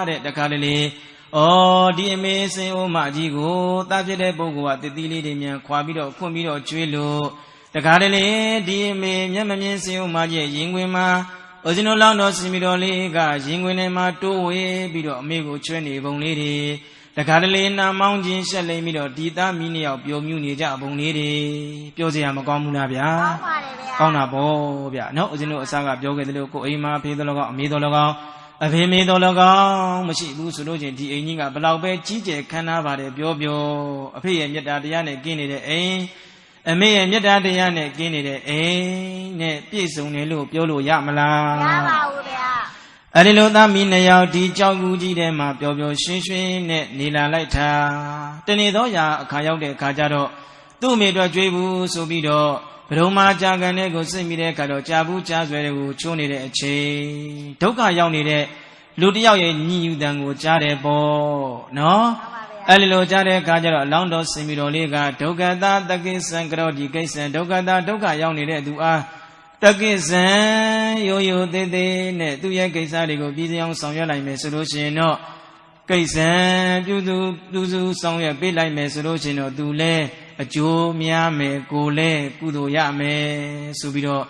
တဲ့တခါလေလေဒီအမေစင်အိုမကြီးကိုသားဖြစ်တဲ့ပုဂ္ဂိုလ်ကတတိလေးတွေမြန်ခွာပြီးတော့ခွန့်ပြီးတော့ကျွေးလို့တခါလေလေဒီအမေမျက်မမြင်စင်အိုမကြီးရင်ခွင်မှာဦးဇင်းတို့လောင်းတော်စင်မီတော်လေးကရင်ခွင်ထဲမှာတိုးဝေးပြီးတော့အမေကိုချွဲနေပုံလေးတွေတခါတလေနာမောင်းချင်းရှက်လိမ့်ပြီးတော့ဒီသားမီးနှစ်ယောက်ပျော်မြူးနေကြပုံလေးတွေပြောစရာမကောင်းဘူးလားဗျာကောင်းတာပေါ့ဗျာနော်ဦးဇင်းတို့အစားကပြောခဲ့တယ်လို့ကိုအိမ်မှာဖေးတော်လောကအမေတော်လောကအဖေမေတော်လောကမရှိဘူးဆိုလို့ချင်းဒီအိမ်ကြီးကဘလောက်ပဲကြီးကျယ်ခမ်းနားပါတယ်ပြောအဖေရဲ့မေတ္တာတရားနဲ့ကင်းနေတဲ့အိမ်အမေရဲ့မေတ္တာတရားနဲ့ကင်းနေတဲ့အိမ်နဲ့ပြည့်စုံတယ်လို့ပြောလို့ရမလားမရပါဘူးဗျာအဲ့ဒီလိုသားမီးနှစ်ယောက်ဒီကြောက်ကူကြီးထဲမှာပျော်ပျော်ရွှင်ရွှင်နဲ့နေလာလိုက်တာတနေ့သောရာအခါရောက်တဲ့အခါကျတော့သူ့အမေအတွက်ကြွေးဘူးဆိုပြီးတော့ဘုံမာကြာကန်တဲ့ကိုစိတ်မိတဲ့အခါတော့ကြာဘူးကြာဆွဲတဲ့ကိုချိုးနေတဲ့အချိန်ဒုက္ခရောက်နေတဲ့လူတစ်ယောက်ရဲ့ညီယူတန်ကိုကြားတယ်ပေါ့နော်အဲ့ဒီလိုကြားတဲ့အခါကျတော့အလောင်းတော်စင်မီတော်လေးကဒုက္ခတာတကိစ္စံကရောဒီကိစ္စံဒုက္ခတာဒုက္ခရောက်နေတဲ့သူအားတကိစ္စံရိုးရိုးသေးသေးနဲ့သူ့ရဲ့ကိစ္စတွေကိုပြည်စအောင်ဆောင်ရွက်လိုက်မယ်ဆိုလို့ရှိရင်တော့ကိစ္စံပြုစုဆောင်ရွက်ပေးလိုက်မယ်ဆိုလို့ရှိရင်တော့သူလည်းအကျိုးများမယ်ကိုလည်းကုသိုလ်ရမယ်ဆိုပြီးတော့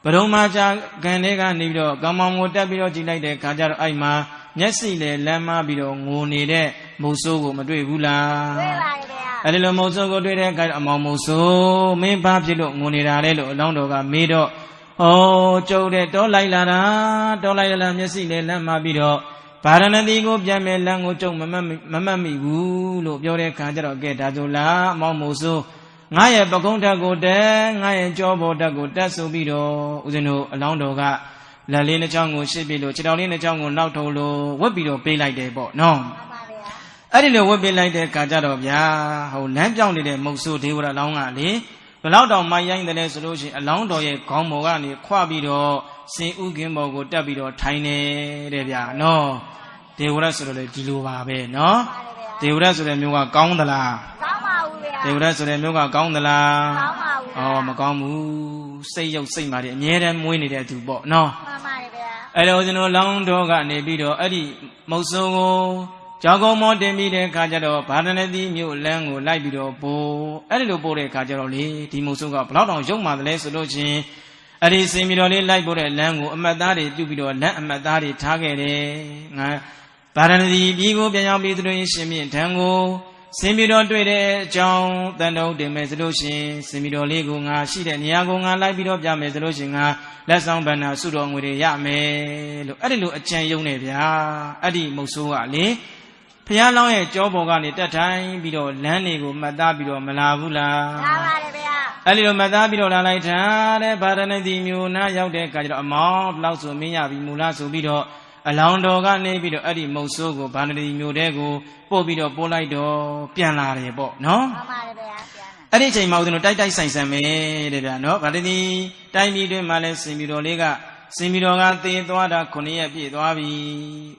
ဘုံမာကြာကန်တွေကနေပြီးတော့ကောင်းမောင်ကိုတက်ပြီးတော့ကြည့်လိုက်တဲ့ခါကျတော့အဲ့မှာမျက်စိလည်းလမ်းမပြီးတော့ငိုနေတဲ့မုတ်ဆိုးကိုမတွေ့ဘူးလားတွေ့ပါတယ်ဗျာအဲ့ဒီလိုမုတ်ဆိုးကိုတွေ့တဲ့အခါအမောင်မုတ်ဆိုးမင်းဘာဖြစ်လို့ငိုနေတာလဲလို့အလောင်းတော်ကမေးတော့ကျုပ်တဲ့တောလိုက်လာတာတောလိုက်လာမျက်စိလည်းလမ်းမပြီးတော့ဗာရဏသီကိုပြန်မဲ့လမ်းကိုကျုပ်မမှတ်မိဘူးလို့ပြောတဲ့အခါကျတော့ကဲဒါဆိုလားအမောင်မုတ်ဆိုးငါရဲ့ပကုံးဓာတ်ကိုတက်ငါရဲ့ကြောဘောဓာတ်ကိုတက်ဆိုပြီးတော့ဦးဇင်းတို့အလောင်းတော်ကလက်လေးနှစ်ချောင်းကိုရှစ်ပြီးလို့ခြေတော်လေးနှစ်ချောင်းကိုနောက်ထုတ်လို့ဝက်ပြီးတော့ပေးလိုက်တယ်ပေါ့နော်အဲ့ဒီလိုဝက်ပေးလိုက်တဲ့အခါကျတော့ဗျာလမ်းပြောင်းနေတဲ့မုတ်ဆိုးဒေဝရအလောင်းကလေဘလောက်တောင်မိုင်းရိုင်းတယ်ဆိုလို့ရှိရင်အလောင်းတော်ရဲ့ခေါင်းပေါ်ကနေခွပြီးတော့စင်ဥကင်းပေါ်ကိုတက်ပြီးတော့ထိုင်နေတဲ့ဗျာနော်ဒေဝရဆိုတော့လေဒီလိုပါပဲနော်ဒေဝရဆိုတဲ့မျိုးကကောင်းသလားကောင်းပါဘူးဗျာဒေဝရဆိုတဲ့မျိုးကကောင်းသလားကောင်းပါဘူးမကောင်းဘူးစိတ်ရုပ်စိတ်မာတွေအမြဲတမ်းမွေးနေတဲ့သူပေါ့နော်မှန်ပါတယ်ဗျာအဲ့တော့ကျွန်တော်လောင်းတော်ကနေပြီးတော့အဲ့ဒီမုတ်ဆိုးကို ကြောက်ကုန်းမောတင်ပြီးတဲ့ခါကျတော့ဗာဒနတိမြို့လမ်းကိုလိုက်ပြီးတော့ပို့အဲ့ဒီလိုပို့တဲ့ခါကျတော့လေဒီမုတ်ဆိုးကဘလောက်တောင်ရုံမှတယ်လဲဆိုလို့ချင်းအဲ့ဒီစင်ပြီးတော့လေးလိုက်ပို့တဲ့လမ်းကိုအမတ်သားတွေပြုပြီးတော့လမ်းအမတ်သားတွေထားခဲ့တယ်ငါဗာဒနတိပြည်ကိုပြန်ရောက်ပြီးသူတို့ရှင်မြင့်ထံကိုစင်ပြီးတော့တွေ့တဲ့အကြောင်းတန်တော်တင်မယ်ဆိုလို့ရှင်စင်ပြီးတော့လေးကိုငါရှိတဲ့နေရာကိုငါလိုက်ပြီးတော့ပြမယ်ဆိုလို့ရှင်ငါလက်ဆောင်ဗန္နာစုတော်ငွေတွေရမယ်လို့အဲ့ဒီလိုအကြံယုံနေဗျာအဲ့ဒီမုတ်ဆိုးကလေဖျားလောင်းရဲ့ကြောပေါ်ကနေတက်ထိုင်ပြီးတော့လမ်းတွေကိုမှတ်သားပြီးတော့မလာဘူးလားလာပါတယ်ဗျာအဲ့ဒီလိုမှတ်သားပြီးတော့လာလိုက်တာတဲ့ဗာဒနတိမြို့နာရောက်တဲ့အခါကျတော့အမောင်းလောက်ဆိုမင်းရပြီမူလားဆိုပြီးတော့အလောင်းတော်ကနေပြီးတော့အဲ့ဒီမုတ်ဆိုးကိုဗာဒနတိမြို့တဲကိုပို့ပြီးတော့ပို့လိုက်တော့ပြန်လာတယ်ပေါ့နော်မှန်ပါတယ်ဗျာအဲ့ဒီအချိန်မှာဦးဇင်းတို့တိုက်တိုက်ဆိုင်ဆိုင်ပဲတဲ့ဗျာနော်ဗာဒနတိတိုင်းပြည်တွင်မှလည်းစင်ပြီးတော်လေးကစင်ပြီးတော်ကသေသွားတာ9ရက်ပြည့်သွားပြီ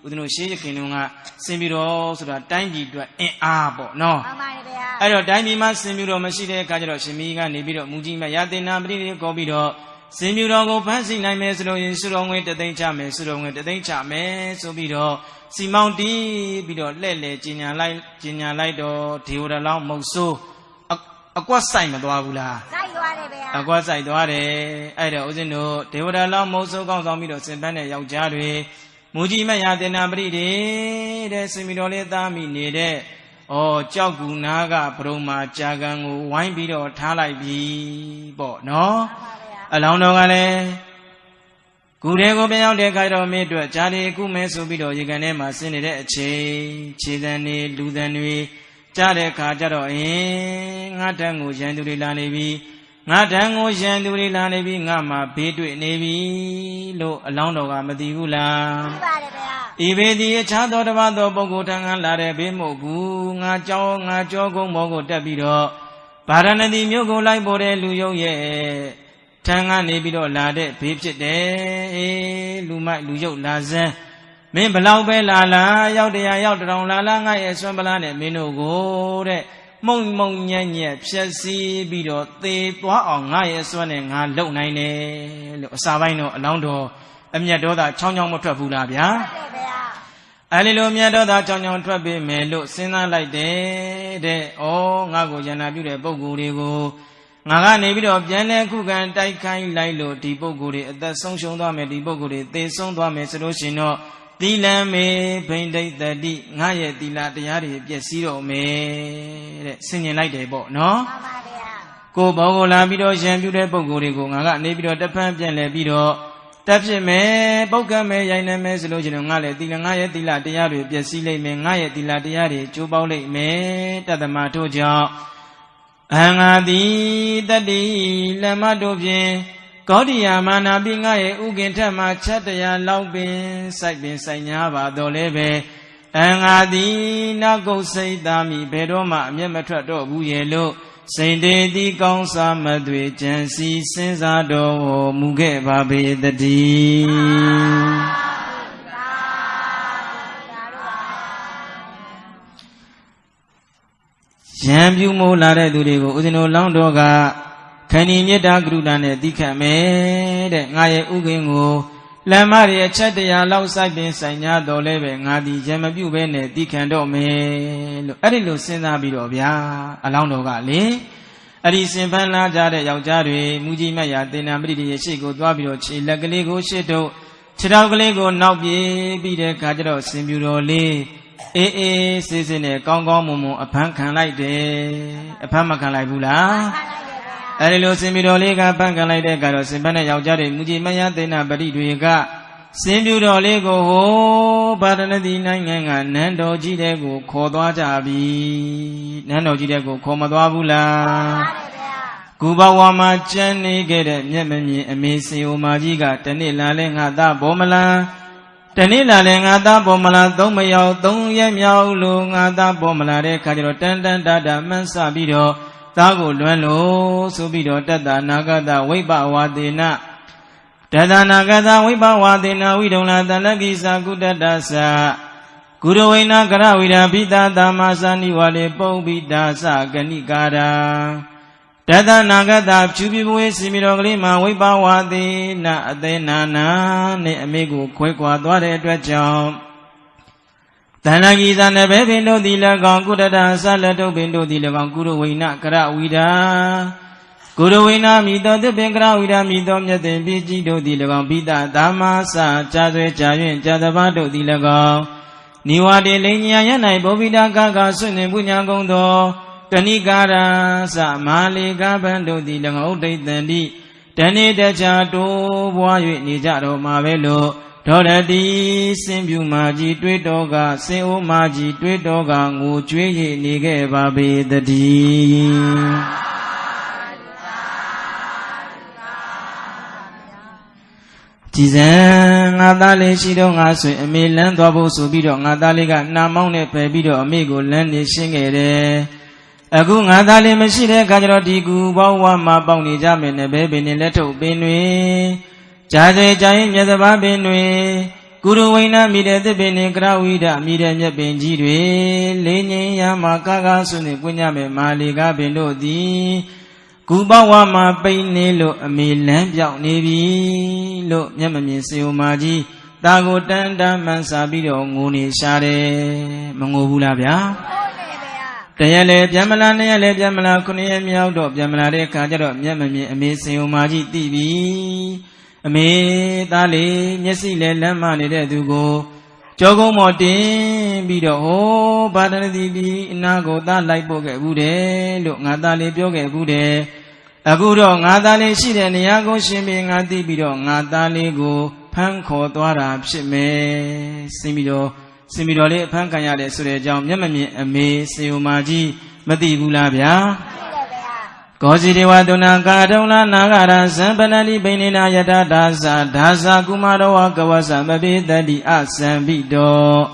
ဦးဇင်းတို့ရှေးရခင်တုန်းကစင်ပြီးတော်ဆိုတာတိုင်းပြည်အတွက်အင်အားပေါ့နော်မှန်ပါတယ်ဗျာအဲ့တော့တိုင်းပြည်မှာစင်ပြီးတော်မရှိတဲ့အခါကျတော့ရှင်မီးကနေပြီးတော့မူကြီးမရသေနာပရိတွေခေါ်ပြီးတော့စင်ပြီးတော်ကိုဖမ်းဆီးနိုင်မယ်ဆိုလို့ရင်စုတော်ငွေတသိန်းချမယ်စုတော်ငွေတသိန်းချမယ်ဆိုပြီးတော့စီမောင်းတီးပြီးတော့လှဲ့လေကျင်ညာလိုက်တော့ဒေဝရလောင်းမုတ်ဆိုးအကွက်ဆိုင်မသွားဘူးလားဆိုင်သွားတယ်ဗျာအကွက်ဆိုင်သွားတယ်အဲ့တော့ဦးဇင်းတို့ဒေဝရလောင်းမုတ်ဆိုးကောင်းဆောင်ပြီးတော့စင်ပန်းတဲ့ယောက်ျားတွေမူကြီးမရသေနာပရိတွေတဲ့စင်မီတော်လေးသားမိနေတဲ့ကြောက်ကူနာကဘရုံမာကြာကန်ကိုဝိုင်းပြီးတော့ထားလိုက်ပြီပေါ့နော်အလောင်းတော်ကလည်းကူတဲ့ကိုပြန်ရောက်တဲ့ခါတော့မင်းတို့ဂျာဒီကုမဲဆိုပြီးတော့ရေကန်ထဲမှာဆင်းနေတဲ့အချိန်ခြေတန်းတွေလူတန်းတွေကြားတဲ့ခါကျတော့ငါတန်းကိုရန်သူတွေလာနေပြီငါတန်းကိုရန်သူတွေလာနေပြီငါမှဘေးတွေ့နေပြီလို့အလောင်းတော်ကမသိဘူးလားသိပါတယ်ဗျာဤဘေဒီအခြားသောတစ်ပါးသောပုဂ္ဂိုလ်ထံကလာတဲ့ဘေးမဟုတ်ဘူးငါကြောကုန်းမောကိုတက်ပြီးတော့ဗာရဏသီမြို့ကိုလိုက်ပေါ်တဲ့လူယုံရဲ့ထံကနေပြီးတော့လာတဲ့ဘေးဖြစ်တယ်လူမိုက်လူယုတ်လာစမ်းမင်းဘလောက်ပဲလာရောက်တရားရောက်တောင်လာငါရဲ့ဆွမ်းပလားနဲ့မင်းတို့ကိုတဲ့မုံညံ့ဖြက်စီးပြီးတော့သေသွားအောင်ငါရဲ့ဆွမ်းနဲ့ငါလုံနိုင်တယ်လို့အစာပိုင်းတော့အလောင်းတော်အမျက်ဒေါသချောင်းချောင်းမထွက်ဘူးလားဗျာဟုတ်တယ်ဗျာအဲ့ဒီလိုအမျက်ဒေါသချောင်းချောင်းထွက်ပေးမယ်လို့စဉ်းစားလိုက်တယ်တဲ့ငါကိုယန္နာပြုတဲ့ပုဂ္ဂိုလ်တွေကိုငါကနေပြီးတော့ပြန်လဲခုခံတိုက်ခိုင်းလိုက်လို့ဒီပုဂ္ဂိုလ်တွေအသက်ဆုံးရှုံးသွားမယ်ဒီပုဂ္ဂိုလ်တွေသေဆုံးသွားမယ်ဆိုလို့ရှိရင်တော့သီလမေဘိန္ဒိတတိငါရဲ့သီလတရားတွေပြည့်စည်တော့မယ်တဲ့ဆင်ញင်လိုက်တယ်ပေါ့နော်မှန်ပါဗျာကိုဘောကိုလာပြီးတော့ရံပြူတဲ့ပုဂ္ဂိုလ်တွေကိုငါကနေပြီးတော့တဖန်ပြန်လဲပြီးတော့တက်ဖြစ်မယ်ပုတ်ကမယ်ရိုင်းနေမယ်ဆိုလို့ရှိရင်ငါလည်းငါရဲ့သီလတရားတွေပြည့်စည်လိမ့်မယ်ငါရဲ့သီလတရားတွေကျိုးပေါက်လိမ့်မယ်တသမတို့ကြောင့်အဟံငါတိတတိလမတို့ဖြင့်ကောတိယာမာနာပိငါရဲ့ဥကင်ထက်မှချက်တရားလောက်ပင်စိုက်ပင်ဆိုင်ညာပါတော့လဲပဲအငါတိနကုတ်စိတ်သားမိဘယ်တော့မှအမျက်မထွက်တော့ဘူးရဲ့လို့စိန်တေတိကောင်းစားမသွေကြံစီစဉ်းစားတော်မူခဲ့ပါပေတည်းရံပြူမိုးလာတဲ့သူတွေကိုဦးဇင်းတို့လောင်းတော်ကခဏီမေတ္တာကရုဏာနဲ့တိခတ်မယ်တဲ့ငါရဲ့ဥကင်းကိုလမ်းမတွေအချက်တရားလောက်စိုက်ပင်ဆိုင်ညာတော်လဲပဲငါဒီရံမပြုတ်ပဲနဲ့တိခတ်တော့မယ်လို့အဲ့ဒီလိုစဉ်းစားပြီးတော့ဗျာအလောင်းတော်ကလေအဲ့ဒီစင်ဖန်းလာကြတဲ့ယောက်ျားတွေမူကြီးမတ်ရာတင်နာပရိတိရဲ့ရှေ့ကိုသွားပြီးတော့ခြေလက်ကလေးကိုရှေ့ထုတ်ခြေထောက်ကလေးကိုနောက်ပြေးပြီးတဲ့ခါကျတော့စင်ပြူတော်လေးအေးစေးစေးနဲ့ကောင်းကောင်းမွန်မွန်အဖမ်းခံလိုက်တယ်အဖမ်းမခံလိုက်ဘူးလားအဲ့ဒီလိုစင်ပြူတော်လေးကဖမ်းခံလိုက်တဲ့အခါတော့စင်ဖန်းတဲ့ယောက်ျားတွေမူကြီးမယသေနာပရိတွေကစင်ပြူတော်လေးကိုဟိုဗာရဏသီနိုင်ငံကနန်းတော်ကြီးတဲ့ကိုခေါ်သွားကြပြီနန်းတော်ကြီးတဲ့ကိုခေါ်မသွားဘူးလားကုဘဝမှာကျန်နေခဲ့တဲ့မျက်မမြင်အမေစေအိုမာကြီးကတနေ့လာလဲငါသားဘောမလားတနေ့လာလဲငါသားဘောမလားသုံးမရောက်သုံးရက်မြောက်လို့ငါသားဘောမလားတဲ့ခါကျတော့တန်တန်တာတာမှန်းဆပြီးတော့သားကိုလွမ်းလို့ဆိုပြီးတော့တတ္တနာဂတဝိပဝါသေနတတနာဂတဝိပဝါသေနဝိဒုံလာတလကိသကုတ္တတ္တသကုရဝိနာကရဝိရာပိတာသမ္မာသနိဝါလေပုပ္ပိတာသကဏိကာရာတတနာဂတဖြူပြပွေးစီမီတော်ကလေးမှာဝိပဝါသေနအသေးနာနာနဲ့အမေကိုခွဲခွာသွားတဲ့အတွက်ကြောင့် Tanagi Sana Bebino di Lagang Kudada Salato Bendo di Lagang Guru Wina Kara Wida Guru Wina Mido the Bengra Wida Midom Yate Bijido di Lagang Bida Damasa Chadwe Chayun Chadabado di Lagang Niwa de Lenya Yanai Bobida Gaga Sune Bunyagondo Tanikara Sa Malika Bando di Lagang Ode Dandi Tani Dachato Boy Nijaro Mavelo Toradi Simbu Maji Twitoga Seo Maji Twitoga Ngu Chwe Nige Babe Dadi Jizan Adale Shido Ngasu Emilan Dwabo Subido Adaliga Namone Pebido Amigo Lendi Shingere Agu Adale Meshire Kajro Digu Bawa Maboni Jamene Bebe Nileto Benwe Jade Jain Yadaba Benwe Guru Wina Mide the Bene Grawida Mide Benjidwe Lenye Yamakaga Sune Punyame Maliga Bendo Di Kubawa Ma Painelo Amilan Yao Nevi Lo Yamami Seomaji Dago Tanda Mansabido Nguni Share Mangobula Bia Tayale Jamala Nayale Jamala Kunia Miaudo Jamala Kajaro Yamami Ame Seomaji TV Ame Dali Yesile Lamani de Dugo Jogo Motin Bido Ho Badan Dibi Nago Da Like Boge Bude Look Nadali Bioge Bude Agudo Nadali Shide Niago Shimi Nadi Bido Nadali Go Panko Dwara Shime Simido Simidole Pankaya de Sure Jam Yamami Ame Seomaji Madi Bulabia Gozi Dewa Dona Gadona Nagara Sampanali Benina Yada Dasa Kumarawa Kawasa Mabi Dadi Asambido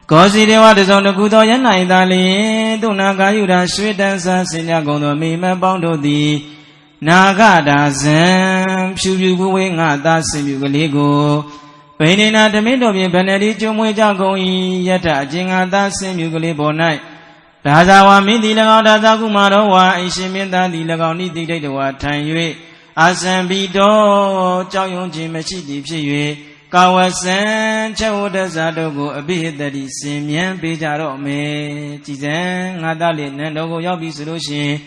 Gozi Dewa de Zona Gudo Yanai Dali Dona Gayuda Swedansa Sinagono Mima Bondo Di Nagada Zam Shubu Wingata Simugaligo Benina Demido Benedi Jumwe Jagoi Yata Jingata Simugali Bonai Dazawa Midi Laga Kumarawa Ishiminda di Lagoni di Dewa Tanyue Asambido Chayong Jimachi di Pye Kawasan Chawoda Zadogo Abidadi Simian Bijaro Me Tizan Nadali Nandogo Yabi Solution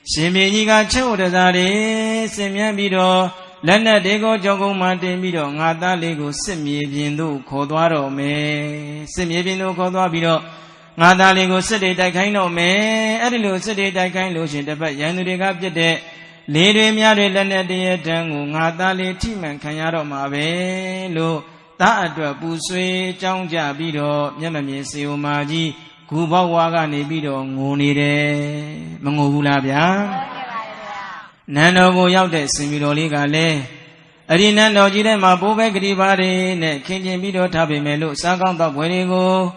Simiga Chawoda Zade Simian Bido Lana Dego Jogo Martin Bido Nadaligo Simi Bindu Kodwaro Me Simi Bindu Kodwa Bido Nadaligo City Daikaino Me Edilu City Daikaino Shin the Yanuriga Pide Lady Miari Lana de Tangu Nadali Timan Kanyaro Mabe Lo Taadra Puswe Changja Bido Yamami Seomaji Kuba Waga Nebido Ngunire Mangulabia Nanogo Yaude Simidoliga Le Adinando Jide Mabobe Gribari Ne Kinjin Bido Tabi Melu Sagamba Werigo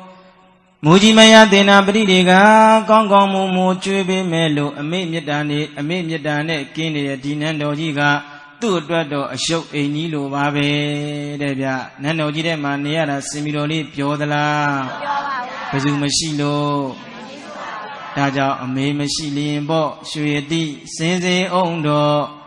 Muji Maya Dena Bridiga Gongo Mumu Chube Melu Ame Midane Kini Dinando Jiga Tudo a show a Nilo Babe Debia Nano Jide Maniara Simidoli Piodala Pazumashilo Daja Ame Mashilimbo Shuyeti Sense Ondo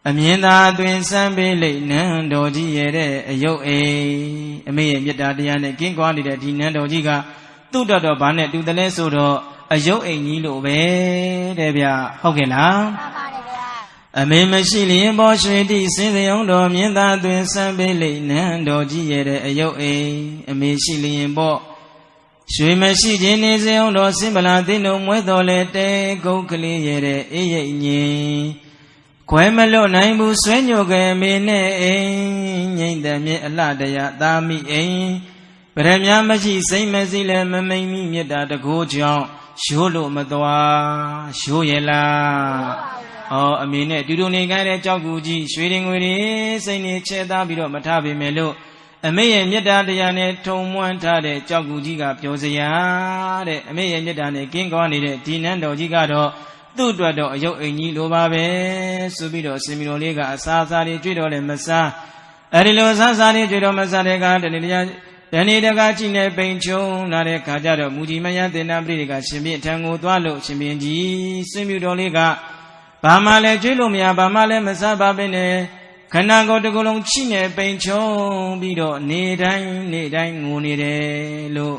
Amina Twin Sambele Nando Giere Ayo A Ame Yadadian King Quantity Dinando Giga Tudo Banet to the Lesodo Ayo A Nilo Be Debia Hogela Ame Mashilimbo Shuyeti Sense Ondo Mienda Twin Sambele Nando Giere Ayo A Ame Shilimbo Shui Mashi Jenese Ondo Simbala Dino Muedolete Go Clear Eye Quemelo Naibu Swenyoga Mene Yendami Aladaya Dami Premia Maji Saint Mazile Mammy Meda the Gojo Sholo Madwa Shoyela Oh Amine Dudunigare Jaguji Shredding with it Saint Cheda Bido Matabi Melo Ame Meda Diane Tom Wantade Jagujiga Piozia Ame Medane King Goni Tinando Gigado Tudo Yo Eni Lobabe Subido Simino Lega Sasari Judo Massa Arilo Sasari Judo Masarega Dani Dagachine Bencho Nare Kajado Mujimaya Denabriga Shimi Tango Dwalo Shiminji Simido Lega Bamale Julumia Bamale Masaba Bene ခန္ဓာကိုယ်တစ်ခုလုံးချိနေပိန်ချုံပြီးတော့နေတိုင်းငိုနေတယ်လို့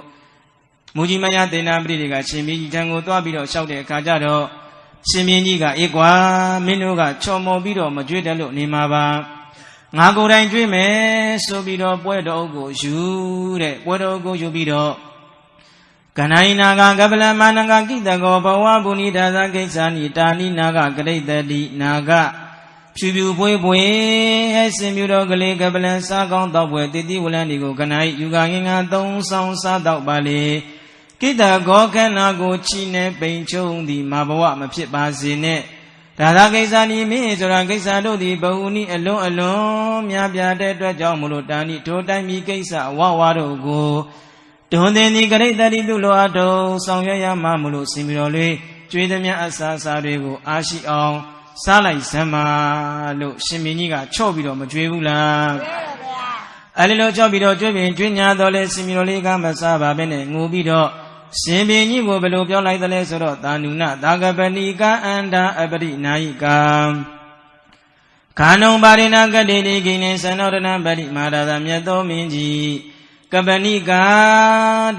မူကြီးမညာသေနာပရိတွေကရှင်ဘီကြီးထံကိုသွားပြီးတော့လျှောက်တဲ့အခါကျတော့ရှင်ဘီကြီးကအေးကွာမင်းတို့ကချော်မော်ပြီးတော့မကြွေးတယ်လို့နေမှာပါငါကိုယ်တိုင်ကြွေးမယ်ဆိုပြီးတော့ပွဲတော်ကိုယူတဲ့ပွဲတော်ကိုယူပြီးတော့ကဏ္ဍိနာကကပလမနကကိတကောဘဝဗုဏိဒါသကိစ္ဆာနိတာနိနာကဂရိတတိနာကဖြူဖြူပွေးပွေးဟဲ့စင်မြူတော်ကလေးကပလန်စားကောင်းတော့ပွဲတတိဝလန်ဒီကိုကဏ္ဍယူကငင်္ဂသုံးဆောင်စားတော့ပါလေကိတကောခန္ဓာကိုချိနေပိန်ချုံသည်မဘဝမဖြစ်ပါစေနဲ့ဒါသကိစ္ဆာနိမင်းဆိုတာကိစ္ဆာတို့သည်ဘဝနိအလွန်များပြားတဲ့အတွက်ကြောင့်မလို့တာနိထိုတိုင်းမိကိစ္စဝဝတို့ကိုတွင်သည်ဂရိတတိသူလိုအပ်တော်ဆောင်ရွက်ရမှမလို့စင်ပြီးတော်လေးကျွေးသည်များအစာစားတွေကိုအားရှိအောင်စားလိုက်စမ်းပါလို့ရှင်မင်းကြီးကချော့ပြီးတော့မကြွေးဘူးလားအဲ့ဒီလိုချော့ပြီးတော့ကြွေးပြင်ကျွေးညာတော်လဲစင်ပြီးတော်လေးကမစားပါဘဲနဲ့ငိုပြီးတော့ရှင်ဘင်းကြီးကိုဘယ်လိုပြောလိုက်သလဲဆိုတော့သာနုနသာကပဏိကအန္တာအပရိနာယိကခန္ဓုံပါရိနာကတိတိကိနေသန္နောရဏပရိမာရသာမြတ်သောမင်းကြီးကပဏိက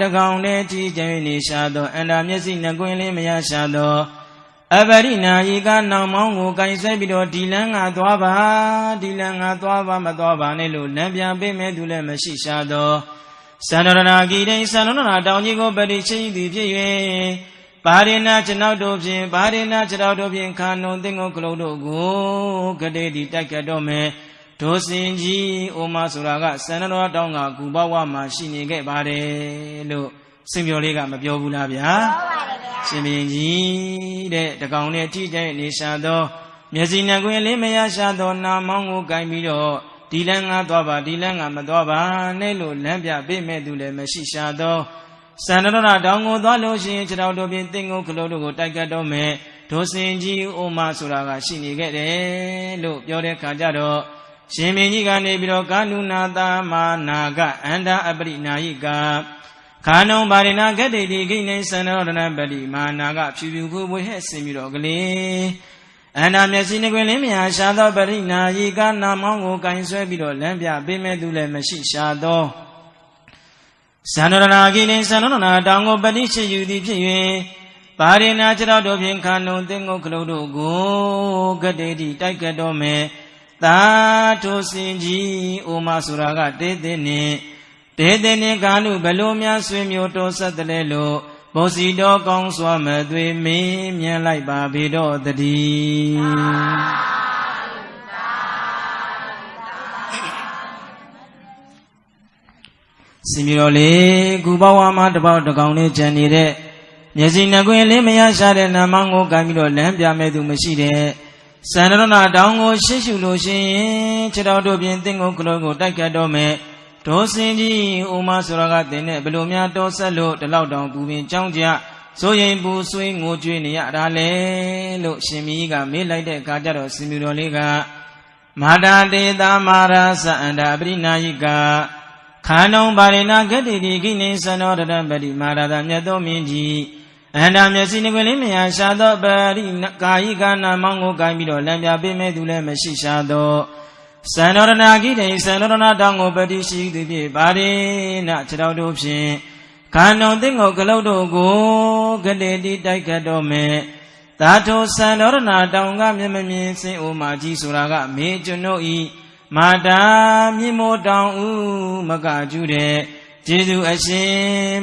တကောင်တည်းကြည်ကျင်နေရှာသောအန္တာမျက်စိနှကွင်းလေးမရရှာသောအပရိနာယိကနောင်မောင်းကိုကင်ဆွဲပြီးတော့ဒီလန်းငါသွားပါဒီလန်းငါသွားပါမသွားပါနဲ့လို့လမ်းပြပေးမဲ့သူလည်းမရှိရှာသောသန္နရဏဂိတိသန္နရဏတောင်ကြီးကိုပရိချိသည်ဖြစ်၍ပါရိနာကျွန်တော်တို့ဖြင့်ပါရိနာကျွန်တော်တို့ဖြင့်ခန္ဓုံသင်္ကိုကလုတ်တို့ကိုကတိတိတိုက်ကတ်တော့မယ်ဒုစင်ကြီးအိုမဆိုတာကသန္နရတောင်ကကူဘဝမှာရှိနေခဲ့ပါတယ်လို့စင်ပြောလေးကမပြောဘူးလားဗျာရှင်ဘင်းကြီးတဲ့တကောင်နဲ့ထိတဲ့နေရှာသောမျက်စိနှကွင်းလေးမရရှာသောနာမောင်းကိုကိုင်ပြီးတော့ဒီလန်းငါသွားပါဒီလန်းငါမသွားပါနဲ့လို့လမ်းပြပေးမဲ့သူလည်းမရှိရှာသောသန္နရတောင်ကိုသွားလို့ရှိရင်ခြေတော်တို့ဖြင့်သင်္ကုတ်ကလေးတို့ကိုတိုက်ကတ်တော့မယ်ဒုစင်ကြီးအိုမဆိုတာကရှိနေခဲ့တယ်လို့ပြောတဲ့ခါကျတော့ရှင်မင်းကြီးကနေပြီးတော့ကာနုနာတာမာနာကအန္တာအပရိနာယိကခန္ဓုံပါရိနာကတိတိကိနေသန္နရဏပရိမာနာကဖြူဖြူဖွေးဖွေးဟဲ့စင်ပြီးတော့ကလေးအန္တာမျက်စိနှကွင်းလေးမြာရှာသောပရိနာယိကနာမောင်းကိုကင်ဆွဲပြီးတော့လမ်းပြပေးမဲ့သူလည်းမရှိရှာသောသန္နရဏကိနေသန္နရဏတောင်ကိုပတိရှိယူသည်ဖြစ်၍ပါရိနာခြေတော်တို့ဖြင့်ခန္ဓုံသင်္ကုတ်ကလုတ်တို့ကိုကတိတိတိုက်ကတ်တော်မယ်သာထိုစင်ကြီးအိုမဆိုတာကတေးသေးနှင့်ကာလူဘလို့များဆွေမျိုးတော်ဆက်တယ်လို့ဘောစီတော်ကောင်းစွာမသွေမင်းမြင်လိုက်ပါပေတော့တည်းစင်မျိုးလေးကူဘဝမှာတပေါက်တကောင်လေးကျန်နေတဲ့မျက်စိနှကွင်းလေးမရရှာတဲ့နာမောင်းကိုကိုင်ပြီးတော့လမ်းပြမဲ့သူမရှိတဲ့သန္နရဏတောင်ကိုရှေ့ရှုလို့ရှိရင်ခြေတော်တို့ဖြင့်သင်္ကုတ်ကလေးကိုတိုက်ကတ်တော့မယ်ဒုစင်ကြီးအိုမဆိုတာကတင်တဲ့ဘလို့များတော်ဆက်လို့တလောက်တောင်ပူပင်ကြောင်းကြဆိုရင်ပူဆွေးငိုကြွေးနေရတာလေလို့ရှင်မကြီးကမေးလိုက်တဲ့အခါကျတော့စင်မြူတော်လေးကမာတာတေတာမာရာသအန္တာပရိနာယိကခန္ဓုံပါရိနာဂတိတိကိနေသန္နောရတံပတိမာရသာမြတ်သောမင်းကြီးအန္တာမျက်စိနှကွင်းလေးမြာရှာသောပရိကာယိကနာမောင်းကိုကိုင်ပြီးတော့လမ်းပြပေးမဲ့သူလည်းမရှိရှာသောသန္နရဏဂိတိသန္နရဏတောင်ကိုပတိရှိသည်ဖြင့်ပါရိနာခြေတော်တို့ဖြင့်ခန္ဓုံသင်္ကုတ်ကလုတ်တို့ကိုကတိတိတိုက်ကတ်တော်မယ်သာထိုသန္နရဏတောင်ကမျက်မမြင်စင်အိုမာကြီးဆိုတာကမေကျွန်ုပ်ဤမာတာမြင့်မိုးတောင်ဥမကကျူတဲ့ကျေးဇူးအရှင်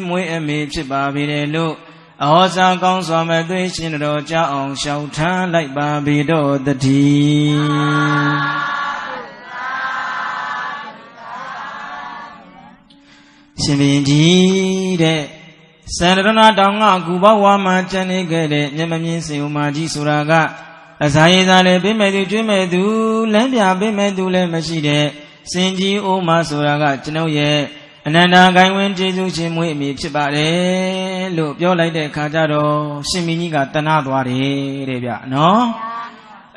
မွေးအမေဖြစ်ပါပေတယ်လို့အဟောစာကောင်းစွာမဲ့သွေးရှင်တော်ကြောင်းအောင်ရှောက်ထားလိုက်ပါပေတော့တည်းရှင်ဘင်းကြီးတဲ့သန္နရဏတောင်ကကူဘဝမှာကျန်နေခဲ့တဲ့မျက်မမြင်စင်ဥမာကြီးဆိုတာကအစာရည်သားလည်းပေးမဲ့သူကျွေးမဲ့သူလမ်းပြပေးမဲ့သူလည်းမရှိတဲ့စင်ကြီးအိုမဆိုတာကကျွန်ုပ်ရဲ့အနန္တဂိုင်းဝင်ကျေးဇူးရှင်မွေးအမိဖြစ်ပါတယ်လို့ပြောလိုက်တဲ့အခါကျတော့ရှင်မင်းကြီးကတနာသွားတယ်တဲ့ဗျနော်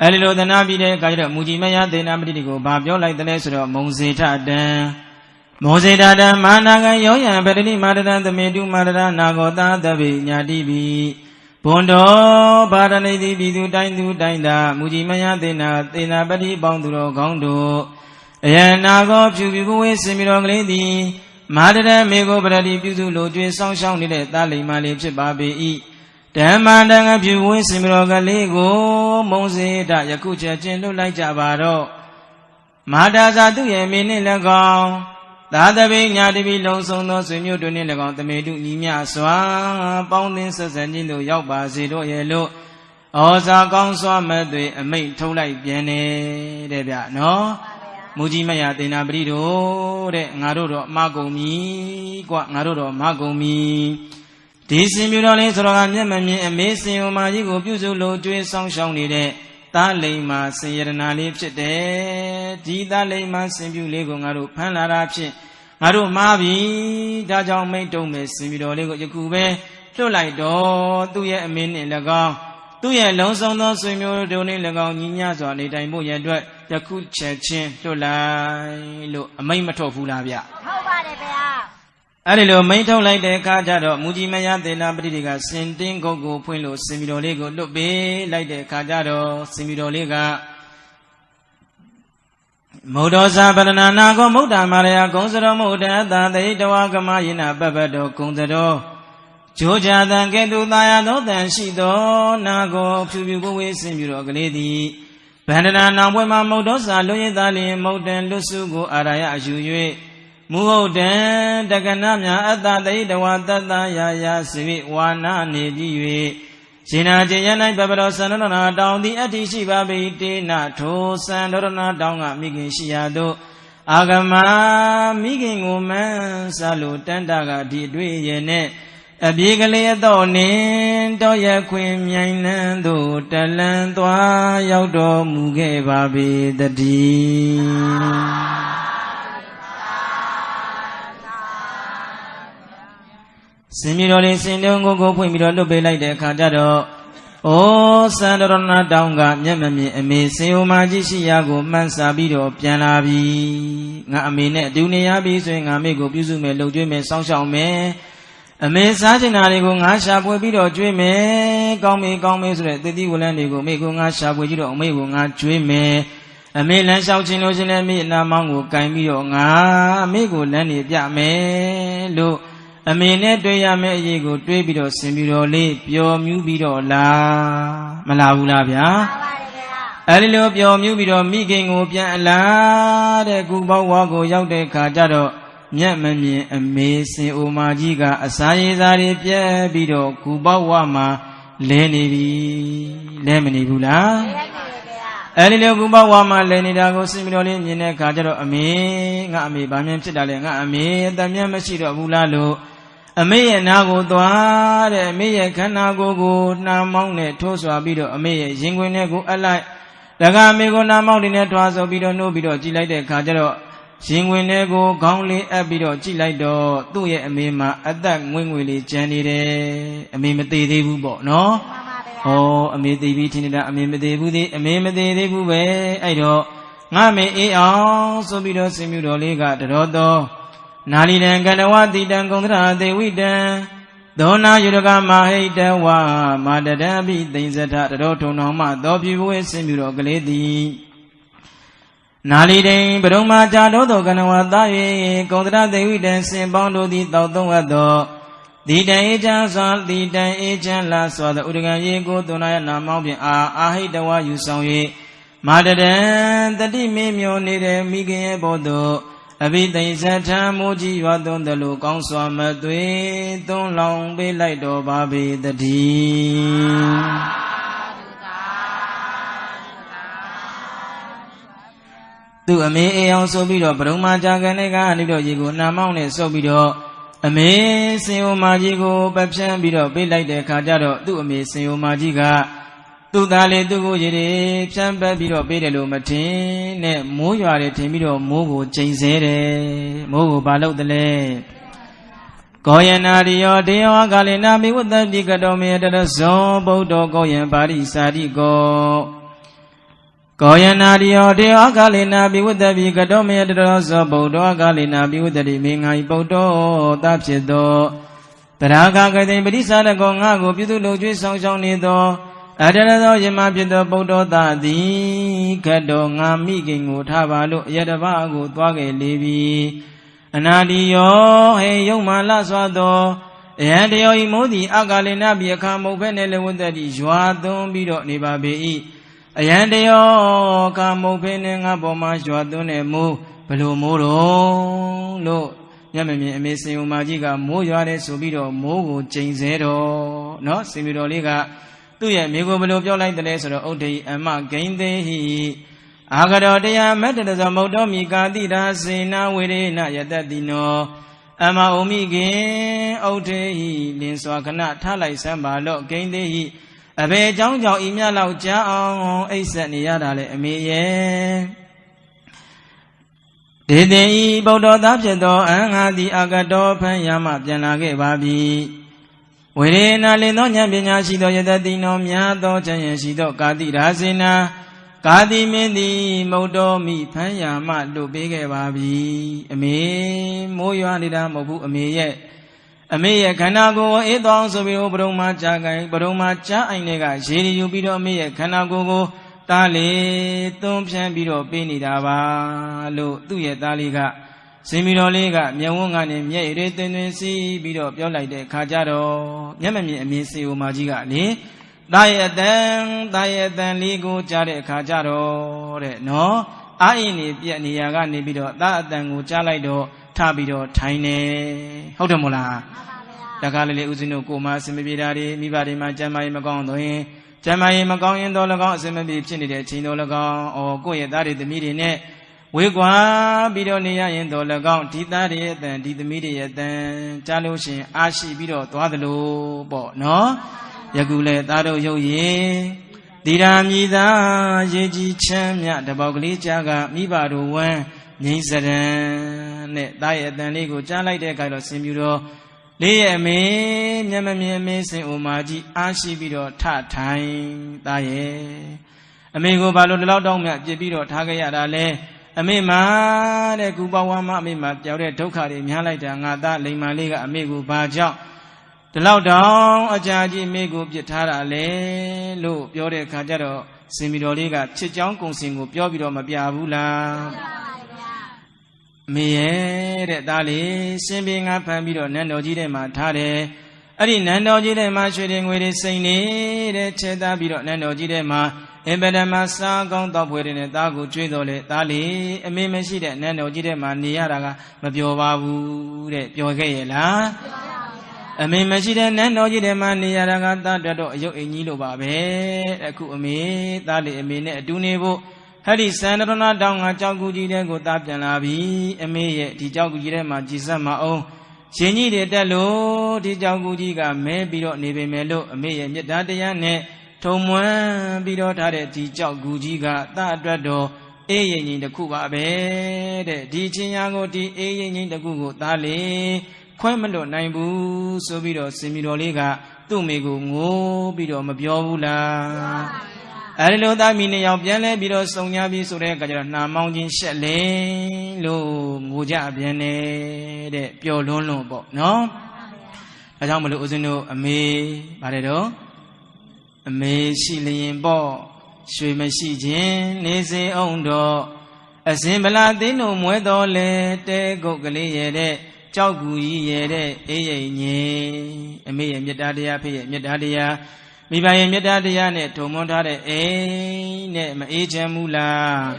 အဲဒီလိုတနာပြီးတဲ့အခါကျတော့မူကြီးမယသေနာပတိကိုဗာပြောလိုက်တယ်ဆိုတော့မုံစေထတံမောဇေတတံမာနာကယောယံပတ္တိမာတရံသမေတုမာတရနာဂောတာသဗ္ဗေညာတိပိ Bondo Badanidi Bidu Daindu Dainda Mujimaya Tena Badi Bonduro Gondo Yanago Pubu Simiro Lady Madada Mego Brady Puzu Lodre Song Shang Nile Dali Mali Chibabi Damandanga Pubu Simiro Galego Mose Da Yakucha Jendo like Javaro Madaza do ye mini lagon Dada being Yadibi Lawson no Simu to Nilagon the Medu Nimia Swa Bounding Sassanino Yoba Zido Yellow Oza Gonso Medway a mate to like Biene Debia no Mujimaya Dena Brido de Narudo Magomi Quat Narudo Magomi Disimulane Soran Yemani and Messi Omajigo Puzulo to a song shawny Talema Sayerna Lipchit Dida Lema Simbu Lego Naru Panarapchi Naru Mavi Dajang Maitome Simido Lego Yakube to like do 2 year min in the gong 2 year long song no Simu doning the gong Ninas or the time boy and Yakut Chin to lie look a Maimato Fulavia. Adelo Maito like the Kajado Mujimaya de la Bridiga Sinting Gogo Puelo Simido Lego look be like the Kajado Simido Lega Modosa Banana Go Moda Maria Gonzalo Moda the Idawagama Yina Babado Gonzalo Georgia than Gedu Diano than Shido Nago Pubu Simiro Glady Bandana Wema Modosa Loyedali Moden Lusugo Araya Juye Muoden Daganamya Ada Daidawata Yaya Sivi Wana Nedi Sina Jayana Babado Sanana down the Atishi Babi Nato Sandorana down at Migin Shiado Agama Migin Woman Salu Tandaga Didwe Yene A big Leonin Doya Queen Yanando Talantwa Yaudo Muge Babi the D. Similoli Sindongo go Pumiro be like the Kajado. Oh, Sandorana Downga, Yamami, and me, Seomaji Shiago, Mansabido, Pianabi, Namine, Duniabi, swing amigo, Buzume, Lojume, Song me. A me Sajinarigo, Asha, Webido, Dreame, Gome, the Divulandigo, Mego, Asha, Webido, Mego, Dreame. A me Lansha Chinos and me, Namango, Kaimio, Mego, Lani, Yame, Lo. A minute do ya me ye go တွေးပြီးတော့ဆင်ပြီးတော့လေးပျော်မြူးပြီးတော့လားမလားဘူးလားဗျာအဲဒီလိုပျော်မြူးပြီးတော့မိခင်ကိုပြန်အလားတဲ့ကုပေါဝါကိုရောက်တဲ့ခါကျတော့မျက်မမြင်အမေစင်အိုမာကြီးကအစာရည်စားတွေပြက်ပြီးတော့ကုပေါဝါမှာလဲနေပြီလဲမနေဘူးလားအဲဒီလိုကုပေါဝါမှာလဲနေတာကိုဆင်ပြီးတော့လေးမြင်တဲ့ခါကျတော့အမေငါအမေဘာမှဖြစ်တာလဲငါအမေအသက်မျက်မရှိတော့ဘူးလားလို့အမေရဲ့နာကိုသွားတဲ့အမေရဲ့ခန္ဓာကိုယ်ကိုနှာမောင်းနဲ့ထိုးဆွာပြီးတော့အမေရဲ့ရင်ခွင်ထဲကိုအလိုက်တကအမေကိုနှာမောင်းနဲ့ထွားဆော်ပြီးတော့နှိုးပြီးတော့ကြည်လိုက်တဲ့အခါကျတော့ရင်ခွင်ထဲကိုခေါင်းလေးအပ်ပြီးတော့ကြည်လိုက်တော့သူ့ရဲ့အမေမှာအသက်ငွေ့ငွေလေးကျန်နေတယ်အမေမသေးသေးဘူးပေါ့နော်ဟောအမေသေးပြီးထင်နေတာအမေမသေးဘူးသေးအမေမသေးသေးဘူးပဲအဲ့တော့ငါမေအေးအောင်ဆိုပြီးတော့ဆင်မြူတော်လေးကတတော်တော်နာလီတံကန္တဝတိတံကုံသရသေဝိတံသောနာယုရကမဟိတဝါမာတတံပိသိဉ္စထတတော်ထုံတော်မှသောပြဝဲဆင်မြူတော်ကလေးသည်နာလီတိန်ပရုံမာကြာတော်သောကန္တဝသာ၍ကုံသရသေဝိတံစင်ပေါင်းတို့သည်တောက်သုံးအပ်သောဒီတံအေချမ်းစွာဒီတံအေချမ်းလာစွာသောဥဒကံရေကိုသောနာယနာမောင်းဖြင့်အာဟိတဝါယူဆောင်၍မာတတံတတိမေမျောနေတဲ့မိခင်ရဲ့ဘောသို့အဘိသိဉ္စထံမူကြီးရွာသွန်းတယ်လို့ကောင်းစွာမသွေသွန်းလောင်ပေးလိုက်တော်ပါပေတည်းသူအမေအေအောင်ဆိုပြီးတော့ပရုံမာကြာကနေကနေတော့ရေကိုနာမောင်းနဲ့ဆော့ပြီးတော့အမေစင်အိုမာကြီးကိုပဖြန်းပြီးတော့ပေးလိုက်တဲ့ခါကျတော့သူ့အမေစင်အိုမာကြီးကသူ့သားလေးသူ့ကိုရေတွေဖြန်းပတ်ပြီးတော့ပေးတယ်လို့မထင်နဲ့မိုးရွာတယ်ထင်ပြီးတော့မိုးကိုချိန်ဆဲတယ်မိုးကိုဘာလုပ်တယ်လဲကောယနာရိယောတေယောကာလေနာမိဝတ္တပိကတောမေတရဇောဗုဒ္ဓကောယံပါရိစာတိကောယနာရိယောတေယောကာလေနာမိဝတ္တပိကတောမေတရဇောဗုဒ္ဓကာလေနာမိဝတ္တတိမေငါဤဗုဒ္ဓသဖြစ်သော Taraka Kati Padisada Kongago Pitu Loju Song Song Nido Adanazo Yama Pito Poto Tadi Kado Ngami Kingu Tabalo Yadabago Twage Levi Anadiyo He Yoma Laswado Yandio Imodi Agalina Biakamo Penele Wundadi Juadon Bido Nibabi Ayandio Kamo Penenga Boma Juadone Mu Pelumuro Lo Yamami Amazing Umajiga Moyare Subido Mogo Chainzero No Simiro Liga Tuya Migo Below like the lesser Ode and Mark Gain He Agadodia Methods of Modomi Gadida Sena Wedina Yadadino Ama Omigi Ode Linswakana Talai Samba Lo Gain He Abe Jong Jong Imia Lao Jao Aset Yadale Amiye Dede Bodo Dabjedo Angadi Agado Panyama Janage Babi Wedina Lino Nyambinya Shido Yadadino Miado Jayan Shido Kadi Razina Kadi Mindi Modo Mi Panyama Lubege Babi Ame Moyanida Mobu Ameye Ameye Kanago Edong Sobio Broma Jagai Broma Cha Ainega Shiri Yubido Ameye Kanago Tali Tumpian Biro Pini Dava Lu Tuya Taliga Simiro Liga Miawungan and Ye Retensi Biro Piola de Kajaro Yamami Misi Umajiga Li Diadan Ligo Jare Kajaro No Aini Pianiaga Nibido Dadan Ujalido Tabido Tine Hotamula Takali Uzino Kuma Simibidari Mibadi Majamai Magondo Jamai Magong Dolagon Simibi Chinide Chinolagon or Goya Dari the Medinet Wigwa Bidonia in Dolagon Titari then did the media then Jalushin Ashi Bido Twadalo Bo no Yagule Dado Yoye Diramida Yeji Chamya the Bogli Jaga Mibadu Wen Nisadan Net Diet than Lego Jalai de Kaido Simuro Lea me, Yamami amazing Umaji, Ashi Bido, Tat time, Daye. Amigo Balo Laudong, Jabido, Tagayada Le, Amima, the Gubawama, Mima, Jare Tokari, Mihalita, Nada, Lima Liga, Amigo Baja. The Laudong, Ajaji, Migo, Jatara Le, Lu, Yore Kajaro, Simido Liga, Chichong, Singo, Piobido, Mabiabula. Me Dali, Simbing up and Bido, Nando Jide Matare, Adi Nando Jide Ma shooting with his Saini, Cheda Bido, Nando Jide Ma, Ebedama Sang, top within a Dago Tridole, Dali, a Mimesi, Nando Jide Ma, Niaraga, Mabiobabu, Piogela, a Mimesi, Nando Jide Ma, Niaraga, Dado, Yo Enilo Babe, a Kumi, Dali, a minute, Dunibo. Hadi Sandrona down a Jaguji go Tapjanabi, a may Tijaguji Majisama o. Chini de Dalo, Tijagujiga may be not neve melo, a may and Yadayane, Tomwa, Bido Tade, Tijagujiga, that dreado, A in the Kuba bed, Tichiago, A in the Google Dali, Quemando Naibu, Sobido, Semidoliga, Tumigo, Bido Mabiobula. Hello, that meaning of Yale Bido Sonyabi Sureka, Mountain Shelley, Lo, Muja Biane, the Pio Lono, no? I don't know Uzino, a me, Baredo, a me, Shilling Bo, Swim Shi Jin, Lazy Ondo, a similar Dino Muedo, Te Gogale, Chaugu Yede, a me, and Yadadia, Yadadia. Mi by Medadiane to Montare, ne Majamula,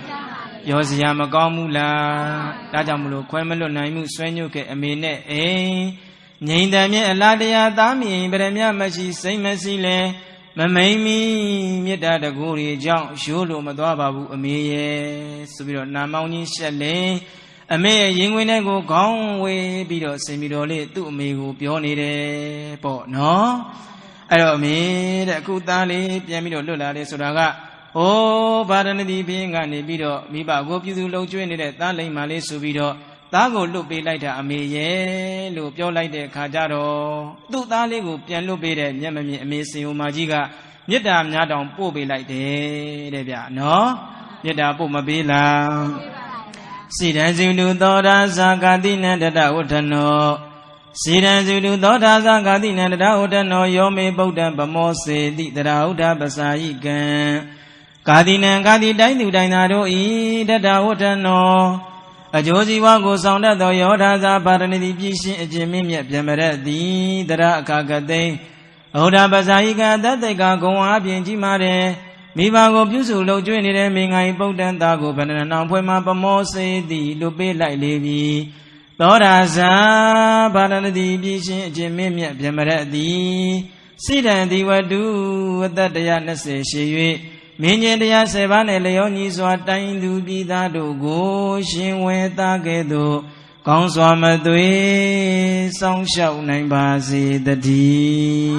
Yosiama Gamula, Dajamulo, Quemelo, Naimu, Svenuke, a mine, Nain Damia, Ladia, Dami, Beremia, Machi, Saint Masile, Mamami, Medada Guri, John, Shulu, Madababu, a me, Subiro, Namoni, Shale, a me, Yingwinego, Gongway, Bido, Semidole, to me, who pionere, but no. I don't mean that Kutali, Piamido Lula, Sodaga. Oh, Badanadi being an Ibido, Miba, go you low joined at Dali Male Subido. Dago look be like a me, look your like the Kajaro. Do Dali go Piano be the Yamami, Missy Umajiga. Yeta Nadon Pobe like the no? Yeta Pomabila. See, as you do, Dora Zagadina, that I would know. Siran Zulu Dota Zagati Nanda Udano Yome Bodan Bamose Di Dauda Basaikan Kadinan Kadi Dainu Dainado I Dada Udano A Josi Wago Sound of the Yoda Zaparani Pishin Jimmy Yamaradi Dara Kagade Oda Basaiga that they got go up in Jimare Mivago Busu Lo Joining Mingai Bodan Dago Banana Poema Bamose Di Lupe like Levi Doraza Baranadi Bishin Jimmy Yamaradi Sidan Diwadu that the Yanase Shi Minyan Dia Sevan Leoni Swatain Dubida Dogo Shinwe Tagedo Conswamadwe Song Shao Naimbazi the D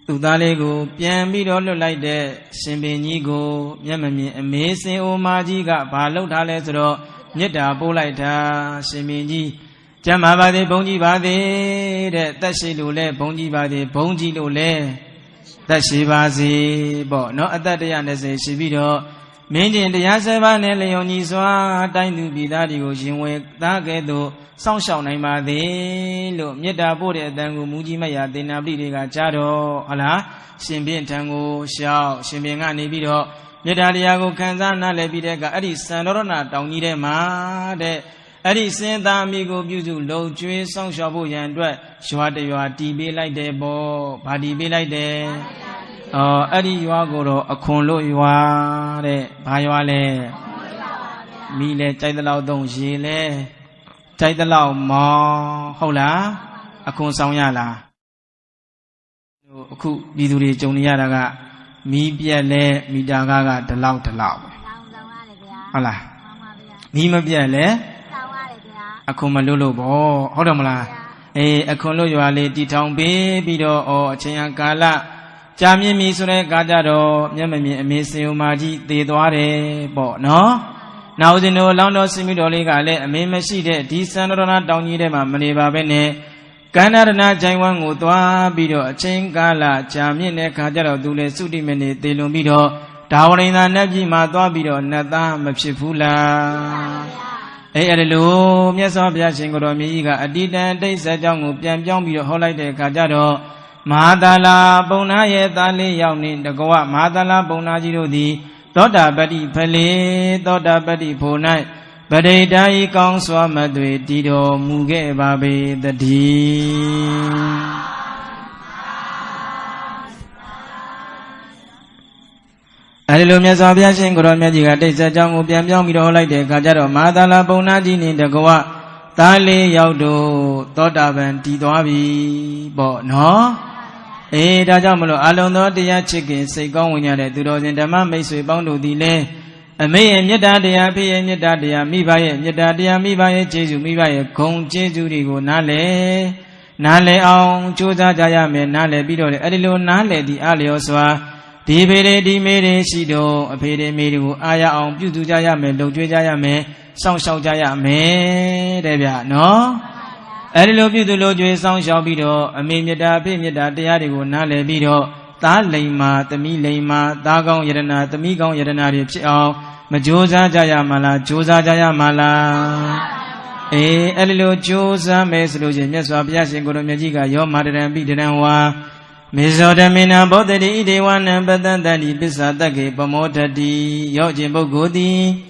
Tudalego Piambido like the Simbinigo Yamami Amazing Omajiga Palo Talesro Yeta Bolaita Simbini Jamabade Bonji Bade Tashi Lule Bonji Bade Bonji Lule Tashi Bazi Bo no other day and say Shibido Minjin the Yasavan Leoniswa Tainu Bidadio Jinwe Tagedo Song Shao Naimade Lo Yeta Bode Dangu Mujimaya Denabliga Chado Allah Shimbin Tango Shao Shimbinga Nibido Yetadiago Kanzana Lebidega Addis Sanorona Downide Ma de Adi Senta Amigo Buzu Low Tree Song Shabu Yandra Shwade you are TB like the bo Badi be like the Adi you are go a conlo you are the Payale Mile Chaidalao Don Shile Chaidalao Ma Hola a consayala Ku Biduri Joniaraga Mi Biale Midagaga the loud aloud Hola Mima Biale Akumalulu bo, Hodamala, a colo you are lady town baby or Chiancala, Jamie Misure Gadado, Yamami, Missy Maji, the Dware, bo, no? Now they know Lando Simidoliga, a mimasi, Tisana down Yidema, Maniba Bene, Canada Jaiwan Utwa, Bido, Chiancala, Jamie Kajaro, Dule Sudimene, de Lumido, Taurina Naji Madwa Bido, Nata, Mapsifula. Hello, Miss Obia Singoromiga, a didn't day said young Piam be a holiday Kajado, Madala Bonaye Dali Yauni, the Goa, Madala Bonajiro di, Doda Badi Pele, Doda Badi Ponai, Bade Dai Kong Swamadwe, Dido, Muge Babe, the D. Hello, Miss Obia Singoromiga, they said young Piam be a holiday Kajado, Madala Bonaji in the Goa, Dali Yaudo, Doda Ben Tidoabi, Bo, no? Dajamulo, Alono, the chicken, say gone when you're at 2000, the man makes a bound to delay. A may and yet daddy, pay and yet daddy, me by it, yet daddy, me by it, Jesu, me by a con, Jesu, Nale, Nale on, Chosa Jayame, Nale, Bido, Adilo, Nale, the Alioswa. Di Bede di Mede Shido, a Pede Medu, Aya on Butu Jayame, Dojo Jayame, Song Shao Jayame, Debia, no? Adilo Butu Lojo, Song Shao Bido, a Mimida, Pimida, Diadigo, Nale Bido, Ta Lema, the Mi Lema, Dagon Yedana, the Migon Yedana, Pio, Majosa Jayamala, Josa Jayamala. Adilo Josa, Mesloja, Meswabia, Singoromiga, your mother and Bidanwa. Misodamina Bodhi, de one and better than the Pisatake, Pomotati, Yojimbo Gudi,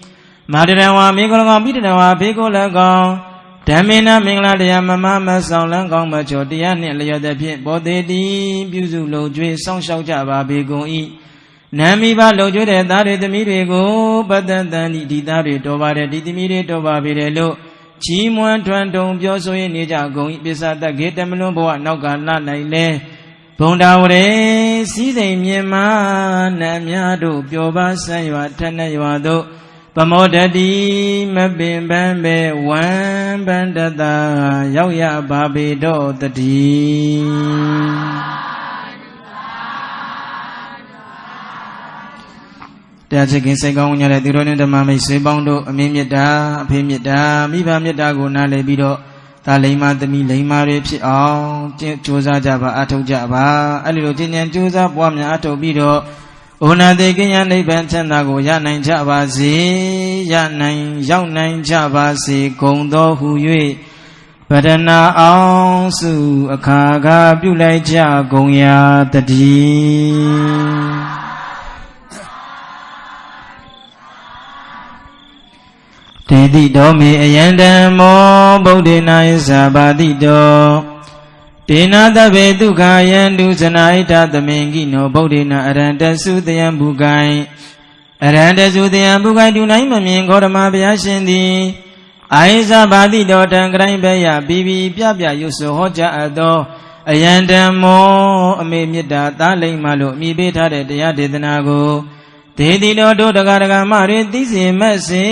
Madirawa, Migolo, Bidanawa, Picolagon, Tamina Mingla, the Yamama, Solangon, Machodian, Leo the Pit, Bodhi, Buzulo, Dre, Song Shao Java, Bigo E. Namiba Lojo, that is the Mirigo, but then the Didari, Tova, the Dimiri, Tova, Videlo, Chimwan, Twanton, Bioso, Nija, going beside the gate, Tamilombo, Nogana, Naile. Pondawre, Side Mima, Namiado, Pioba, Sayua, Tanayado, Pamodadi, Mabim Bambe, Wan Bandada, Yauya Babi Do, the D. That's against a gong at the Ronin the Mami Sebondo, Mimida, Pimida, Miba Midago, Nale Bido. Talema the me lema rips all Josa Java Ato Java, a little tin and Josa Wamna Ato Bido, ဩနာတိကိညာနိဗ္ဗာန်ချမ်းသာကိုရနိုင်ကြပါစေရနိုင်ရောက်နိုင်ကြပါစေကုန်သောဟု၍ပဒနာအောင်စုအခါခါပြုလိုက်ကြကုန်ရာတည်းတေတိတော်မေအယံဓမ္မောဗုဒ္ဓေနာယသဘာတိတောဒေနာတဗေဒုက္ခယံဒုစနာဣတသမင်ကိနောဗုဒ္ဓေနာအရန္တစုတယံဘုကိုင်အရန္တစုတယံဘုကိုင်ဒုနိုင်မမြင်ဂေါတမဘုရားရှင်သည်အာယသဘာတိတောတံကရိုင်းဘယပိပိပြပြရွတ်ဆိုဟောကြားအပ်သောအယံဓမ္မောအမေမေတ္တာသားလိမ့်မှလို့အမိပေးထားတဲ့တရားဒေသနာကိုဒေတိတော်တို့တရားဓမ္မတွေသိစေမဲ့စေ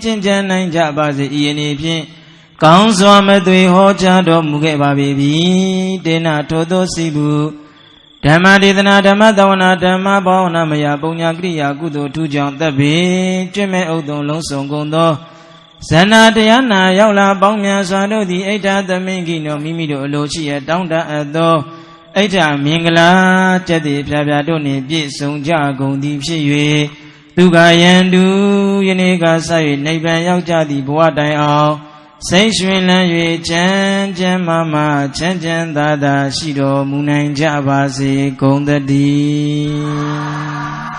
ကျင့်ကြံနိုင်ကြပါစေဤအနေဖြင့်ကောင်းစွာမသွေဟောကြားတော်မူခဲ့ပါပေပြီတေနထိုသောစီဘူးဓမ္မဒေသနာဓမ္မသဝနာဓမ္မဘာဝနာမယပုံညာကရိယာကုသိုလ်ထူးကြောင့်သက်ပေကျွတ်မဲ့ဥဒ္ဒုံလုံးစုံကုန်သောဇဏတရားနာရောက်လာပေါင်းများစွာတို့သည်ဣဋ္ဌသမင်ကိနောမိမိတို့အလိုရှိရတောင်းတအပ်သောဣဋ္ဌမင်္ဂလာကျက်သည်ဖြာဖြာတို့နှင့်ပြည့်စုံကြကုန်သည်ဖြစ်၍ဒုက္ခယံတုယနေ့ကစ၍နိဗ္ဗာန်ရောက်ကြသည့်ဘဝတိုင်အောင်စိတ်ရွှင်လန်း၍ချမ်းချမ်းမာမာချမ်းချမ်းသာသာရှိတော်မူနိုင်ကြပါစေကုန်သတည်း